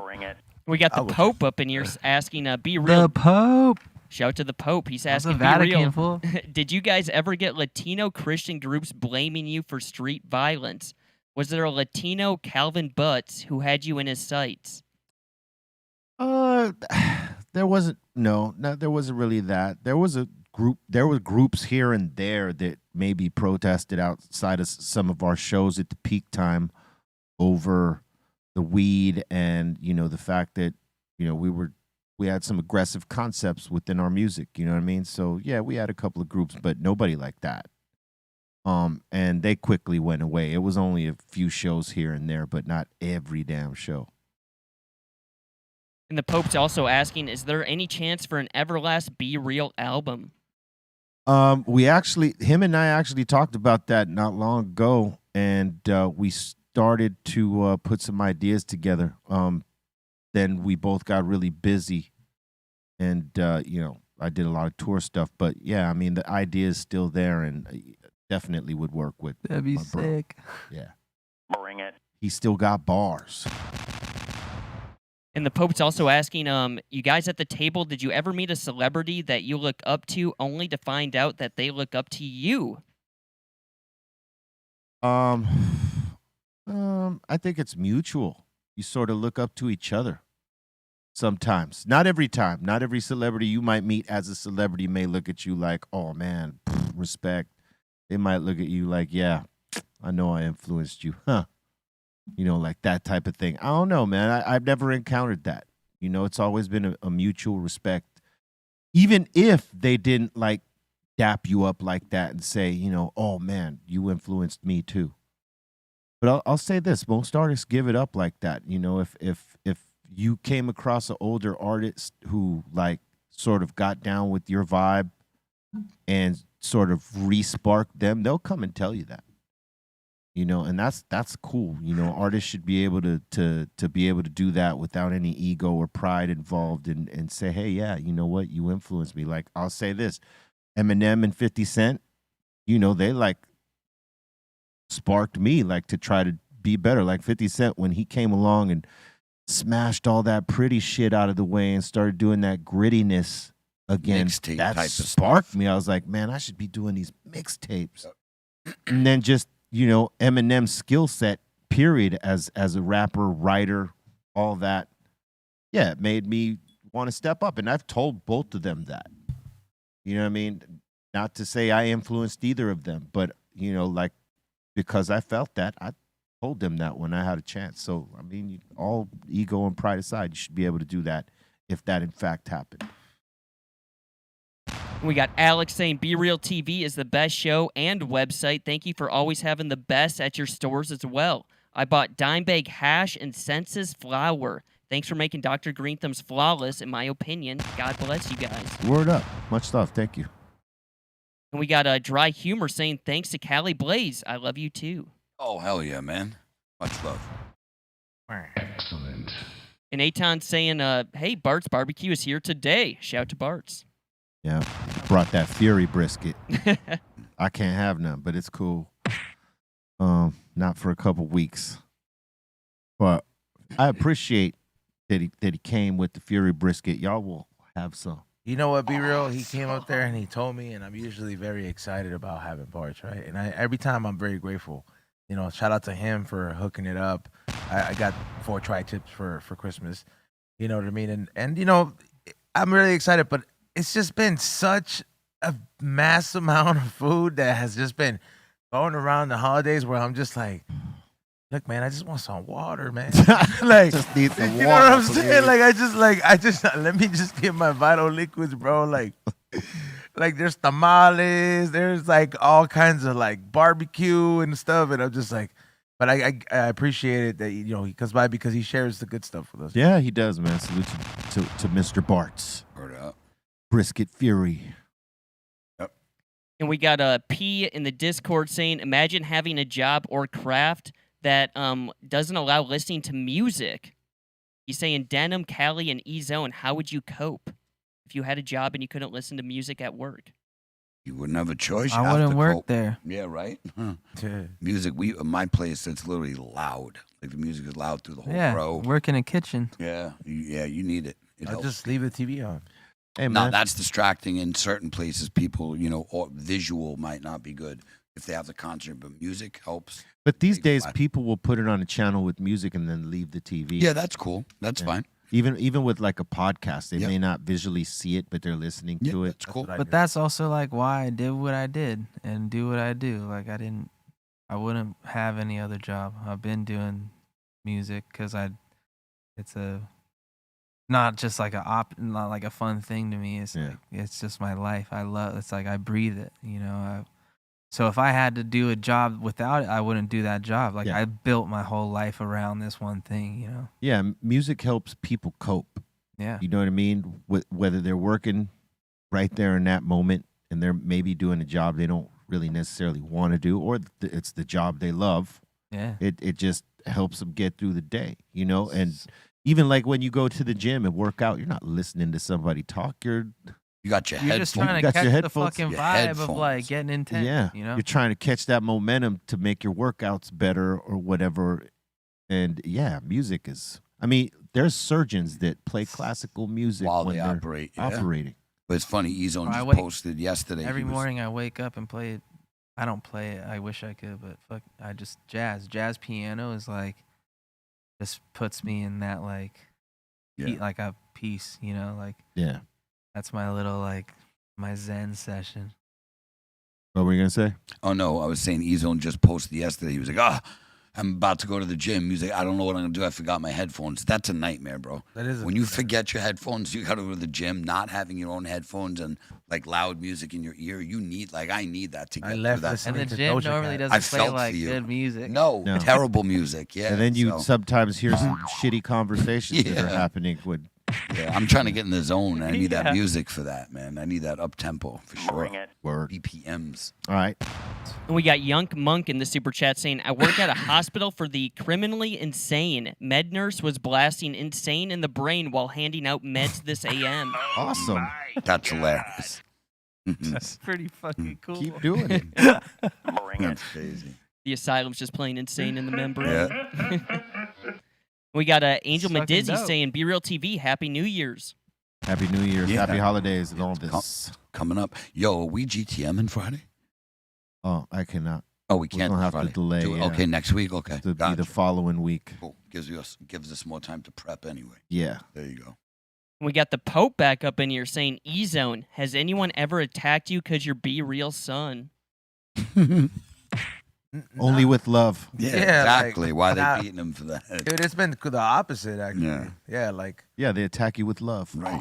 We got the would Pope up in here asking, "Be real." The Pope. Shout to the Pope. He's How's the asking, "Be Vatican, real." fool? Did you guys ever get Latino Christian groups blaming you for street violence? Was there a Latino Calvin Butts who had you in his sights? There wasn't. No, there wasn't really that. There was a group. There were groups here and there that maybe protested outside of some of our shows at the peak time over the weed and the fact that we had some aggressive concepts within our music. You know what I mean? So yeah, we had a couple of groups, but nobody like that. And they quickly went away. It was only a few shows here and there, but not every damn show. And the Pope's also asking, is there any chance for an Everlast Be Real album? Him and I actually talked about that not long ago, and we started to put some ideas together. Then we both got really busy, and I did a lot of tour stuff. But yeah, I mean, the idea is still there, and definitely would work with. That'd be my bro. sick. Yeah, Bring it. he still got bars. And the Pope's also asking, you guys at the table, did you ever meet a celebrity that you look up to only to find out that they look up to you? I think it's mutual. You sort of look up to each other. Sometimes, not every time. Not every celebrity you might meet as a celebrity may look at you like, oh man, respect. They might look at you like, yeah, I know I influenced you, huh? Like that type of thing. I don't know, man. I've never encountered that. It's always been a mutual respect. Even if they didn't like dap you up like that and say, oh man, you influenced me too. But I'll say this: most artists give it up like that. If you came across an older artist who like sort of got down with your vibe and sort of re-sparked them, they'll come and tell you that. And that's cool. Artists should be able to be able to do that without any ego or pride involved and say, hey, yeah, you know what? You influenced me. Like, I'll say this, Eminem and 50 Cent, they like sparked me like to try to be better. Like 50 Cent, when he came along and smashed all that pretty shit out of the way and started doing that grittiness again, Mixtape that type of sparked stuff. me. I was like, man, I should be doing these mixtapes. And then just Eminem's skill set, period, as a rapper, writer, all that, yeah, it made me want to step up. And I've told both of them that. You know what I mean? Not to say I influenced either of them, but, like, because I felt that, I told them that when I had a chance. So, I mean, all ego and pride aside, you should be able to do that if that in fact happened. We got Alex saying, Be Real TV is the best show and website. Thank you for always having the best at your stores as well. I bought Dimebag hash and Senses flour. Thanks for making Dr. Greenthumb's flawless, in my opinion. God bless you guys. Word up. Much love. Thank you. And we got Dry Humor saying, thanks to Cali Blaze. I love you too. Oh, hell yeah, man. Much love. Excellent. And Aton saying, hey, Bart's Barbecue is here today. Shout to Bart's. Yeah, brought that Fury brisket. I can't have none, but it's cool. Not for a couple weeks. But I appreciate that he came with the Fury brisket. Y'all will have some. You know what, Be Real? He came up there and he told me, and I'm usually very excited about having Bart's, right? And every time I'm very grateful. Shout out to him for hooking it up. I got 4 tri-tips for Christmas. You know what I mean? And I'm really excited, but it's just been such a mass amount of food that has just been going around the holidays where I'm just like, look, man, I just want some water, man. Like, Just need some you know what I'm water, saying? Like, I just let me just get my vital liquids, bro. Like there's tamales, there's like all kinds of like barbecue and stuff, and I'm just like, but I appreciate it that he comes by because he shares the good stuff with us. Yeah, he does, man. Salute to Mr. Bart's. Word up. Brisket Fury. And we got a P in the Discord saying, imagine having a job or craft that doesn't allow listening to music. He's saying, DENM, Cali, and E-Zone, how would you cope if you had a job and you couldn't listen to music at work? You wouldn't have a choice. You I have wouldn't to work cope. there. Yeah, right. Huh. Yeah. Music. My place. It's literally loud. Like the music is loud through the whole Yeah, row. work in a kitchen. Yeah, you need it. It I'll helps. just leave the TV on. Hey, No, man. that's distracting in certain places. People, or visual might not be good if they have the concert, but music helps. But these Big days, black. people will put it on a channel with music and then leave the TV. Yeah, that's cool. That's Yeah. fine. Even with like a podcast, they Yep. may not visually see it, but they're listening Yeah, to it. that's cool. what I But do. that's also like why I did what I did and do what I do. Like I wouldn't have any other job. I've been doing music because it's not just like not like a fun thing to me. It's Yeah. like, it's just my life. It's like I breathe it, so if I had to do a job without it, I wouldn't do that job. Like Yeah. I built my whole life around this one thing, Yeah, music helps people cope. Yeah. You know what I mean? Whether they're working right there in that moment and they're maybe doing a job they don't really necessarily want to do, or it's the job they love. Yeah. It just helps them get through the day, And even like when you go to the gym and work out, you're not listening to somebody talk. You got your You're headphones. just trying You to got your catch the headphones? fucking Your vibe of like headphones. getting intense. Yeah, You're trying to catch that momentum to make your workouts better or whatever. And yeah, music is. I mean, there's surgeons that play classical music While when they they're operate, yeah. operating. But it's funny. E-Zone I just wake- posted yesterday. Every he was- morning I wake up and play it. I don't play it. I wish I could, but fuck, I just jazz piano is like just puts me in that like Yeah. like a peace, like Yeah. that's my little like my zen session. What were you gonna say? Oh no, I was saying E-Zone just posted yesterday. He was like, I'm about to go to the gym. He's like, I don't know what I'm gonna do. I forgot my headphones. That's a nightmare, bro. That is When you forget your headphones, you gotta go to the gym, not having your own headphones and like loud music in your ear. You need I need that to I get through left that. listening And the to gym Doja normally Cat. doesn't I play felt like for you. good music. No, No. terrible music. Yeah. and then you so- sometimes hear some shitty conversations that are Yeah. happening with. Yeah, I'm trying to get in the zone. I need Yeah. that music for that, man. I need that up tempo for sure. Word. BPMs. All right. And we got Yunk Monk in the super chat saying, I work at a hospital for the criminally insane. Med nurse was blasting insane in the brain while handing out meds this AM. Awesome. That's hilarious. That's pretty fucking cool. Keep doing it. That's crazy. The Asylum's just playing insane in the membrane. Yeah. We got Angel Fucking Medizzi dope. saying, Be Real TV, Happy New Year's. Happy New Year's. Yeah. Happy holidays and all this. Coming up. Yo, are we GTM in Friday? Oh, I cannot. Oh, we can't. gonna have to Friday. delay, Do it. yeah. Okay, next week. Okay. To be Gotcha. the following week. Cool. Gives us more time to prep anyway. Yeah. There you go. We got the Pope back up in here saying, E-Zone, has anyone ever attacked you because you're Be Real son? Only with love. Yeah, Yeah, like, exactly. Why nah. they beating him for that? Dude, it's been the opposite actually. Yeah. Yeah, like Yeah, they attack you with love. Right.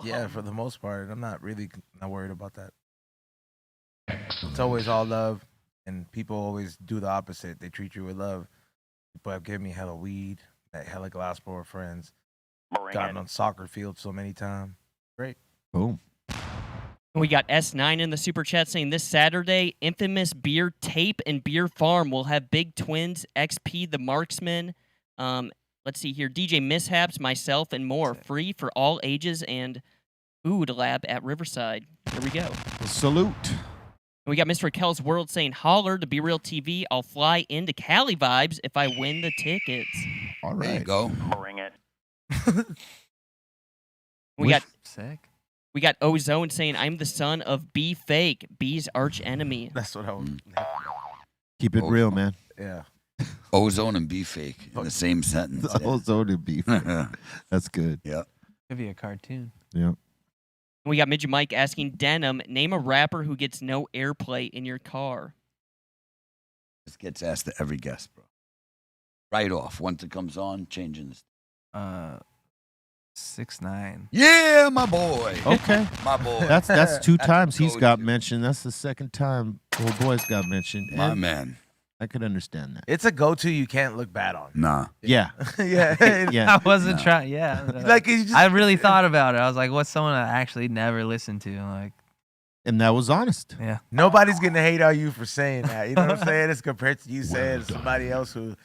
yeah, for the most part, I'm not worried about that. It's always all love, and people always do the opposite. They treat you with love. People have given me hella weed, hella Glassboro friends, gotten on soccer fields so many times. Great. Boom. We got S9 in the super chat saying this Saturday, Infamous Beer Tape and Beer Farm will have Big Twins, XP the Marksman. Let's see here, DJ Mishaps, myself, and more, free for all ages and food lab at Riverside. Here we go. Salute. We got Mr. Raquel's World saying, holler to Be Real TV. I'll fly into Cali vibes if I win the tickets. All There you right. go. Sick. We got Ozone saying, I'm the son of B Fake, B's arch enemy. That's what I was. Keep it real, man. Yeah. Ozone and be fake in the same sentence. Ozone and beef. That's good. Yeah. Could be a cartoon. Yeah. We got Midget Mike asking DENM, name a rapper who gets no airplay in your car. This gets asked to every guest, bro. Right off. Once it comes on, changing this. 6ix9ine. Yeah, my boy. Okay. My boy. That's two times he's got go-to. mentioned. That's the second time old boy's got mentioned. My And man. I could understand that. It's a go-to you can't look bad on. Nah. Yeah. yeah. Yeah. I wasn't No. trying. Yeah. Like you just, I really thought about it. I was like, what's someone I actually never listened to? Like, And that was honest. yeah. nobody's gonna hate on you for saying that. You know what I'm saying? It's compared to you saying to somebody else who,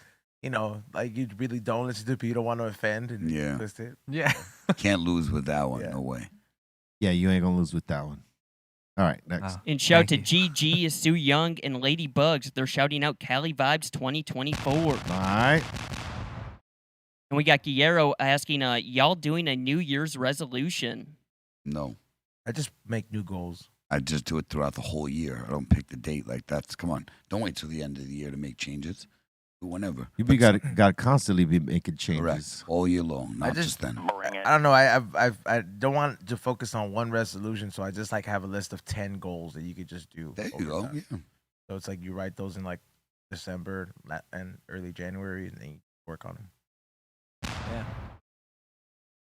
you know, like you really don't listen to, but you don't want to offend and Yeah. twist it. Yeah. Can't lose with that one. Yeah. No way. Yeah, you ain't gonna lose with that one. All right, next. And shout to Thank you. GG, Sue Young, and Lady Bugs. They're shouting out Cali Vibes 2024. All right. And we got Guillermo asking, y'all doing a New Year's resolution? No, I just make new goals. I just do it throughout the whole year. I don't pick the date like that's. Come on, don't wait till the end of the year to make changes. Do whenever. You got to constantly be making changes. Correct. All year long, not just then. I don't know. I don't want to focus on one resolution, so I just like have a list of 10 goals that you could just do. There you over go. time. Yeah. So it's like you write those in like December and early January, and then you work on them. Yeah.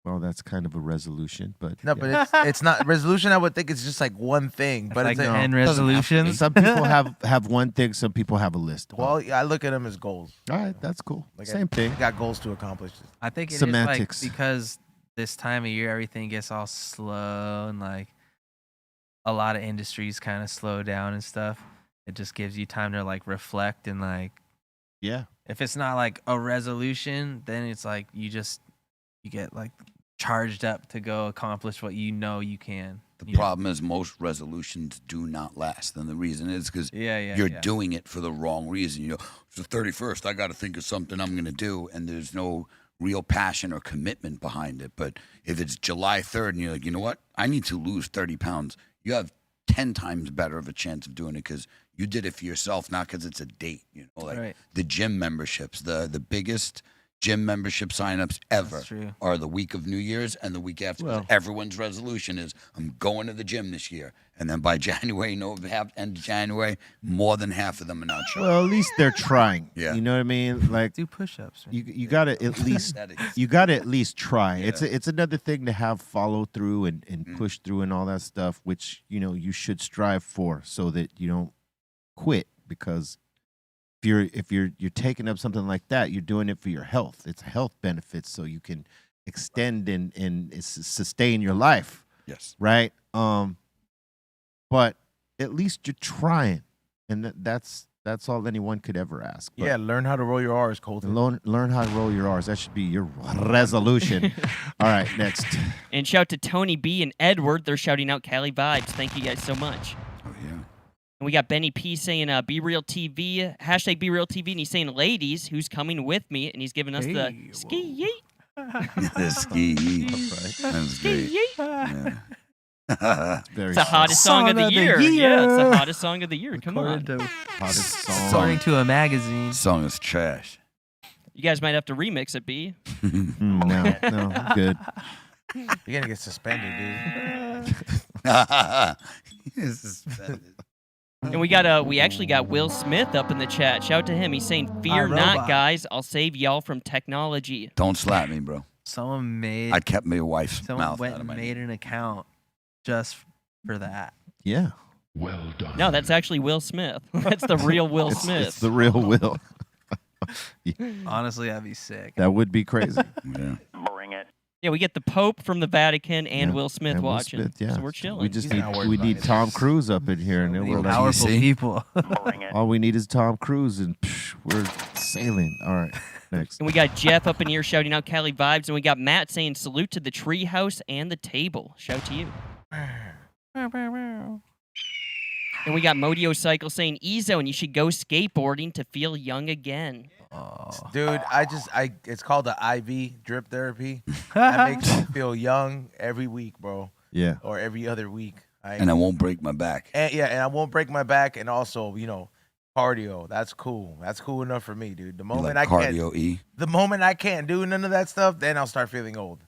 Well, that's kind of a resolution, but No, but it's not resolution. I would think it's just like one thing, but Like it's like, 10 doesn't have to be. resolutions. Some people have one thing. Some people have a list. well, I look at them as goals. All right, that's cool. Like Same thing. I got goals to accomplish. I think it is Semantics. like because this time of year everything gets all slow and like a lot of industries kind of slow down and stuff. It just gives you time to like reflect and like Yeah. if it's not like a resolution, then it's like you get like charged up to go accomplish what you know you can. The you know? problem is most resolutions do not last, and the reason is because Yeah, you're yeah. doing it for the wrong reason. You know, it's the 31st. I got to think of something I'm going to do, and there's no real passion or commitment behind it. But if it's July 3rd, and you're like, you know what, I need to lose 30 pounds, you have 10 times better of a chance of doing it because you did it for yourself, not because it's a date. You know, like Right. the gym memberships, the biggest gym membership signups ever That's true. are the week of New Year's and the week after. 'Cause Well- everyone's resolution is I'm going to the gym this year, and then by January, end of January, more than half of them are not showing. Well, at least they're trying. Yeah. You know what I mean? Like Do push-ups. Man. you got to at least That is- you got to at least try. Yeah. It's another thing to have follow through and push through and all that stuff, which you should strive for, so that you don't quit. Because if you're taking up something like that, you're doing it for your health. It's health benefits, so you can extend and sustain your life, Yes. right? But at least you're trying, and that's all anyone could ever ask. But Yeah, learn how to roll your R's, Colton. learn how to roll your R's. That should be your resolution. All right, next. And shout to Tony B and Edward. They're shouting out Cali Vibes. Thank you guys so much. Oh yeah. And we got Benny P saying Be Real TV, hashtag Be Real TV, and he's saying, ladies, who's coming with me? And he's giving us the Hey, ski yeet. The ski. That's great. Yeah. Very It's the hottest song of the year. Yeah, it's the hottest song of the year. Come on. hottest song. According to a magazine. Song is trash. You guys might have to remix it, B. No, I'm good. You're gonna get suspended, dude. It's suspended. And we actually got Will Smith up in the chat. Shout out to him. He's saying, "Fear not, robot. guys. I'll save y'all from technology." Don't slap me, bro. Someone made I kept my wife's someone mouth went out of and my made an account just for that. Yeah. No, that's actually Will Smith. That's the real Will Smith. It's the real Will. Honestly, that'd be sick. That would be crazy. Yeah. Yeah, we get the Pope from the Vatican and Yeah, Will Smith and Will watching. Smith, yeah. So we're chilling. We just He's not worried we about need it. Tom Cruise up in here, and then we're like, Powerful see? people. all we need is Tom Cruise, and we're sailing. All right, next. And we got Jeff up in here shouting out Cali Vibes, and we got Matt saying salute to the treehouse and the table. Shout to you. And we got Modio Cycle saying Ezo, and you should go skateboarding to feel young again. Dude, it's called the IV drip therapy. That makes me feel young every week, bro, Yeah. or every other week. And I won't break my back. And I won't break my back, and also, cardio. That's cool. That's cool enough for me, dude. The You moment like I can't, cardio E. the moment I can't do none of that stuff, then I'll start feeling old.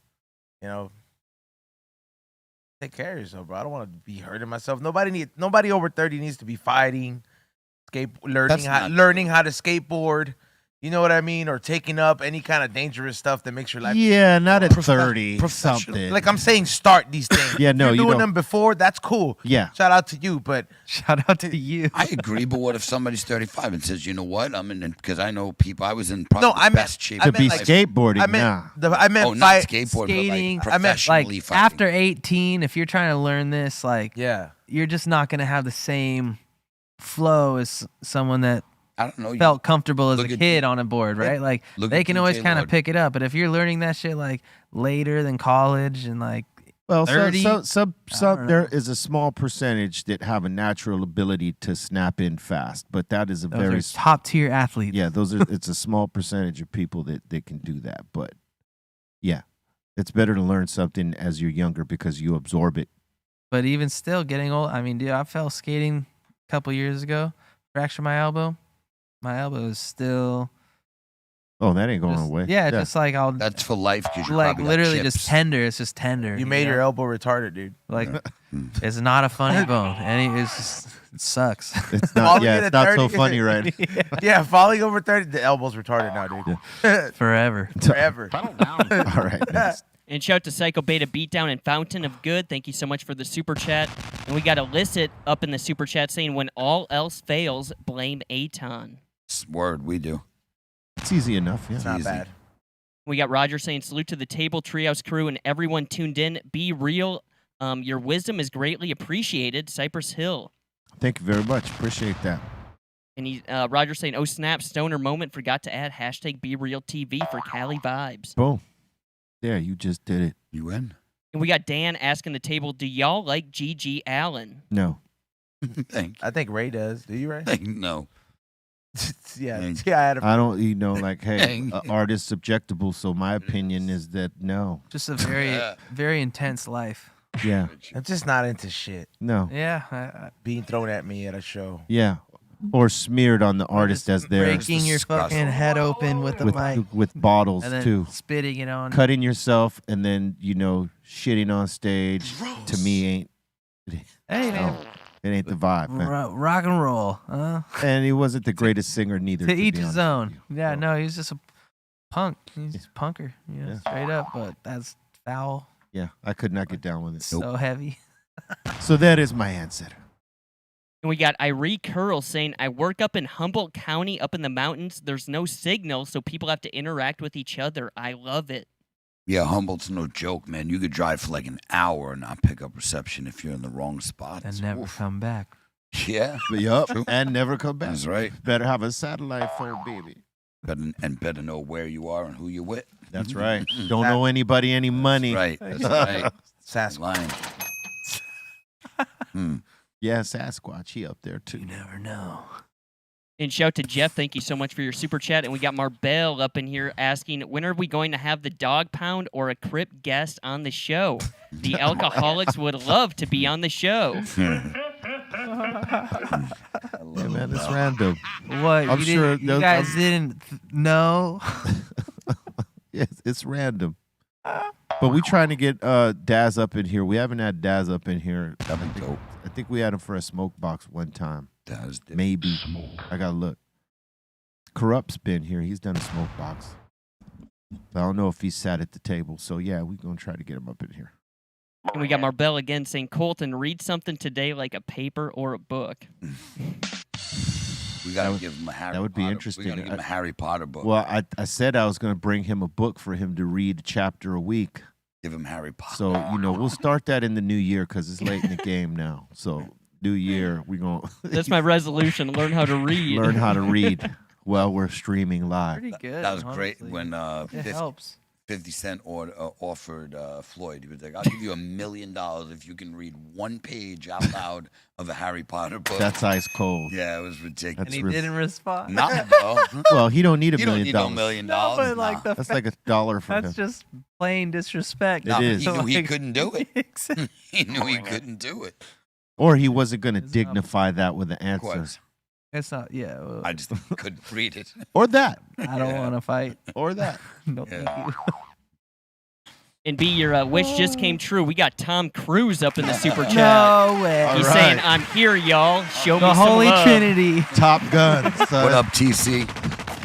Take care of yourself, bro. I don't want to be hurting myself. Nobody over 30 needs to be fighting, learning how to skateboard. You know what I mean? Or taking up any kind of dangerous stuff that makes your life. Yeah, not at 30 something. Like I'm saying, start these things. Yeah, no, If you you're doing don't. them before. That's cool. Yeah. Shout out to you, but Shout out to you. I agree, but what if somebody's 35 and says, you know what, I'm in, because I know people, I was in probably No, I the meant- best shape I To of meant be my like- life. skateboarding, I meant nah. I meant Oh, not fight. skateboard, skating. but like I meant, professionally Like fighting. after 18, if you're trying to learn this, like Yeah. you're just not gonna have the same flow as someone that I don't know. felt comfortable as Look a at- kid on a board, right? Like Look they at can always DJ kind of Lord. pick it up, but if you're learning that shit like later than college and like Well, 30? some don't there know. is a small percentage that have a natural ability to snap in fast, but that is a Those very are top tier athletes. yeah. Those are it's a small percentage of people that can do that, but yeah, it's better to learn something as you're younger because you absorb it. But even still, getting old. I mean, dude, I fell skating a couple years ago, fractured my elbow. My elbow is still. Oh, that ain't going Just, away. yeah, just like I'll That's for life because you like probably got literally chips. just tender. It's just tender. You made know? your elbow retarded, dude. Like it's not a funny bone. It's just it sucks. It's not. Falling Yeah, in it's at not so 30 funny, right? Yeah, falling over 30, the elbow's retarded now, dude. Forever. Forever. Settle down. All right. Next. And shout to Psycho Beta Beatdown and Fountain of Good. Thank you so much for the super chat. And we got Illicit up in the super chat saying, when all else fails, blame Aton. Word, we do. It's easy enough. Yeah. It's not Easy. bad. We got Roger saying, salute to the table, Treehouse crew, and everyone tuned in. Be real. Your wisdom is greatly appreciated. Cypress Hill. Thank you very much. Appreciate that. And he, Roger saying, oh snap, stoner moment. Forgot to add hashtag BeRealTV for Cali vibes. Boom. There, you just did it. You win. And we got Dan asking the table, do y'all like G.G. Allen? No. Thank I think Ray does. Do you, Ray? No. Yeah. Thank Yeah, I had a. I don't, like, hey, art is subjectable, so my opinion is that no. Just a very very intense life. Yeah. I'm just not into shit No. Yeah. being thrown at me at a show. Yeah. Or smeared on the artist as theirs. Breaking your disgusting. fucking head open with the mic. with bottles, And then too. spitting it on. Cutting yourself and then, shitting on stage, to me, ain't. Hey, man. It ain't the vibe, man. Rock and roll. And he wasn't the greatest singer neither. To be each honest his with own. you. Yeah, So, no, he's just a punk. He's just a punker. Yeah. Straight up. But that's foul. Yeah, I could not get down with it. So heavy. So that is my answer. And we got Irie Curl saying, I work up in Humboldt County up in the mountains. There's no signal, so people have to interact with each other. I love it. Yeah, Humboldt's no joke, man. You could drive for like an hour and not pick up reception if you're in the wrong spot. And never Oof. come back. Yeah, Yup, and never come back. that's right. Better have a satellite phone, baby. Better know where you are and who you're with. That's right. Don't owe anybody any money. Right. That's right. Sasquatch. Lying. Yeah, Sasquatch, he up there too. You never know. And shout to Jeff, thank you so much for your super chat. And we got Marbell up in here asking, when are we going to have the dog pound or a Crip guest on the show? The alcoholics would love to be on the show. Yeah, man, it's random. What? I'm you sure you those- guys didn't know? Yes, it's random. But we trying to get Daz up in here. We haven't had Daz up in here. That'd be dope. I think we had him for a smoke box one time. That's different. Maybe. I gotta look. Corrupt's been here. He's done a smoke box. I don't know if he sat at the table. So yeah, we're gonna try to get him up in here. And we got Marbell again saying, Colton, read something today like a paper or a book. We gotta give him a Harry. that would be Potter. interesting. We gotta give him a Harry Potter book. Well, I said I was gonna bring him a book for him to read a chapter a week. Give him Harry Potter. So, we'll start that in the new year because it's late in the game now. So, new year, we're going to That's my resolution, learn how to read. learn how to read while we're streaming live. Pretty good. That was great honestly. when It helps. 50 Cent offered Floyd. He was like, I'll give you $1 million if you can read one page out loud of a Harry Potter book. That's ice cold. Yeah, it was ridiculous. And he That's didn't respond. Nah, bro. Well, he don't need $1 You don't million. need no $1 million. No, but like Nah. the That's like $1 for him. that's just plain disrespect. It Nah, but is. he knew he Like- couldn't do it. Exactly. He knew he couldn't do it. Or he wasn't going to It's not- dignify that with an Of answer. course. It's not. Yeah. Well, I just couldn't read it. Or that. I don't want to fight. Or that. No, Yeah. thank you. And B, your wish just came true. We got Tom Cruise up in the super chat. No way. All He's right. saying, I'm here, y'all. Show The me some Holy love. Trinity. Top Gun. Son. What up, TC?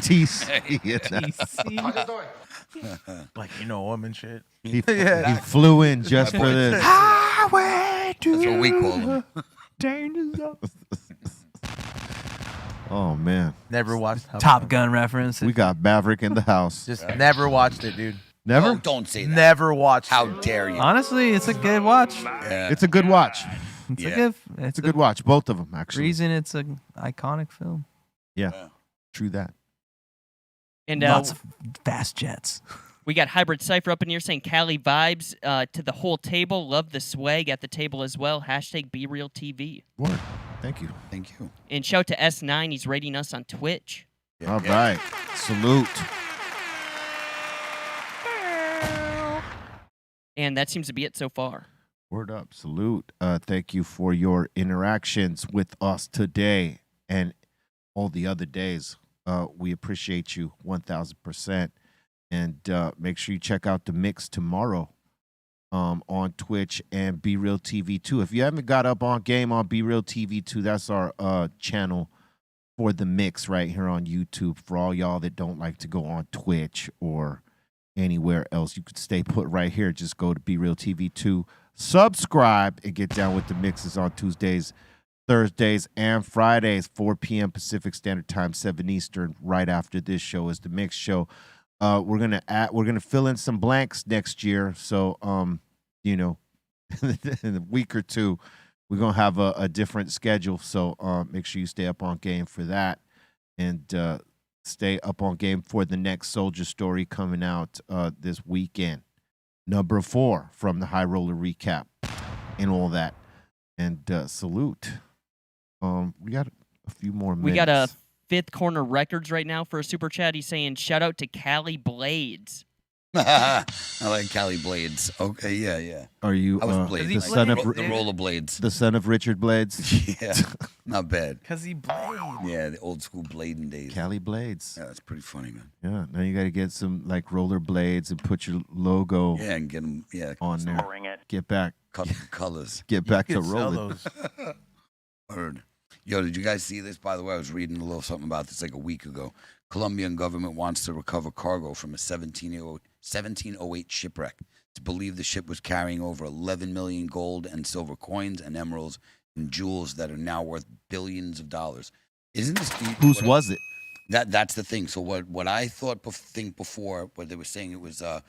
TC. TC. Like, woman shit. He flew in just for this. Highway to That's what we call him. danger zone. Oh, man. Never watched Top Gun reference. We got Maverick in the house. Just never watched it, dude. Never? Oh, don't say that. Never watched How it. dare you? Honestly, it's a good watch. Yeah. It's a good watch. It's Yeah. a good. It's a good watch. Both of them, actually. reason. It's an iconic film. Yeah. True that. And Lots of fast jets. We got Hybrid Cypher up in here saying Cali vibes to the whole table. Love the swag at the table as well. Hashtag BeRealTV. Word. Thank you. Thank you. And shout to S9. He's rating us on Twitch. All right. Salute. And that seems to be it so far. Word up. Salute. Thank you for your interactions with us today and all the other days. We appreciate you 1,000%. And make sure you check out the mix tomorrow on Twitch and Be Real TV 2. If you haven't got up on game on Be Real TV 2, that's our channel for the mix right here on YouTube. For all y'all that don't like to go on Twitch or anywhere else, you could stay put right here. Just go to Be Real TV 2, subscribe, and get down with the mixes on Tuesdays, Thursdays, and Fridays, 4 p.m. Pacific Standard Time, 7 Eastern. Right after this show is the mix show. We're gonna fill in some blanks next year. So in a week or two, we're gonna have a different schedule. So make sure you stay up on game for that, and stay up on game for the next Soldier story coming out this weekend. Number 4 from the High Roller recap and all that. And salute. We got a few more minutes. We got a Fifth Corner Records right now for a super chat. He's saying shout out to Cali Blades. I like Cali Blades. Okay, yeah. Are you I was Blades. the son of the roller blades? the son of Richard Blades? Yeah, not bad. Cause he blades. Yeah, the old school blading days. Cali Blades. Yeah, that's pretty funny, man. Yeah, now you got to get some like roller blades and put your logo Yeah, and get them. Yeah, on there. Get back, cut the colors. get back to You could sell rolling. those. Word. Yo, did you guys see this? By the way, I was reading a little something about this like a week ago. Colombian government wants to recover cargo from a 1708 shipwreck. It's believed the ship was carrying over 11 million gold and silver coins and emeralds and jewels that are now worth billions of dollars. Isn't this deep? Whose was it? That's the thing. So what I think before, what they were saying, it was the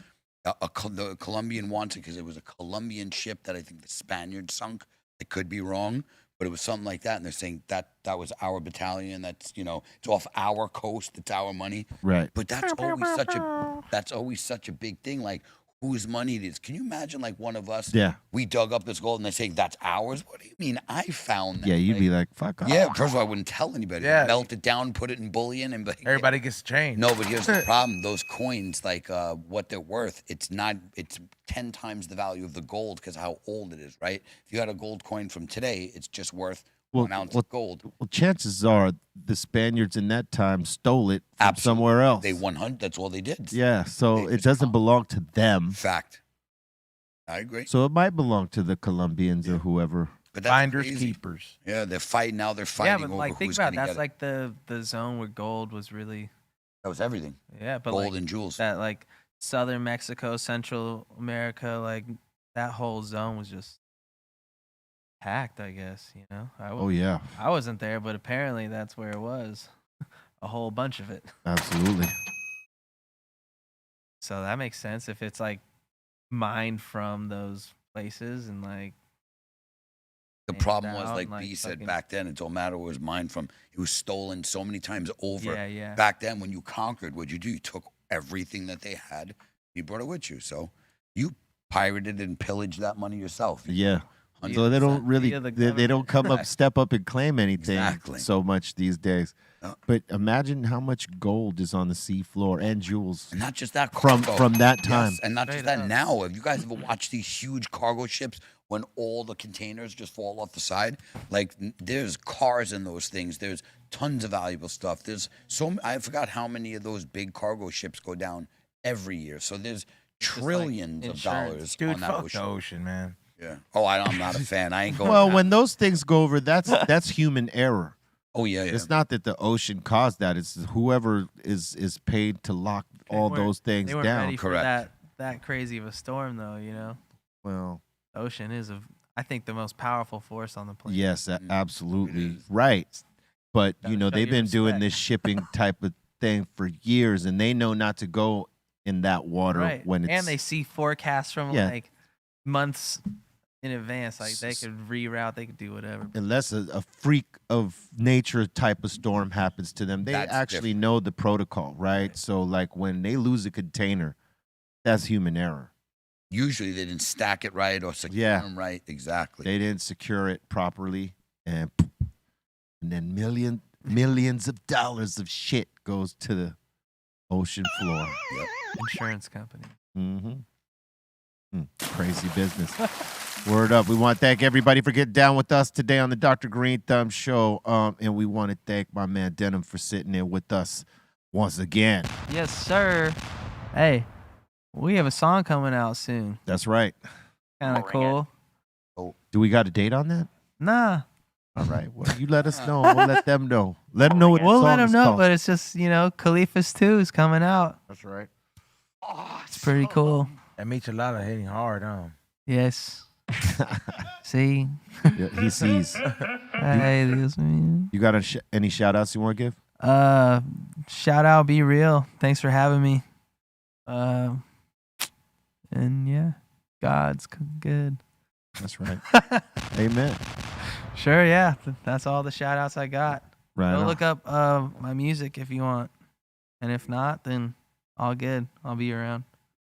Colombian wanted because it was a Colombian ship that I think the Spaniards sunk. I could be wrong, but it was something like that. And they're saying that was our battalion. That's it's off our coast. It's our money. Right. But that's always such a big thing. Like whose money it is. Can you imagine like one of us? Yeah. We dug up this gold and they say that's ours. What do you mean? I found that. Yeah, you'd be like, fuck off. Yeah, first of all, I wouldn't tell anybody. Yeah. Melt it down, put it in bullion, and be like, Everybody gets changed. no, but here's the problem. Those coins, like what they're worth, it's 10 times the value of the gold because how old it is, right? If you had a gold coin from today, it's just worth 1 ounce of gold. Well, chances are the Spaniards in that time stole it from somewhere else. They 100. That's all they did. Yeah, so They it doesn't belong to them. Fact. I agree. So it might belong to the Colombians or whoever. But that's Finders crazy. keepers. Yeah, they're fighting now. They're Yeah, fighting but over like think who's about it, gonna that's get it. like the zone where gold was really That was everything. but Gold like and jewels. that like southern Mexico, Central America, like that whole zone was just packed. I guess Oh, yeah, I wasn't there, but apparently that's where it was. A whole bunch of it. absolutely. So that makes sense if it's like mined from those places and like The and problem was, out like and, like, B said fucking- back then, it don't matter where it was mined from. It was stolen so many times over. Yeah. Back then, when you conquered, what'd you do? You took everything that they had. You brought it with you. So you pirated and pillaged that money yourself. Yeah. So they don't 100%. really, Via the they don't come up, step up and claim anything Exactly. so much these days. No. But imagine how much gold is on the seafloor and jewels And not just that from cargo. that time. Yes, and not just Straight that. up. Now, have you guys ever watched these huge cargo ships when all the containers just fall off the side? Like, there's cars in those things. There's tons of valuable stuff. There's I forgot how many of those big cargo ships go down every year. So there's trillions of insurance. dollars Dude, on that fuck ocean. the ocean, man. Yeah. Oh, I'm not a fan. I ain't going. Well, down. when those things go over, that's human error. Oh yeah. It's not that the ocean caused that. It's whoever is paid to lock all weren't- those things They weren't down. ready for Correct. that crazy of a storm though. Well, The ocean is I think the most powerful force on the planet. yes, Mm. absolutely It is. right. But Gotta show they've you been doing respect. this shipping type of thing for years, and they know not to go in that water Right. when it's and they see forecasts from Yeah. like months in advance. Like they could reroute, they could do whatever. unless a freak of nature type of storm happens to them, they That's actually different. know the protocol, right? So like when they lose a container, That's human error. Usually they didn't stack it right or secure them right. Exactly. They didn't secure it properly, and then millions of dollars of shit goes to the ocean floor. Yep. Insurance company. Crazy business. Word up. We want to thank everybody for getting down with us today on the Dr. Greenthumb Show. And we want to thank my man DENM for sitting there with us once again. Yes, sir. Hey, we have a song coming out soon. That's right. Kind of cool. Do we got a date on that? Nah. All right. Well, you let us know. We'll let them know. Let them know what We'll the let song them is know, called. but it's just, Khalifa's 2 is coming out. That's right. It's pretty cool. That Michelada hitting hard, huh? Yes. See? Yeah, he sees. Hey, this man. You got any shout outs you want to give? Shout out, Be Real. Thanks for having me. And yeah, God's good. That's right. Amen. Sure, yeah. That's all the shout outs I got. Right. Go on. look up my music if you want. And if not, then all good. I'll be around.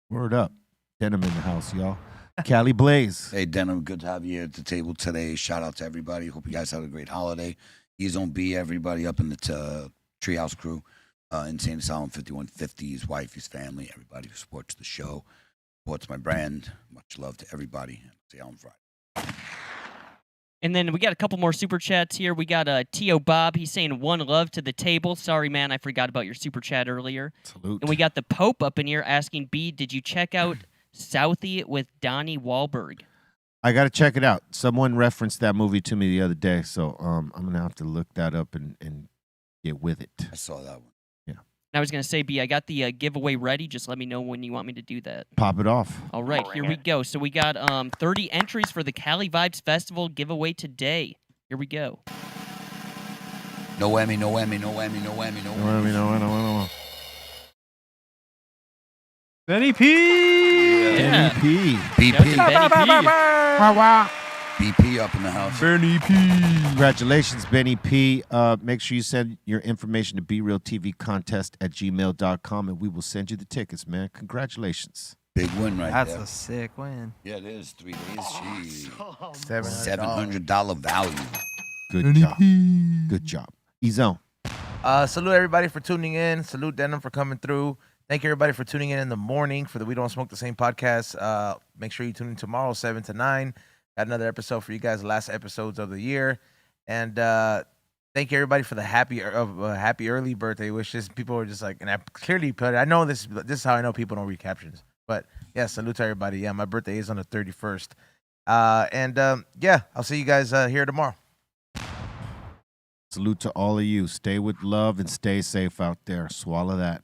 Word up. DENM in the house, y'all. Cali Blaze. Hey, DENM, good to have you at the table today. Shout out to everybody. Hope you guys had a great holiday. He's on B, everybody up in the Treehouse crew. Insane Asylum 5150, his wife, his family, everybody who supports the show, supports my brand. Much love to everybody. See you on Friday. And then we got a couple more super chats here. We got T.O. Bob. He's saying one love to the table. Sorry, man, I forgot about your super chat earlier. Salute. And we got the Pope up in here asking, B, did you check out Southie with Donnie Wahlberg? I got to check it out. Someone referenced that movie to me the other day, so I'm going to have to look that up and get with it. I saw that one. I was going to say, B, I got the giveaway ready. Just let me know when you want me to do that. Pop it off. All right, here we go. So we got 30 entries for the Cali Vibes Festival giveaway today. Here we go. No whammy, no whammy, no whammy, no whammy, no whammy. No. Benny P! Yeah. P. BP. Benny P. BP up in the house. Benny P. Congratulations, Benny P. Make sure you send your information to brealtvcontest@gmail.com, and we will send you the tickets, man. Congratulations. Big win right That's there. a sick win. Yeah, it is. 3 days. Gee. $700. $700 value. Good job. Good job. E-Zone. Salute everybody for tuning in. Salute DENM for coming through. Thank you everybody for tuning in the morning for the We Don't Smoke the Same podcast. Make sure you tune in tomorrow, 7 to 9. Got another episode for you guys, the last episodes of the year. And thank you everybody for the happy early birthday wishes. People were just like, and I clearly put it. I know this is how I know people don't read captions. But yeah, salute to everybody. Yeah, my birthday is on the 31st. Yeah, I'll see you guys here tomorrow. Salute to all of you. Stay with love and stay safe out there. Swallow that.